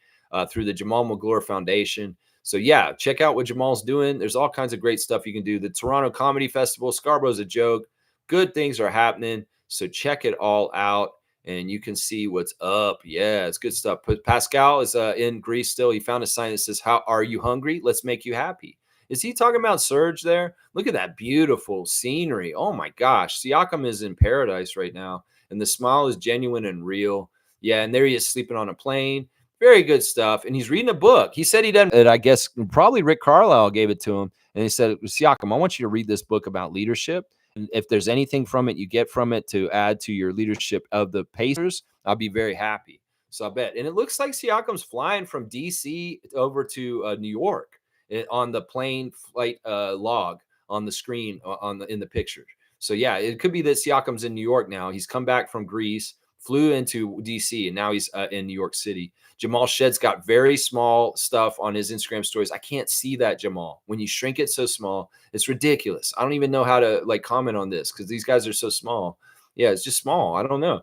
through the Jamal McGlure Foundation. So, yeah, check out what Jamal's doing. There's all kinds of great stuff you can do. The Toronto Comedy Festival, Scarborough's a joke. Good things are happening. So check it all out, and you can see what's up. Yeah, it's good stuff. Pascal is in Greece still. He found a sign that says, "How are you hungry? Let's make you happy." Is he talking about Serge there? Look at that beautiful scenery. Oh, my gosh. Siakam is in paradise right now, and the smile is genuine and real. Yeah, and there he is sleeping on a plane. Very good stuff. And he's reading a book. He said he doesn't, and I guess probably Rick Carlisle gave it to him. And he said, Siakam, I want you to read this book about leadership. And if there's anything from it you get from it to add to your leadership of the Pacers, I'll be very happy. So I bet. And it looks like Siakam's flying from D.C. over to New York. on the plane flight log on the screen in the picture. So yeah, it could be that Siakam's in New York now. He's come back from Greece, flew into DC, and now he's in New York City. Jamal Shedd's got very small stuff on his Instagram stories. I can't see that, Jamal. When you shrink it so small, it's ridiculous. I don't even know how to like comment on this because these guys are so small. Yeah, it's just small. I don't know.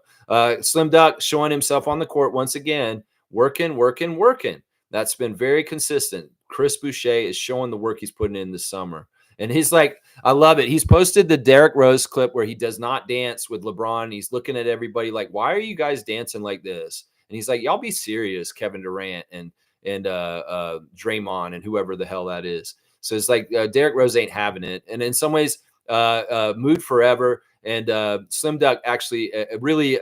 Slim Duck showing himself on the court once again, working. That's been very consistent. Chris Boucher is showing the work he's putting in this summer. And he's like, I love it. He's posted the Derrick Rose clip where he does not dance with LeBron. He's looking at everybody like, why are you guys dancing like this? And he's like, y'all be serious, Kevin Durant and Draymond and whoever the hell that is. So it's like Derrick Rose ain't having it. And in some ways, Mood Forever and Slim Duck actually really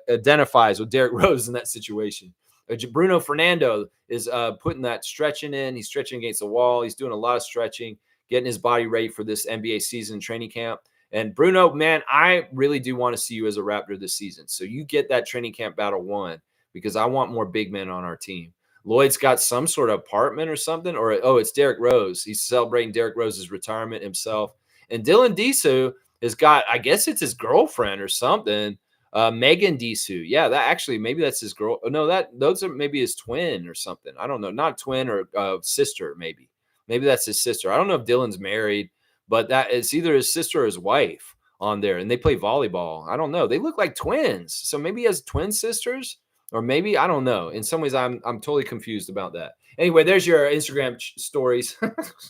identifies with Derrick Rose in that situation. Bruno Fernando is putting that stretching in. He's stretching against the wall. He's doing a lot of stretching, getting his body ready for this NBA season training camp. And Bruno, man, I really do want to see you as a Raptor this season. So you get that training camp battle won because I want more big men on our team. Lloyd's got some sort of apartment or something, or it's Derrick Rose. He's celebrating Derrick Rose's retirement himself. And Dylan Disu has got, I guess it's his girlfriend or something, Megan Disu. Yeah, that actually, maybe that's his girl. No, those are maybe his twin or something. I don't know. Not twin or sister, maybe. Maybe that's his sister. I don't know if Dylan's married, but that it's either his sister or his wife on there. And they play volleyball. I don't know. They look like twins. So maybe he has twin sisters, or maybe, I don't know. In some ways, I'm totally confused about that. Anyway, there's your Instagram stories.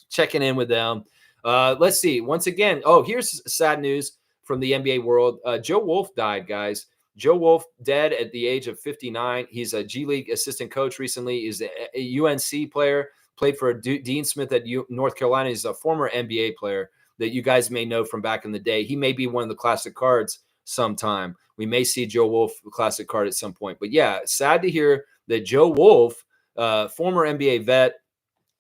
Checking in with them. Let's see. Once again, here's sad news from the NBA world. Joe Wolf died, guys. Joe Wolf dead at the age of 59. He's a G League assistant coach recently. He's a UNC player, played for Dean Smith at North Carolina. He's a former NBA player that you guys may know from back in the day. He may be one of the classic cards sometime. We may see Joe Wolf classic card at some point. But yeah, sad to hear that Joe Wolf, former NBA vet,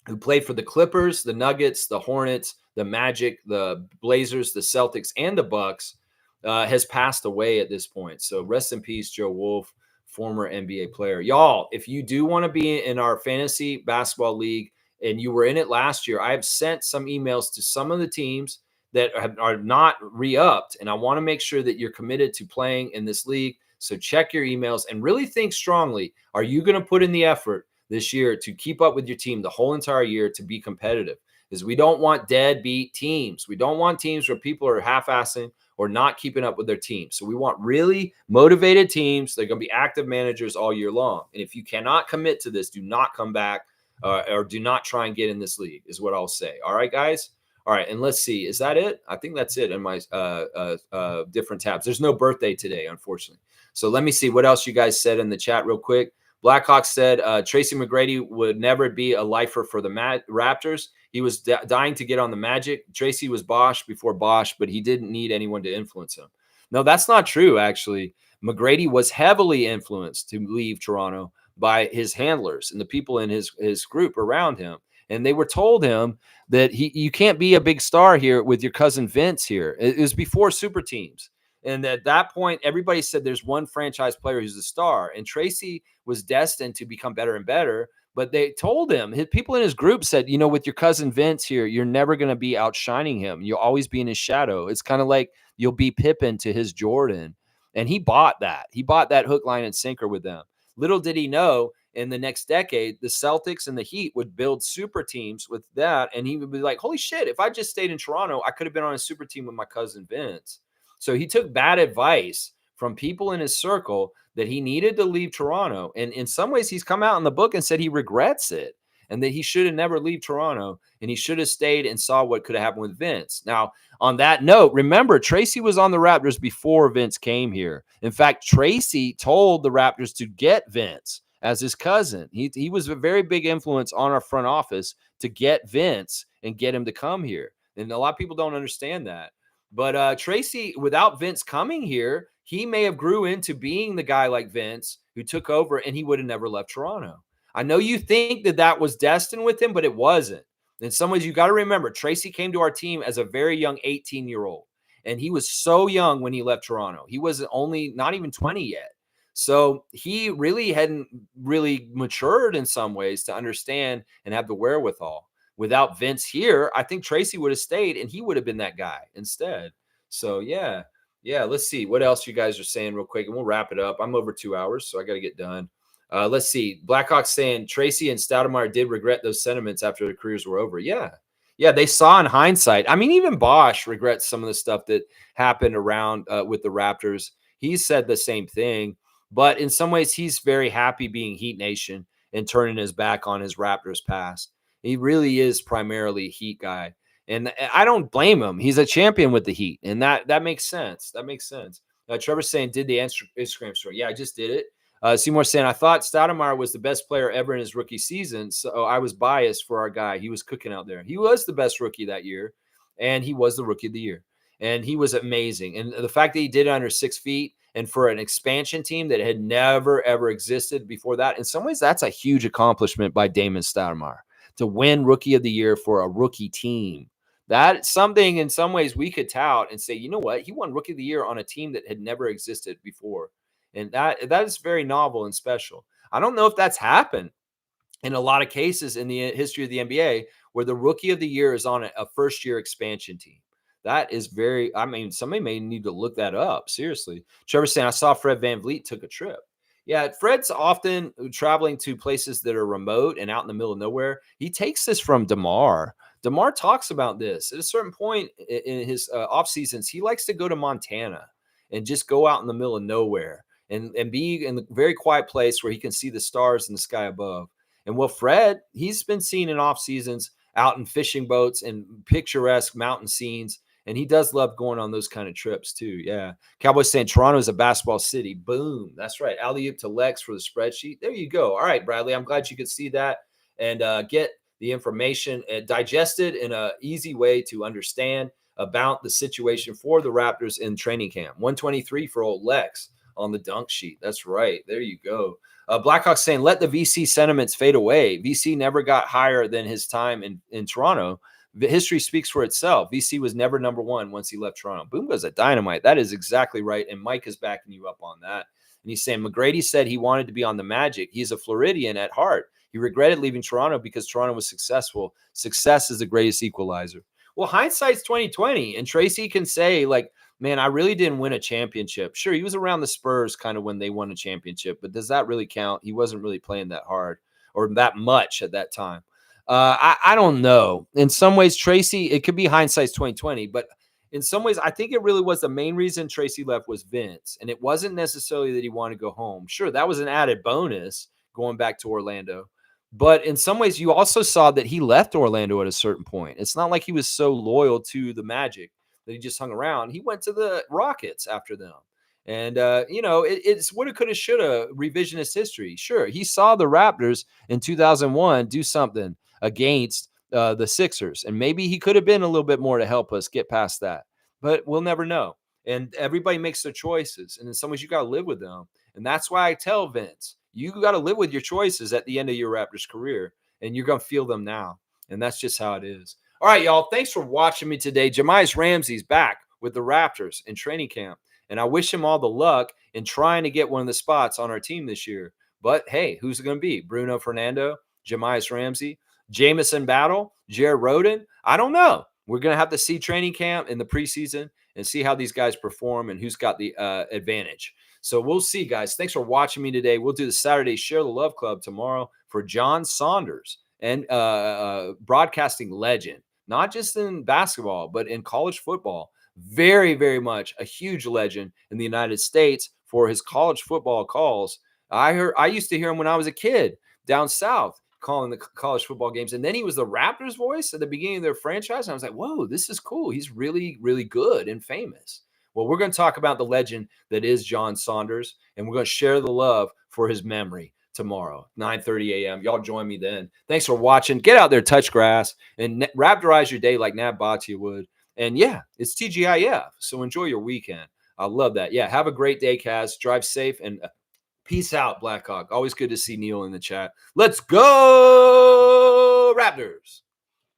who played for the Clippers, the Nuggets, the Hornets, the Magic, the Blazers, the Celtics, and the Bucks, has passed away at this point. So rest in peace, Joe Wolf, former NBA player. Y'all, if you do want to be in our fantasy basketball league and you were in it last year, I have sent some emails to some of the teams that are not re-upped, and I want to make sure that you're committed to playing in this league. So check your emails and really think strongly. Are you going to put in the effort this year to keep up with your team the whole entire year to be competitive? Because we don't want deadbeat teams. We don't want teams where people are half-assing or not keeping up with their team. So we want really motivated teams. They're going to be active managers all year long. And if you cannot commit to this, do not come back or do not try and get in this league is what I'll say. All right, guys? All right, and let's see. Is that it? I think that's it in my different tabs. There's no birthday today, unfortunately. So let me see what else you guys said in the chat real quick. Blackhawk said Tracy McGrady would never be a lifer for the Raptors. He was dying to get on the Magic. Tracy was Bosch before Bosch, but he didn't need anyone to influence him. No, that's not true, actually. McGrady was heavily influenced to leave Toronto by his handlers and the people in his group around him. And they were told him that you can't be a big star here with your cousin Vince here. It was before super teams. And at that point, everybody said there's one franchise player who's a star. And Tracy was destined to become better and better. But they told him, people in his group said, with your cousin Vince here, you're never going to be outshining him. You'll always be in his shadow. It's kind of like you'll be Pippen to his Jordan. And he bought that. He bought that hook, line, and sinker with them. Little did he know, in the next decade, the Celtics and the Heat would build super teams with that. And he would be like, holy shit, if I just stayed in Toronto, I could have been on a super team with my cousin Vince. So he took bad advice from people in his circle that he needed to leave Toronto. And in some ways, he's come out in the book and said he regrets it and that he should have never left Toronto and he should have stayed and saw what could have happened with Vince. Now, on that note, remember, Tracy was on the Raptors before Vince came here. In fact, Tracy told the Raptors to get Vince as his cousin. He was a very big influence on our front office to get Vince and get him to come here. And a lot of people don't understand that. But Tracy, without Vince coming here, he may have grew into being the guy like Vince who took over, and he would have never left Toronto. I know you think that was destined with him, but it wasn't. In some ways, you got to remember, Tracy came to our team as a very young 18-year-old, and he was so young when he left Toronto. He was only not even 20 yet. So he really hadn't really matured in some ways to understand and have the wherewithal. without Vince here, I think Tracy would have stayed and he would have been that guy instead. So yeah. Yeah, let's see what else you guys are saying real quick, and we'll wrap it up. I'm over 2 hours, so I got to get done. Let's see. Blackhawks saying Tracy and Stoudemire did regret those sentiments after their careers were over. Yeah. Yeah, they saw in hindsight. I mean, even Bosch regrets some of the stuff that happened around with the Raptors. He said the same thing, but in some ways, he's very happy being Heat Nation and turning his back on his Raptors past. He really is primarily a Heat guy. And I don't blame him. He's a champion with the Heat, and that makes sense. That makes sense. Trevor's saying, did the Instagram story? Yeah, I just did it. Seymour saying, I thought Stoudemire was the best player ever in his rookie season, so I was biased for our guy. He was cooking out there. He was the best rookie that year, and he was the rookie of the year, and he was amazing. And the fact that he did it under 6 feet, and for an expansion team that had never, ever existed before that, in some ways, that's a huge accomplishment by Damon Stoudemire to win rookie of the year for a rookie team. That's something in some ways we could tout and say, you know what? He won rookie of the year on a team that had never existed before. And that is very novel and special. I don't know if that's happened in a lot of cases in the history of the NBA where the rookie of the year is on a first year expansion team. That is very, I mean, somebody may need to look that up. Seriously. Trevor saying, I saw Fred VanVleet took a trip. Yeah, Fred's often traveling to places that are remote and out in the middle of nowhere. He takes this from DeMar. DeMar talks about this at a certain point in his off seasons. He likes to go to Montana and just go out in the middle of nowhere and be in a very quiet place where he can see the stars in the sky above. And well, Fred, he's been seen in off seasons out in fishing boats and picturesque mountain scenes. And he does love going on those kind of trips too. Yeah. Cowboys saying Toronto is a basketball city. Boom. That's right. Alley-oop to Lex for the spreadsheet. There you go. All right, Bradley. I'm glad you could see that and get the information digested in an easy way to understand about the situation for the Raptors in training camp. 123 for old Lex on the dunk sheet. That's right. There you go. Blackhawks saying, let the VC sentiments fade away. VC never got higher than his time in Toronto. The history speaks for itself. VC was never number one once he left Toronto. Boom goes a dynamite. That is exactly right. And Mike is backing you up on that. And he's saying McGrady said he wanted to be on the Magic. He's a Floridian at heart. He regretted leaving Toronto because Toronto was successful. Success is the greatest equalizer. Well, hindsight's 2020. And Tracy can say, like, man, I really didn't win a championship. Sure, he was around the Spurs kind of when they won a championship, but does that really count? He wasn't really playing that hard or that much at that time. I don't know. In some ways, Tracy, it could be hindsight's 2020, but in some ways, I think it really was the main reason Tracy left was Vince. And it wasn't necessarily that he wanted to go home. Sure, that was an added bonus going back to Orlando. But in some ways, you also saw that he left Orlando at a certain point. It's not like he was so loyal to the Magic that he just hung around. He went to the Rockets after them. And, it's what it could have, should have, revisionist history. Sure, he saw the Raptors in 2001 do something against the Sixers. And maybe he could have been a little bit more to help us get past that. But we'll never know. And everybody makes their choices. And in some ways, you got to live with them. And that's why I tell Vince, you got to live with your choices at the end of your Raptors career. And you're going to feel them now. And that's just how it is. All right, y'all. Thanks for watching me today. Jahmi'us Ramsey's back with the Raptors in training camp. And I wish him all the luck in trying to get one of the spots on our team this year. But, hey, who's it going to be? Bruno Fernando, Jahmi'us Ramsey, Jamison Battle, Jared Rhoden? I don't know. We're going to have to see training camp in the preseason and see how these guys perform and who's got the advantage. So we'll see, guys. Thanks for watching me today. We'll do the Saturday Share the Love Club tomorrow for John Saunders and broadcasting legend, not just in basketball, but in college football. Very, very much a huge legend in the United States for his college football calls. I used to hear him when I was a kid down south calling the college football games. And then he was the Raptors voice at the beginning of their franchise. And I was like, whoa, this is cool. He's really, really good and famous. Well, we're going to talk about the legend that is John Saunders, and we're going to share the love for his memory tomorrow, 9:30 a.m. Y'all join me then. Thanks for watching. Get out there, touch grass, and Raptorize your day like Nat Bhatia would. And yeah, it's TGIF. So enjoy your weekend. I love that. Yeah, have a great day, Kaz. Drive safe and peace out, Blackhawk. Always good to see Neil in the chat. Let's go, Raptors.